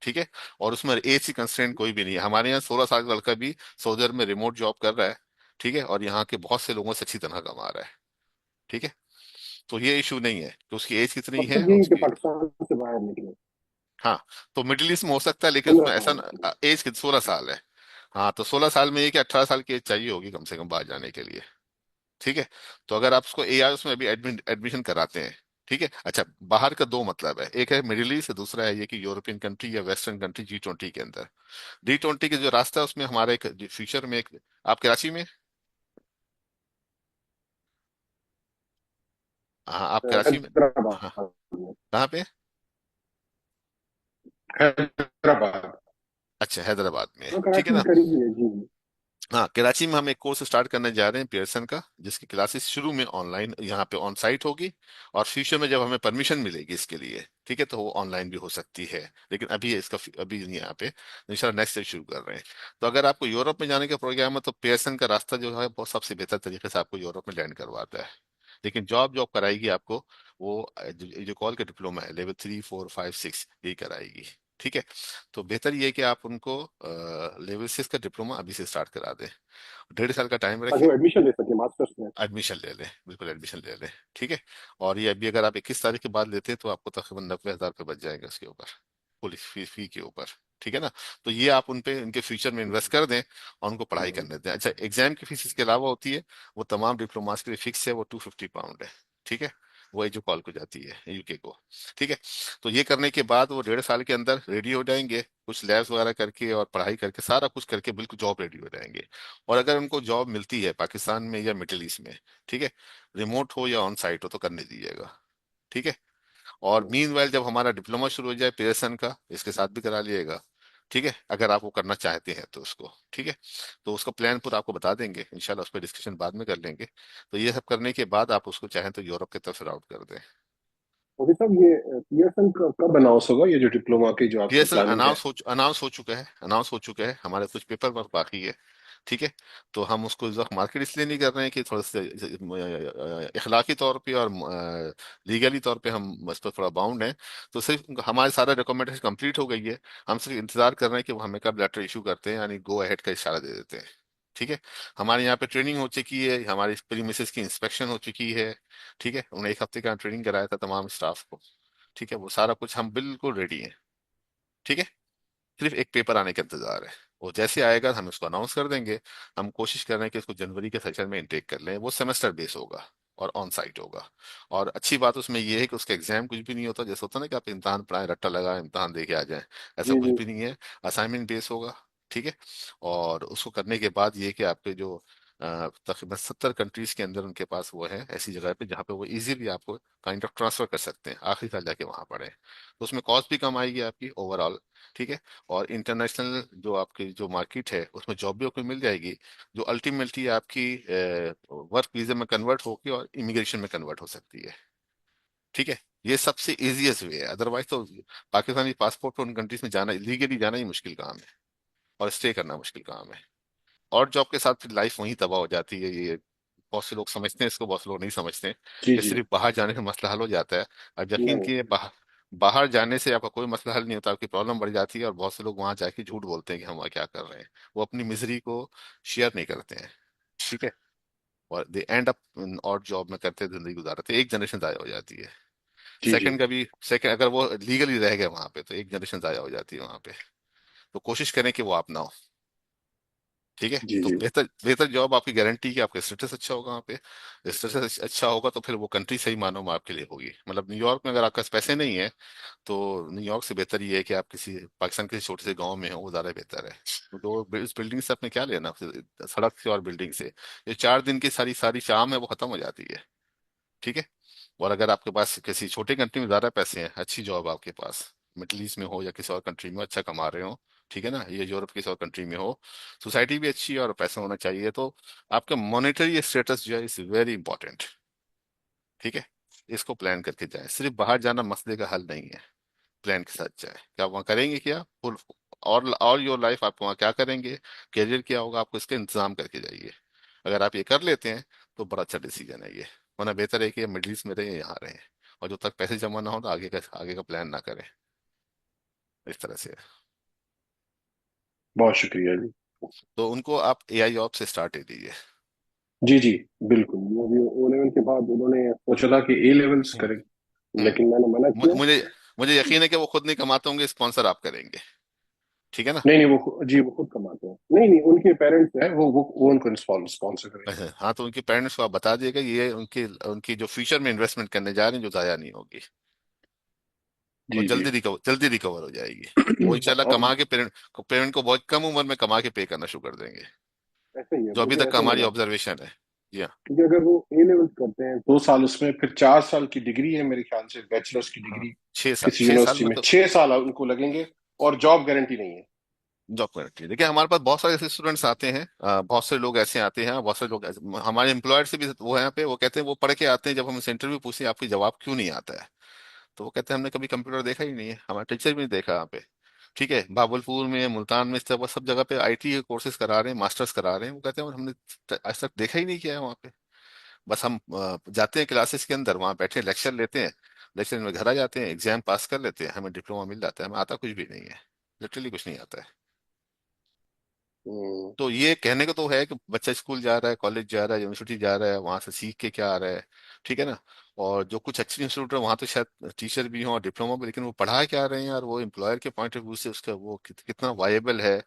ठीक है। और उसमें एज की कंस्ट्रेंट कोई भी नहीं है। हमारे यहाँ 16 साल का लड़का भी सऊदी अरब में रिमोट जॉब कर रहा है, ठीक है, और यहाँ के बहुत से लोगों से अच्छी तरह कमा रहा है, ठीक है। तो ये इशू नहीं है कि उसकी एज कितनी मतलब है ये कि उसकी। पाकिस्तान से बाहर निकले। हाँ, तो मिडिल ईस्ट में हो सकता है, लेकिन 15 उसमें ऐसा साल एज कितनी 16 साल है। हाँ, तो 16 साल में ये कि 18 साल की एज चाहिए होगी कम से कम बाहर जाने के लिए, ठीक है। तो अगर आप उसको एआई उसमें अभी एडमिशन कराते हैं, ठीक है। अच्छा, बाहर का दो मतलब है, एक है मिडिल ईस्ट, दूसरा है ये कि यूरोपियन कंट्री या वेस्टर्न कंट्री G20 के अंदर। G20 के जो रास्ता है उसमें हमारा एक फ्यूचर में एक, आप कराची में, हाँ आप कराची में, हाँ, हैदराबाद में। कहाँ पे? हैदराबाद। अच्छा, हैदराबाद में, हाँ, ठीक है कराची ना। के करीब ही है जी। हाँ, कराची में हम एक कोर्स स्टार्ट करने जा रहे हैं पियर्सन का, जिसकी क्लासेस शुरू में ऑनलाइन यहाँ पे ऑन साइट होगी। और फ्यूचर में जब हमें परमिशन मिलेगी इसके लिए, ठीक है, तो वो ऑनलाइन भी हो सकती है। लेकिन अभी इसका अभी नहीं यहाँ पे, इंशाल्लाह नेक्स्ट ईयर शुरू कर रहे हैं। तो अगर आपको यूरोप में जाने का प्रोग्राम है तो पियर्सन का रास्ता जो है बहुत सबसे बेहतर तरीके से आपको यूरोप में लैंड करवाता है। लेकिन जॉब जॉब कराएगी आपको वो जो कॉल के डिप्लोमा है लेवल 3 4 5 6 यही कराएगी, ठीक है। तो बेहतर ये है कि आप उनको लेवल 6 का डिप्लोमा अभी से स्टार्ट करा दें, 1.5 साल का टाइम ताकि रखें। वो एडमिशन ले सके मास्टर्स में। एडमिशन ले लें, बिल्कुल एडमिशन ले लें, ठीक है। और ये अभी अगर आप 21 तारीख के बाद लेते हैं तो आपको तकरीबन 90,000 रुपये बच जाएंगे उसके ऊपर, पुलिस फी के ऊपर, ठीक है ना। तो ये आप उन पे उनके फ्यूचर में इन्वेस्ट कर दें और उनको पढ़ाई करने दें। अच्छा, एग्जाम की फीस इसके अलावा होती है, वो तमाम डिप्लोमास के लिए फिक्स है, वो £250 है, ठीक है। वो एजू कॉल को जाती है यूके को, ठीक है। तो ये करने के बाद वो 1.5 साल के अंदर रेडी हो जाएंगे, कुछ लैब्स वगैरह करके और पढ़ाई करके सारा कुछ करके बिल्कुल जॉब रेडी हो जाएंगे। और अगर उनको जॉब मिलती है पाकिस्तान में या मिडिल ईस्ट में, ठीक है, रिमोट हो या ऑन साइट हो, तो करने दीजिएगा, ठीक है। और मीनवाइल जब हमारा डिप्लोमा शुरू हो जाए पियर्सन का, इसके साथ भी करा लिएगा। ठीक है, अगर आप वो करना चाहते हैं तो उसको, ठीक है। तो उसका प्लान पूरा आपको बता देंगे इंशाल्लाह, उस पर डिस्कशन बाद में कर लेंगे। तो ये सब करने के बाद आप उसको चाहें तो यूरोप की तरफ राउट कर दें। ओके साहब, ये पीएसएन कब अनाउंस होगा, ये जो डिप्लोमा की जो आपकी पीएसएल प्लानिंग है? अनाउंस हो चुका है, हमारे कुछ पेपर वर्क बाकी है। ठीक है। तो हम उसको इस वक्त मार्केट इसलिए नहीं कर रहे हैं कि थोड़ा सा इखलाकी तौर पे और लीगली तौर पे हम इस पर थोड़ा बाउंड हैं। तो सिर्फ हमारे सारा रिकमेंडेशन कंप्लीट हो गई है। हम सिर्फ इंतजार कर रहे हैं कि वो हमें कब लेटर इशू करते हैं, यानी गो अहेड का इशारा दे देते हैं। ठीक है। हमारे यहाँ पे ट्रेनिंग हो चुकी है, हमारी प्रीमिसेस की इंस्पेक्शन हो चुकी है। ठीक है, उन्हें एक हफ्ते का ट्रेनिंग कराया था तमाम स्टाफ को। ठीक है, वो सारा कुछ हम बिल्कुल रेडी हैं। ठीक है। सिर्फ एक पेपर आने का इंतजार है। वो जैसे आएगा हम इसको अनाउंस कर देंगे। हम कोशिश कर रहे हैं कि इसको जनवरी के सेशन में इनटेक कर लें। वो सेमेस्टर बेस होगा और ऑन साइट होगा। और अच्छी बात उसमें ये है कि उसका एग्जाम कुछ भी नहीं होता, जैसे होता है ना कि आप इम्तहान पढ़ाएं, रट्टा लगाए इम्तहान दे के आ जाएं। ऐसा जी कुछ जी। भी नहीं है। असाइनमेंट बेस होगा। ठीक है। और उसको करने के बाद ये कि आपके जो तकरीबन 70 कंट्रीज के अंदर उनके पास वो है ऐसी जगह पे जहाँ पे वो इजीली आपको काइंड ऑफ ट्रांसफर कर सकते हैं, आखिरी साल जाके वहां पढ़े। तो उसमें कॉस्ट भी कम आएगी आपकी ओवरऑल। ठीक है। और इंटरनेशनल जो आपकी जो मार्केट है उसमें जॉब भी आपको मिल जाएगी, जो अल्टीमेटली आपकी वर्क वीजा में कन्वर्ट होगी और इमिग्रेशन में कन्वर्ट हो सकती है। ठीक है। ये सबसे इजीएस्ट वे है, अदरवाइज तो पाकिस्तानी पासपोर्ट पर उन कंट्रीज में जाना, लीगली जाना ही मुश्किल काम है और स्टे करना मुश्किल काम है। और जॉब के साथ फिर लाइफ वहीं तबाह हो जाती है। ये बहुत से लोग समझते हैं इसको, बहुत से लोग नहीं समझते हैं जी कि जी। सिर्फ बाहर जाने से मसला हल हो जाता है। अब यकीन नहीं। कीजिए बाहर बाहर जाने से आपका कोई मसला हल नहीं होता, आपकी प्रॉब्लम बढ़ जाती है। और बहुत से लोग वहां जाके झूठ बोलते हैं कि हम वहाँ क्या कर रहे हैं। वो अपनी मिजरी को शेयर नहीं करते हैं। ठीक है। और दे एंड अप और जॉब में करते जिंदगी गुजारते हैं, एक जनरेशन जाया हो जाती है। जी जी। सेकंड अगर वो लीगली रह गए वहां पे तो एक जनरेशन जाया हो जाती है वहां पे। तो कोशिश करें कि वो आप ना हो। ठीक है। जी तो जी। बेहतर बेहतर जॉब आपकी गारंटी कि आपका स्टेटस अच्छा होगा वहाँ पे। स्टेटस अच्छा होगा तो फिर वो कंट्री सही मानों में आपके लिए होगी। मतलब न्यूयॉर्क में अगर आपके पास पैसे नहीं है तो न्यूयॉर्क से बेहतर ये है कि आप किसी पाकिस्तान के छोटे से गांव में हो, वो ज्यादा बेहतर है। तो इस बिल्डिंग से आपने क्या लेना सड़क से और बिल्डिंग से। ये 4 दिन की सारी सारी शाम है वो खत्म हो जाती है। ठीक है। और अगर आपके पास किसी छोटे कंट्री में ज्यादा पैसे हैं, अच्छी जॉब आपके पास मिडिल ईस्ट में हो या किसी और कंट्री में अच्छा कमा रहे हो, ठीक है ना, ये यूरोप किसी और कंट्री में हो, सोसाइटी भी अच्छी है और पैसा होना चाहिए, तो आपका मॉनेटरी स्टेटस जो है इज वेरी इंपॉर्टेंट। ठीक है। इसको प्लान करके जाए, सिर्फ बाहर जाना मसले का हल नहीं है। प्लान के साथ जाए, क्या वहाँ करेंगे क्या फुल और योर लाइफ आप वहाँ क्या करेंगे, करियर क्या होगा, आपको इसका इंतजाम करके जाइए। अगर आप ये कर लेते हैं तो बड़ा अच्छा डिसीजन है ये। वरना बेहतर है कि मिडिल ईस्ट में रहे यहाँ रहे और जब तक पैसे जमा ना हो तो आगे का प्लान ना करें। इस तरह से। बहुत शुक्रिया जी। तो उनको आप एआई जॉब से स्टार्ट दे दीजिए। जी जी। बिल्कुल, वो भी ओ लेवल के बाद उन्होंने सोचा था कि ए लेवल्स हम्म। करें, हम्म। लेकिन मैंने मना मु- किया। मुझे मुझे यकीन है कि वो खुद नहीं कमाते होंगे, स्पॉन्सर आप करेंगे। ठीक है ना। नहीं नहीं, जी वो खुद कमाते हैं। नहीं नहीं, उनके पेरेंट्स हैं, वो उनको स्पॉन्सर करेंगे। अच्छा, हाँ तो उनके पेरेंट्स को आप बता दिएगा ये उनकी उनकी जो फ्यूचर में इन्वेस्टमेंट करने जा रहे हैं जो जाया नहीं होगी और जी जी। जल्दी रिकवर हो जाएगी। वो इंशाल्लाह और कमा के पेरेंट को बहुत कम उम्र में कमा के पे करना शुरू कर देंगे, ऐसे ही है, जो अभी मुझे तक का ऐसे हमारी लगा। ऑब्जर्वेशन है। जी हाँ। क्योंकि अगर वो ए लेवल्स करते हैं 2 साल, उसमें फिर 4 साल की डिग्री है मेरे ख्याल से, बैचलर्स की हाँ, डिग्री 6 साल किसी 6 साल यूनिवर्सिटी में में तो 6 साल उनको लगेंगे, और जॉब गारंटी नहीं है। जॉब करती देखिए हमारे पास बहुत सारे ऐसे स्टूडेंट्स आते हैं, बहुत से लोग ऐसे आते हैं, बहुत से लोग हमारे एम्प्लॉयर से भी वो है यहाँ पे, वो कहते हैं वो पढ़ के आते हैं, जब हम उनसे इंटरव्यू पूछते हैं आपकी जवाब क्यों नहीं आता है, तो वो कहते हैं हमने कभी कंप्यूटर देखा ही नहीं है, हमारा टीचर भी नहीं देखा यहाँ पे। ठीक है, भागलपुर में मुल्तान में सब जगह पे आईटी के कोर्सेज करा रहे हैं, मास्टर्स करा रहे हैं, वो कहते हैं हमने आज तक देखा ही नहीं किया है वहाँ पे। बस हम जाते हैं क्लासेस के अंदर, वहाँ बैठे लेक्चर लेते हैं, लेक्चर में घर आ जाते हैं, एग्जाम पास कर लेते हैं, हमें डिप्लोमा मिल जाता है, हमें आता कुछ भी नहीं है, लिटरली कुछ नहीं आता है। हम्म। तो ये कहने को तो है कि बच्चा स्कूल जा रहा है, कॉलेज जा रहा है, यूनिवर्सिटी जा रहा है, वहां से सीख के क्या आ रहा है। ठीक है ना। और जो कुछ अच्छे इंस्टीट्यूट है वहां तो शायद टीचर भी हों और डिप्लोमा भी, लेकिन वो पढ़ा क्या रहे हैं यार, वो एम्प्लॉयर के पॉइंट ऑफ व्यू से उसका वो कितना वायबल है,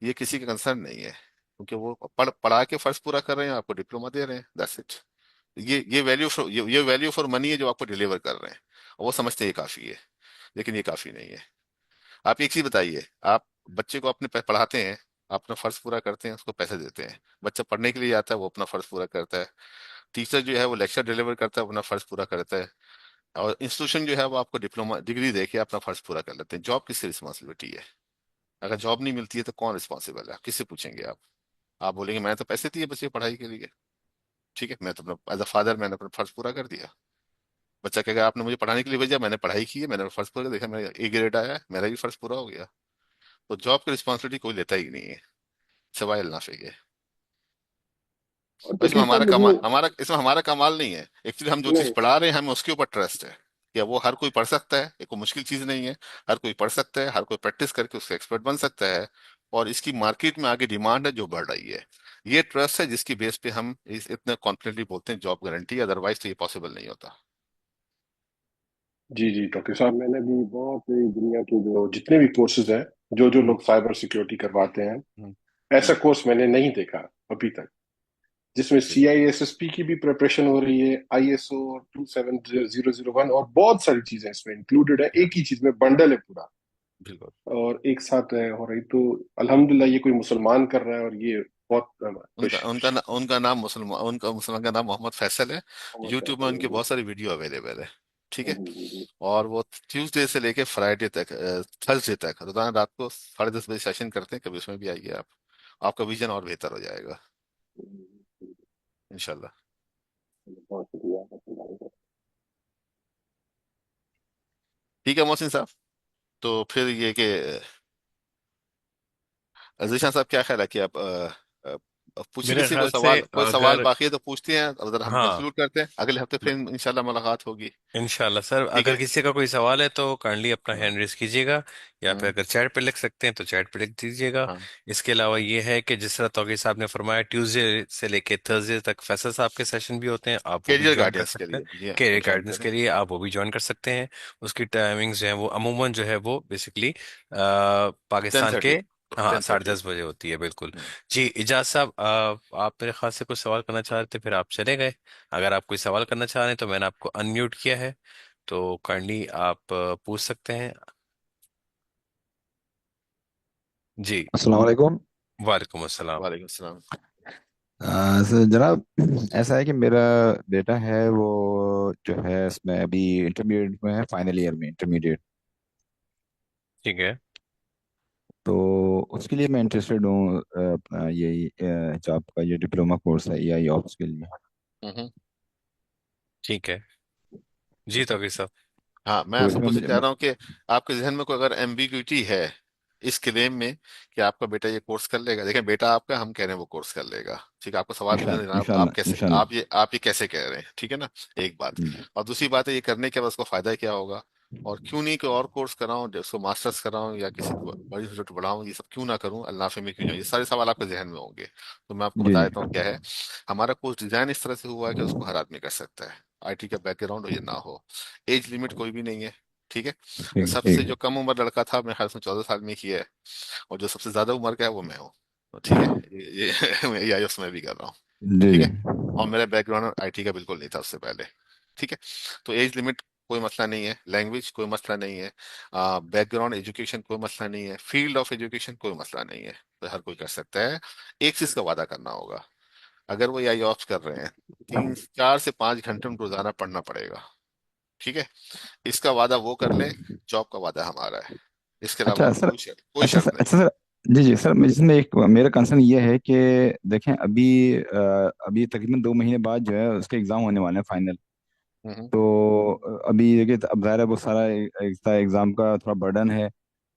ये किसी का कंसर्न नहीं है, क्योंकि वो पढ़ा के फर्ज पूरा कर रहे हैं, आपको डिप्लोमा दे रहे हैं, दैट्स इट। ये वैल्यू फॉर मनी है जो आपको डिलीवर कर रहे हैं, और वो समझते हैं ये काफी है, लेकिन ये काफी नहीं है। आप एक चीज बताइए, आप बच्चे को अपने पढ़ाते हैं, आप अपना फर्ज पूरा करते हैं, उसको पैसे देते हैं, बच्चा पढ़ने के लिए आता है, वो अपना फर्ज पूरा करता है, टीचर जो है वो लेक्चर डिलीवर करता है, वो अपना फर्ज पूरा करता है, और इंस्टीट्यूशन जो है वो आपको डिप्लोमा डिग्री देके अपना फर्ज पूरा कर लेते हैं। जॉब किसकी रिस्पॉन्सिबिलिटी है? अगर जॉब नहीं मिलती है तो कौन रिस्पॉन्सिबल है? किससे पूछेंगे आप बोलेंगे मैंने तो पैसे दिए बच्चे की पढ़ाई के लिए, ठीक है, मैं तो अपना एज अ फादर मैंने अपना फर्ज पूरा कर दिया। बच्चा कहेगा आपने मुझे पढ़ाने के लिए भेजा, मैंने पढ़ाई की है, मैंने अपना फर्ज पूरा कर देखा, मेरा ए ग्रेड आया है, मेरा भी फर्ज पूरा हो गया। तो जॉब की रिस्पॉन्सिबिलिटी कोई लेता ही नहीं है सिवाय अल्लाह के। और और इसमें तौकीर साहब मुझे इसमें हमारा कमाल नहीं है। एक्चुअली हम जो चीज नहीं। पढ़ा रहे हैं हमें उसके ऊपर ट्रस्ट है कि वो हर कोई पढ़ सकता है, ये कोई मुश्किल चीज नहीं है। हर कोई पढ़ सकता है, हर कोई प्रैक्टिस करके उसका एक्सपर्ट बन सकता है। और इसकी मार्केट में आगे डिमांड है जो बढ़ रही है। ये ट्रस्ट है जिसकी बेस पे हम इस इतने कॉन्फिडेंटली बोलते हैं जॉब गारंटी, अदरवाइज तो ये पॉसिबल नहीं होता। जी जी डॉक्टर साहब, मैंने भी बहुत ही दुनिया के जो जितने भी कोर्सेज हैं, जो जो हम्म, लोग साइबर सिक्योरिटी करवाते हैं, हम्म, ऐसा हम्म, कोर्स मैंने नहीं देखा अभी तक जिसमें जी, CISSP की भी प्रिपरेशन हो रही है, ISO 27001 और बहुत सारी चीजें इसमें इंक्लूडेड है, हाँ, एक ही चीज में बंडल है पूरा, बिल्कुल। और एक साथ हो रही। तो अल्हम्दुलिल्लाह ये कोई मुसलमान कर रहा है, और ये बहुत उनका खुश। उनका उनका नाम मुसलमान, उनका मुसलमान का नाम मोहम्मद फैसल है। मोहम्मद यूट्यूब में फैसल उनकी है। बहुत सारी वीडियो अवेलेबल है, ठीक है। जी। और वो ट्यूसडे से लेके फ्राइडे तक, थर्सडे तक रोजाना रात को 10:30 बजे सेशन करते हैं। कभी उसमें भी आइए आप, आपका विजन और बेहतर हो जाएगा इंशाल्लाह। बहुत शुक्रिया। ठीक है मोहसिन साहब। तो फिर ये कि जीशान साहब क्या ख्याल है कि आप पूछिए मेरे किसी को ख्याल से सवाल, कोई सवाल अगर, बाकी है तो पूछते हैं, अगर हम हाँ, कंक्लूड करते हैं अगले हफ्ते फिर इंशाल्लाह मुलाकात होगी। इंशाल्लाह सर, ठीक अगर है। किसी का कोई सवाल है तो काइंडली अपना हाँ, हैंड रेस कीजिएगा, या फिर हम्म, अगर चैट पे लिख सकते हैं तो चैट पे लिख दीजिएगा। हाँ, इसके अलावा ये है कि जिस तरह तौकीर साहब ने फरमाया, ट्यूसडे से लेके थर्सडे तक फैसल साहब के सेशन भी होते हैं, आप वो भी कैरियर ज्वाइन कर गाइडेंस के सकते हैं। लिए जी हाँ, वो कैरियर ज्वाइन गाइडेंस करें। के लिए आप वो भी ज्वाइन कर सकते हैं। उसकी टाइमिंग्स जो है वो अमूमन जो है वो बेसिकली टेन पाकिस्तान के, थर्टी हाँ, 10:30। 10:30 बजे होती है, बिल्कुल। जी इजाज साहब, आप मेरे ख्याल से कुछ सवाल करना चाह रहे थे, फिर आप चले गए। अगर आप कोई सवाल करना चाह रहे हैं तो मैंने आपको अनम्यूट किया है, तो काइंडली आप पूछ सकते हैं। जी, अस्सलाम वालेकुम। वालेकुम अस्सलाम। वालेकुम सलाम। सर जनाब, ऐसा है कि मेरा बेटा है वो जो है इसमें अभी इंटरमीडिएट में है, फाइनल ईयर में इंटरमीडिएट। ठीक है। तो उसके लिए मैं इंटरेस्टेड हूँ, अपना यही जो आपका ये डिप्लोमा कोर्स है AI ऑप्स के लिए। हम्म। ठीक है। जी तो साहब। हाँ, मैं तो आपसे इसमें पूछना मुझे चाह रहा हूँ कि आपके जहन में कोई अगर एम्बिग्युइटी है इस क्लेम में कि आपका बेटा ये कोर्स कर लेगा, देखें बेटा आपका, हम कह रहे हैं वो कोर्स कर लेगा, ठीक है, आपको सवाल पूछना है, जनाब आप इंशाल्लाह कैसे, इंशाल्लाह। आप ये कैसे कह रहे हैं, ठीक है ना, एक बात। और दूसरी बात है ये करने के बाद उसको फायदा क्या होगा, और क्यों नहीं कोई और कोर्स कराऊं, उसको मास्टर्स कराऊं या किसी बड़ी इंस्टीट्यूट बढ़ाऊं, ये सब क्यों ना करूं, अल्लाह में क्यों जाऊं, ये सारे सवाल आपके जहन में होंगे। तो मैं आपको जी बता जी। देता हूँ क्या है। हमारा कोर्स डिजाइन इस तरह से हुआ है कि उसको हर आदमी कर सकता है, IT का बैकग्राउंड हो या ना हो। एज लिमिट कोई भी नहीं है, ठीक है। ठीक सबसे ठीक। जो कम उम्र लड़का था मेरे ख्याल से 14 साल में किया है, और जो सबसे ज्यादा उम्र का है वो मैं हूँ। तो ठीक है, ये मैं IELTS में भी कर रहा हूँ, जी ठीक जी। है। और मेरा बैकग्राउंड IT का बिल्कुल नहीं था उससे पहले, ठीक है। तो एज लिमिट कोई मसला नहीं है, लैंग्वेज कोई मसला नहीं है, बैकग्राउंड एजुकेशन कोई मसला नहीं है, फील्ड ऑफ एजुकेशन कोई मसला नहीं है, तो हर कोई कर सकता है। एक चीज का वादा करना होगा, अगर वो IELTS कर रहे हैं 3 4 से 5 घंटे उनको रोजाना पढ़ना पड़ेगा, ठीक है। इसका वादा वो कर ले, जॉब का वादा हमारा है। इसके अलावा अच्छा और सर। कोई शर्त नहीं। अच्छा सर। जी जी सर, जिसमें एक मेरा कंसर्न ये है कि देखें अभी अभी तकरीबन 2 महीने बाद जो है उसके एग्ज़ाम होने वाले हैं फाइनल। हम्म। तो अभी देखिए, तो अब ज़ाहिर है वो सारा एग्ज़ाम का थोड़ा बर्डन है।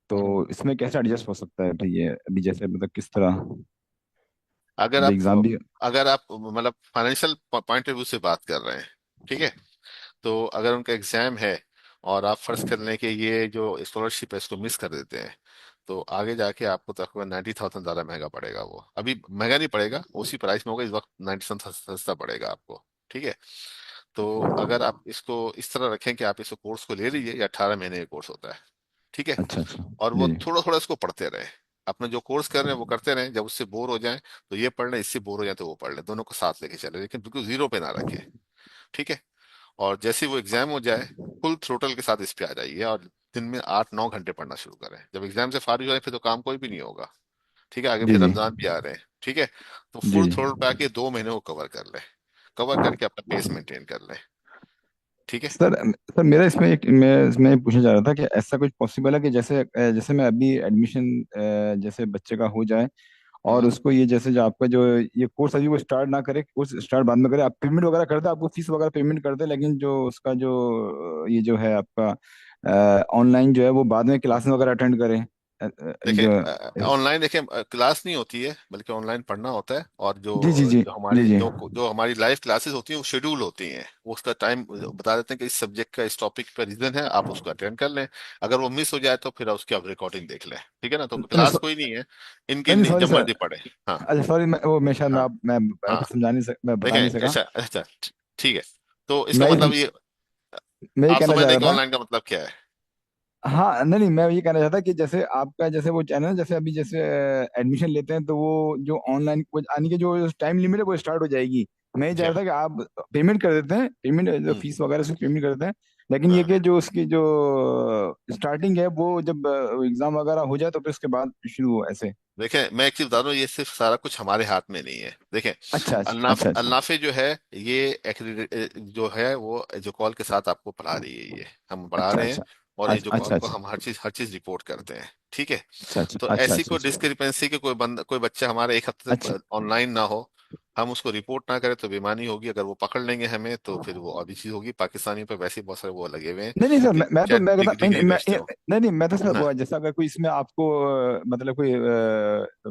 तो हम्म। इसमें कैसे एडजस्ट हो सकता है भाई, ये अभी जैसे मतलब किस तरह अगर अभी आप एग्ज़ाम भी। अगर आप मतलब फाइनेंशियल पॉइंट ऑफ व्यू से बात कर रहे हैं, ठीक है, तो अगर उनका एग्जाम है और आप फर्ज कर लें कि ये जो स्कॉलरशिप है इसको मिस कर देते हैं, तो आगे जाके आपको तकरीबन 90,000 ज़्यादा महंगा पड़ेगा। वो अभी महंगा नहीं पड़ेगा, उसी प्राइस में होगा, इस वक्त 90,000 सस्ता पड़ेगा आपको, ठीक है। तो अगर आप इसको इस तरह रखें कि आप इस कोर्स को ले लीजिए, ये 18 महीने का कोर्स होता है, ठीक है। अच्छा अच्छा। और वो जी थोड़ा थोड़ा इसको पढ़ते रहे, अपना जो कोर्स कर रहे हैं वो करते रहें, जब उससे बोर हो जाए तो ये पढ़ लें, इससे बोर हो जाए तो वो पढ़ लें, दोनों को साथ लेके चले, लेकिन बिल्कुल जीरो पे ना रखें, ठीक है। और जैसे ही वो एग्जाम हो जाए फुल थ्रोटल के साथ इस पे आ जाइए, और दिन में 8 9 घंटे पढ़ना शुरू करें। जब एग्जाम से फारिग हो जाए फिर तो काम कोई भी नहीं होगा, ठीक है, आगे जी फिर जी। रमजान भी आ रहे हैं, ठीक है। तो जी फुल जी। थ्रोटल पे आके 2 महीने को कवर कर ले, कवर करके अपना पेस मेंटेन कर ले। ठीक है। सर सर मेरा इसमें एक मैं इसमें पूछना चाह रहा था कि ऐसा कुछ पॉसिबल है कि जैसे जैसे मैं अभी एडमिशन जैसे बच्चे का हो जाए और हम्म। उसको ये जैसे जो आपका जो ये कोर्स अभी वो स्टार्ट ना करे, कोर्स स्टार्ट बाद में करे, आप पेमेंट वगैरह कर दे, आपको फीस वगैरह पेमेंट कर दे, लेकिन जो उसका जो ये जो है आपका ऑनलाइन जो है वो बाद में क्लासेस वगैरह अटेंड करें, देखिए, जो। ऑनलाइन देखिए क्लास नहीं होती है, बल्कि ऑनलाइन पढ़ना होता है। और जो जी जी जी जो जी हमारी जी। जो हमारी लाइव क्लासेस होती हैं वो शेड्यूल होती हैं। वो उसका टाइम बता देते हैं कि इस सब्जेक्ट का इस टॉपिक पर रीजन है, आप उसको अटेंड कर लें। अगर वो मिस हो जाए तो फिर उसकी आप रिकॉर्डिंग देख लें। ठीक है ना, तो नहीं क्लास कोई नहीं है इनकी, नहीं इनकी सॉरी जब सर। मर्जी पढ़े। हाँ। अच्छा सॉरी, मैं वो मैं शायद हाँ। मैं हाँ। आपको समझा नहीं सक मैं बता नहीं देखें, सका। अच्छा अच्छा, ठीक है। तो इसका मैं मतलब ये, मैं ये आप कहना समझ चाह रहे रहा हैं कि था। ऑनलाइन का मतलब क्या है? हाँ नहीं नहीं, मैं ये कहना चाहता कि जैसे आपका जैसे वो चैनल, जैसे अभी जैसे एडमिशन लेते हैं तो वो जो ऑनलाइन आने की जो टाइम लिमिट है वो स्टार्ट हो जाएगी। मैं ये जी चाह हाँ। रहा था कि आप पेमेंट कर देते हैं, पेमेंट जो हम्म। फीस वगैरह से पेमेंट कर देते हैं, लेकिन ये हाँ। कि जो उसकी जो स्टार्टिंग है वो जब एग्जाम वगैरह हो जाए तो फिर उसके बाद शुरू हो ऐसे। देखें, मैं एक चीज बता दूं, ये सिर्फ सारा कुछ हमारे हाथ में नहीं है। देखें, अच्छा अच्छा अच्छा अच्छा अल्नाफे जो है, ये जो है वो जो कॉल के साथ आपको पढ़ा रही है, ये हम पढ़ा अच्छा रहे हैं। अच्छा और ये जो अच्छा कॉल अच्छा को अच्छा हम हर चीज रिपोर्ट करते हैं। ठीक है। अच्छा अच्छा तो अच्छा ऐसी अच्छा कोई अच्छा डिस्क्रिपेंसी के कोई बच्चा हमारा एक हफ्ते अच्छा। तक ऑनलाइन ना हो, हम उसको रिपोर्ट ना करें तो बेईमानी होगी। अगर वो पकड़ लेंगे हमें तो फिर वो और भी चीज होगी। पाकिस्तानियों पे वैसे ही बहुत सारे वो लगे हुए हैं नहीं नहीं सर, कि मैं तो शायद मैं कहता डिग्री बेचते हो। नहीं नहीं, मैं तो है सर ना। वो जैसा अगर कोई इसमें आपको मतलब कोई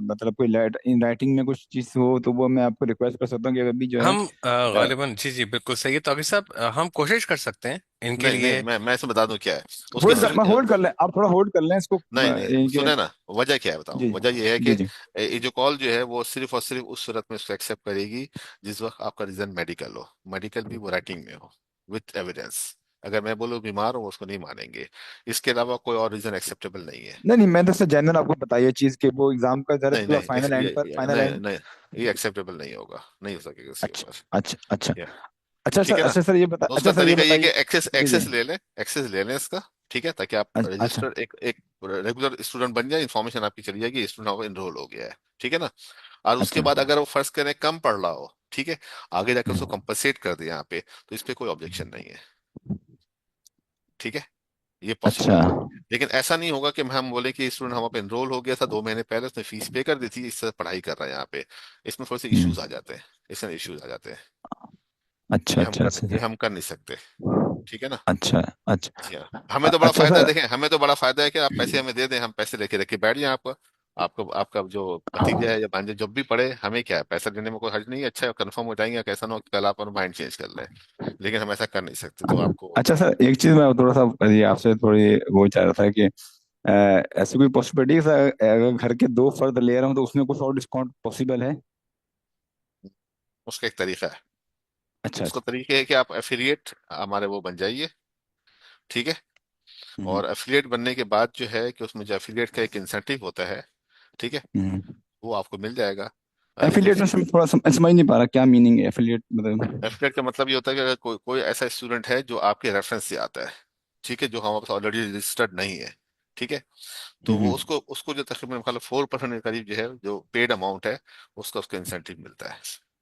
मतलब कोई इन राइटिंग में कुछ चीज हो तो वो मैं आपको रिक्वेस्ट कर सकता हूँ कि अभी जो है हम गालिबन जी जी बिल्कुल सही है, तो अभी साहब हम कोशिश कर सकते हैं इनके नहीं नहीं, लिए। मैं इसमें बता दूं क्या है उसके सिर्फ। मैं होल्ड कर लें, आप थोड़ा होल्ड कर लें इसको नहीं नहीं, इनके। सुने ना, वजह क्या है बताऊं। जी वजह ये है कि जी जी। ये जो कॉल जो है वो सिर्फ और सिर्फ उस सूरत में उसको एक्सेप्ट करेगी जिस वक्त आपका रीजन मेडिकल हो, मेडिकल भी वो राइटिंग में हो, विथ एविडेंस। अगर मैं बोलूँ बीमार हूँ, वो उसको नहीं मानेंगे। इसके अलावा कोई और रीजन एक्सेप्टेबल नहीं है। नहीं नहीं, मैं तो सर जनरल आपको बताइए चीज कि वो एग्जाम का जरा नहीं पूरा नहीं, फाइनल एंड पर फाइनल नहीं एंड। नहीं, ये एक्सेप्टेबल नहीं होगा, नहीं हो सकेगा इसके अच्छा ऊपर। अच्छा अच्छा या, अच्छा ठीक है ना। अच्छा सर ये बता तो अच्छा उसका सर ये तरीका ये है कि बताइए। एक्सेस जी जी। एक्सेस ले लें, एक्सेस ले लें इसका। ठीक है, ताकि आप अच्छा रजिस्टर एक एक रेगुलर स्टूडेंट बन जाए, इन्फॉर्मेशन आपकी चली जाएगी स्टूडेंट इनरोल हो गया है। ठीक है ना। और उसके अच्छा। बाद अगर वो फर्ज करें कम पढ़ रहा हो, ठीक है, आगे जाकर उसको हम्म, कंपनसेट कर दे यहाँ पे, तो इस पे कोई ऑब्जेक्शन नहीं है। ठीक है, ये अच्छा। पॉसिबल है। लेकिन ऐसा नहीं होगा कि हम बोले कि स्टूडेंट हमारे पे एनरोल हो गया था 2 महीने पहले, उसने फीस पे कर दी थी, इससे पढ़ाई कर रहा है यहाँ पे। इसमें थोड़े से हम्म, इश्यूज आ जाते हैं, इसमें इश्यूज आ जाते हैं। अच्छा अच्छा अच्छा ये हम कर नहीं सकते। ठीक है ना। अच्छा अच्छा जी हाँ, हमें तो बड़ा अच्छा फायदा है। सर। देखें, हमें तो बड़ा फायदा है कि आप पैसे हमें दे दें, हम पैसे लेके रख के बैठ जाएं। आपका आपका आपका जो भतीजा है या भांजा जब भी पढ़े, हमें क्या है, पैसा देने में कोई हर्ज नहीं है। अच्छा कंफर्म हो जाएंगे, कैसा ना हो कि कल आप माइंड चेंज कर लें। लेकिन हम ऐसा कर नहीं सकते, तो आपको। अच्छा सर एक चीज मैं थोड़ा सा ये आपसे थोड़ी वो चाह रहा था कि अ, ऐसी कोई पॉसिबिलिटी है सर, अगर घर के दो फर्द ले रहा हूँ तो उसमें कुछ और डिस्काउंट पॉसिबल है? उसका एक तरीका है। अच्छा उसका अच्छा। तरीका है कि आप एफिलिएट हमारे वो बन जाइए। ठीक है। हम्म और एफिलिएट बनने के बाद जो है कि उसमें जो एफिलिएट का एक इंसेंटिव होता है, ठीक है, हम्म। वो आपको मिल जाएगा। लेकिन एफिलिएट में थोड़ा समझ नहीं पा रहा क्या मीनिंग है एफिलिएट मतलब। एफिलिएट का मतलब ये होता है कि अगर कोई ऐसा स्टूडेंट है जो आपके रेफरेंस से आता है, ठीक है, जो हमारे पास ऑलरेडी रजिस्टर्ड नहीं है, ठीक है, तो वो हम्म। उसको उसको जो तकरीबन मतलब 4% के करीब जो है, जो पेड अमाउंट है, उसका उसका इंसेंटिव मिलता है।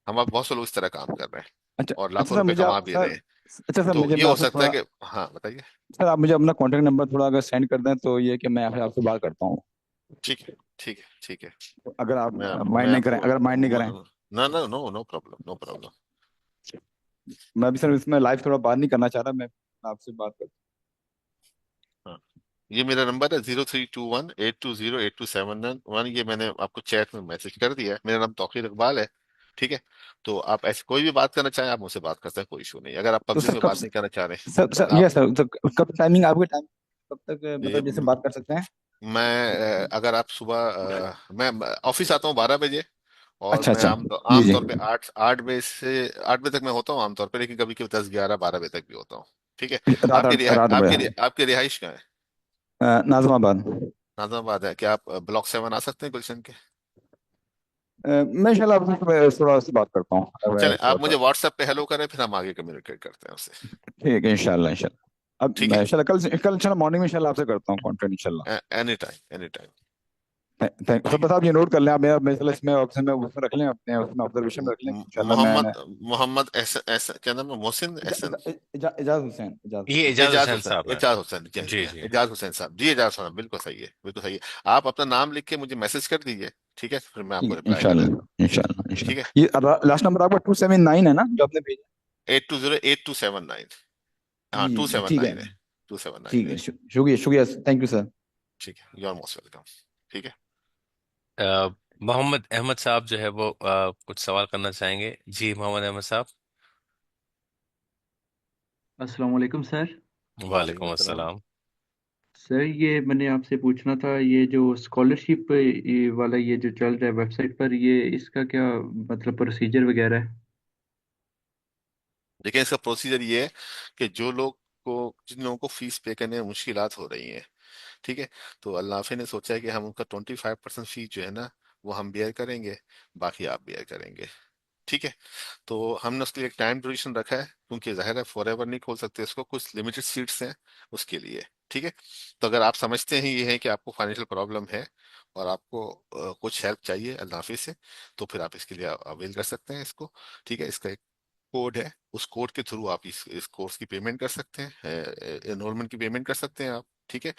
हमारे बहुत से लोग इस तरह काम कर रहे हैं अच्छा और अच्छा लाखों सर रुपए मुझे कमा आप भी सर, रहे हैं। अच्छा सर तो मुझे ये मैं हो आपसे सकता है थोड़ा, कि, हाँ बताइए। सर आप मुझे अपना कॉन्टेक्ट नंबर थोड़ा अगर सेंड कर दें तो ये कि मैं आपसे आपसे बात करता हूँ। ठीक है, ठीक है, ठीक है। अगर आप मैं माइंड नहीं करें, आपको, अगर माइंड नहीं करें। ना ना, no no problem, no problem. मैं अभी सर इसमें लाइव थोड़ा बात नहीं करना चाह रहा, मैं आपसे बात कर। हाँ, ये मेरा नंबर है 032182082711। ये मैंने आपको चैट में मैसेज कर दिया है। मेरा नाम तौकीर इकबाल है। ठीक है। तो आप ऐसे कोई भी बात करना चाहें, आप मुझसे बात कर सकते हैं, कोई इशू नहीं। अगर आप तो पब्लिक सर में कब बात नहीं करना चाह रहे, सर तो सर ये आप, सर तो कब टाइमिंग आपके टाइम कब तक ये मतलब जैसे बात कर सकते हैं? अगर आप सुबह, मैं ऑफिस आता हूँ 12 बजे। और अच्छा मैं अच्छा। जी जी। आमतौर पे 8 बजे से 8 बजे तक मैं होता हूँ आमतौर पे, लेकिन कभी कभी 10 11 12 बजे तक भी होता हूँ। ठीक है। रात बजे। आपकी रिहाइश कहाँ है? नाजमाबाद। नाजमाबाद है क्या? आप ब्लॉक 7 आ सकते हैं गुलशन के? मैं इंशाल्लाह आपसे थोड़ा सी बात करता हूँ चलें, थोड़ा आप सा। मुझे व्हाट्सएप पे हेलो करें, फिर हम आगे कम्युनिकेट करते हैं उससे। ठीक है इंशाल्लाह इंशाल्लाह। अब ठीक मैं है। इंशाल्लाह कल इंशाल्लाह मॉर्निंग में इंशाल्लाह आपसे करता हूँ कॉन्टेक्ट इंशाल्लाह। Any time, any time. Thank सब, ठीक है। बस आप ये नोट कर लें, आप मेरा मतलब इसमें ऑप्शन में उसमें रख लें, अपने उसमें ऑब्जर्वेशन में रख लें, इंशाल्लाह मैं। मोहम्मद मोहम्मद ऐसा क्या नाम है, मोहसिन एहसन। इजाज हुसैन, इजाज ये हुसैन। एजाज एजाज हुसैन हुसैन, साहब हैं। एजाज हुसैन जी जी जी, जी। एजाज हुसैन साहब जी, एजाज हुसैन, बिल्कुल सही है, बिल्कुल सही है। आप अपना नाम लिख के मुझे मैसेज कर दीजिए, ठीक है, फिर मैं ठीक आपको है, रिप्लाई करूंगा। इंशाल्लाह इंशाल्लाह ठीक है। इंशाल्लाह। ये लास्ट नंबर आपका 279 है ना जो आपने भेजा? 8208 279। हाँ, जी टू जी, सेवन ठीक है। नाइन है, 279 ठीक है। है, शुक्रिया शुक्रिया, थैंक यू सर। ठीक है, यू आर मोस्ट वेलकम। ठीक है। अ, मोहम्मद अहमद साहब जो है वो कुछ सवाल करना चाहेंगे। जी मोहम्मद अहमद साहब। अस्सलाम वालेकुम सर। वालेकुम वालेकुम अस्सलाम। अस्सलाम। सर ये मैंने आपसे पूछना था, ये जो स्कॉलरशिप वाला ये जो चल रहा है वेबसाइट पर, ये इसका क्या मतलब प्रोसीजर वगैरह है? देखिए, इसका प्रोसीजर ये है कि जिन लोगों को फीस पे करने में मुश्किलात हो रही हैं, ठीक है, तो अल्लाह ने सोचा है कि हम उनका 25% फीस जो है ना, वो हम बेयर करेंगे, बाकी आप बेयर करेंगे। ठीक है। तो हमने उसके लिए एक टाइम ड्यूरेशन रखा है, क्योंकि जाहिर है फॉर एवर नहीं खोल सकते इसको, कुछ लिमिटेड सीट्स हैं उसके लिए। ठीक है। तो अगर आप समझते हैं ये है कि आपको फाइनेंशियल प्रॉब्लम है और आपको कुछ हेल्प चाहिए अल्लाह हाफिज से, तो फिर आप इसके लिए अवेल कर सकते हैं इसको। ठीक है। इसका एक कोड है, उस कोड के थ्रू आप इस कोर्स की पेमेंट कर सकते हैं, एनरोलमेंट की पेमेंट कर सकते हैं आप। ठीक है।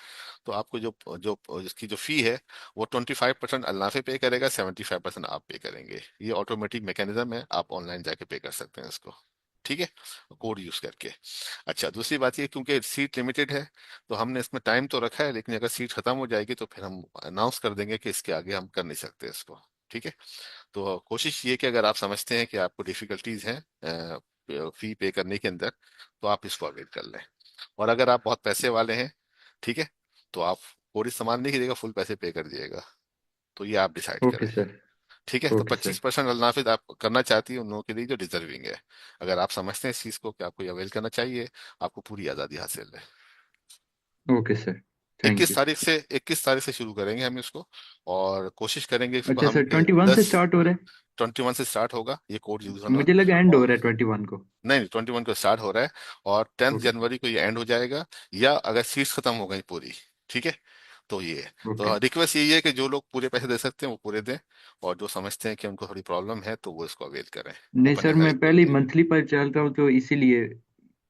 तो आपको जो जो इसकी जो फी है, वो 25% अल्लाह पे करेगा, 75% आप पे करेंगे। ये ऑटोमेटिक मैकेनिज्म है, आप ऑनलाइन जाके पे कर सकते हैं इसको। ठीक है। कोड यूज करके। अच्छा, दूसरी बात ये, क्योंकि सीट लिमिटेड है, तो हमने इसमें टाइम तो रखा है, लेकिन अगर सीट खत्म हो जाएगी तो फिर हम अनाउंस कर देंगे कि इसके आगे हम कर नहीं सकते इसको। ठीक है। तो कोशिश ये कि अगर आप समझते हैं कि आपको डिफिकल्टीज हैं फी पे करने के अंदर, तो आप इसको अवेल कर लें। और अगर आप बहुत पैसे वाले हैं, ठीक है, तो आप पूरी सामान नहीं खरीदेगा, फुल पैसे पे कर दिएगा। तो ये आप डिसाइड ओके करें। सर। ठीक है। तो ओके सर। 25% अल्नाफिद आप करना चाहती है उन लोगों के लिए जो डिजर्विंग है। अगर आप समझते हैं इस चीज को कि आपको ये अवेल करना चाहिए, आपको पूरी आजादी हासिल है। Okay sir. Thank 21 you. तारीख से 21 तारीख से शुरू करेंगे हम इसको, और कोशिश करेंगे इसको अच्छा हम सर, कि 21 से 10, स्टार्ट हो रहा है? 21 से स्टार्ट होगा ये कोड यूज होना। मुझे लगा एंड हो और रहा है 21 को। नहीं नहीं, 21 को स्टार्ट हो रहा है, और 10 ओके। जनवरी को ये एंड हो जाएगा, या अगर सीट्स खत्म हो गई पूरी, ठीक है, तो ये है। ओके। तो रिक्वेस्ट यही है कि जो लोग पूरे पैसे दे सकते हैं वो पूरे दें, और जो समझते हैं कि उनको थोड़ी प्रॉब्लम है तो वो इसको अवेल करें नहीं अपने सर, घर मैं के पहले लिए। मंथली पर चल रहा हूँ तो इसीलिए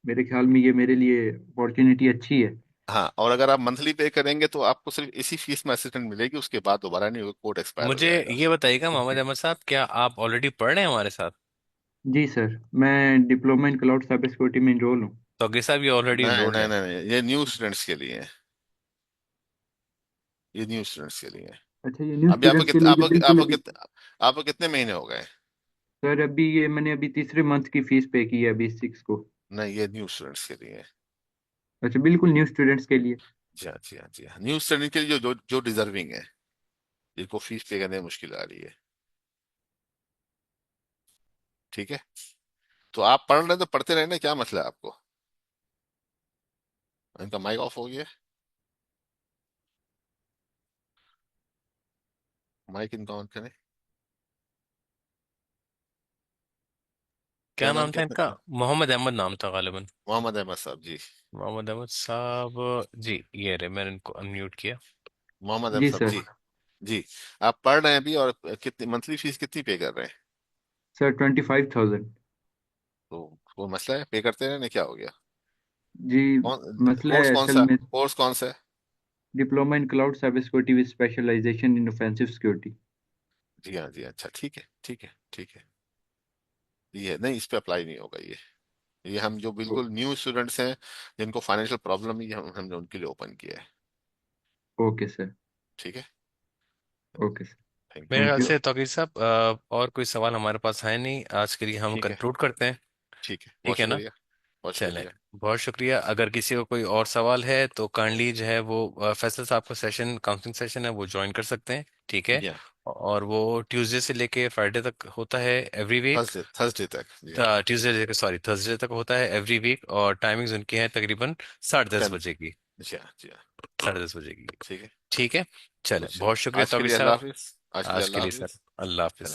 मेरे ख्याल में ये मेरे लिए अपॉर्चुनिटी अच्छी है। हाँ, और अगर आप मंथली पे करेंगे तो आपको सिर्फ इसी फीस में असिस्टेंट मिलेगी, उसके बाद दोबारा नहीं होगा, कोड एक्सपायर हो मुझे जाएगा। ये बताइएगा मोहम्मद ओके। अहमद साहब, क्या आप ऑलरेडी पढ़ रहे हैं हमारे साथ? जी सर, मैं diploma in cloud cyber security में इनरोल हूँ। तो अगे साहब ये ऑलरेडी नहीं इनरोल्ड नहीं है। नहीं नहीं, ये न्यू स्टूडेंट्स के लिए है, ये न्यू स्टूडेंट्स के लिए है। अच्छा, ये न्यू अभी स्टूडेंट्स के लिए जो बिल्कुल अभी। आपको कितने महीने हो गए? सर अभी ये मैंने अभी तीसरे मंथ की फीस पे की है अभी 6 को। नहीं, ये न्यू स्टूडेंट्स के लिए है। अच्छा, बिल्कुल न्यू स्टूडेंट्स के लिए। जी हाँ जी हाँ जी हाँ, न्यू स्टूडेंट के लिए जो डिजर्विंग है, जिनको फीस पे करने में मुश्किल आ रही है। ठीक है। तो आप पढ़ रहे हैं तो पढ़ते रहना, क्या मसला है आपको? इनका माइक ऑफ हो गया, माइक इनका ऑन करें। क्या क्या नाम नाम था कहते इनका? हैं? मोहम्मद अहमद नाम था गालिबन। मोहम्मद अहमद साहब जी। मोहम्मद अहमद साहब जी, ये रहे, मैंने इनको अनम्यूट किया। मोहम्मद अहमद जी साहब सर। जी। जी। आप पढ़ रहे हैं अभी, और कितनी मंथली फीस कितनी पे कर रहे हैं? सर 25,000। तो वो मसला है, पे करते रहने, क्या हो गया? जी। कौन मसला कोर्स है कौन असल सा में। कोर्स कौन सा है? Diploma in cloud cyber security with specialisation in offensive security. जी हाँ जी हाँ, अच्छा, ठीक है ठीक है ठीक है। ये नहीं, इस पे अप्लाई नहीं होगा ये हम जो बिल्कुल न्यू स्टूडेंट्स हैं, जिनको फाइनेंशियल प्रॉब्लम है, ये हमने उनके लिए ओपन किया है। Okay sir. ठीक है। Okay sir. थैंक मेरे यू। थैंक ख्याल यू। से तौकीर साहब और कोई सवाल हमारे पास है नहीं, आज के लिए हम ठीक है। कंक्लूड करते हैं। ठीक है, बहुत ठीक है ना? शुक्रिया। बहुत चलें। शुक्रिया। बहुत शुक्रिया। अगर किसी को कोई और सवाल है तो काइंडली जो है वो फैसल साहब का सेशन, काउंसलिंग सेशन है, वो ज्वाइन कर सकते हैं। ठीक है। या और वो ट्यूसडे से लेके फ्राइडे तक होता है एवरी वीक। थर्सडे थर्सडे तक जी। ट्यूसडे, सॉरी, थर्सडे तक होता है एवरी वीक, और टाइमिंग्स उनकी है तकरीबन 10:30 10। बजे की। जी हाँ जी हाँ। 10:30 बजे की। ठीक है। ठीक है। चले, अच्छा, बहुत शुक्रिया आज के तौकीर लिए अल्लाह साहब। हाफिज, आज के लिए आज के अल्लाह लिए सर, हाफिज। अल्लाह हाफिज।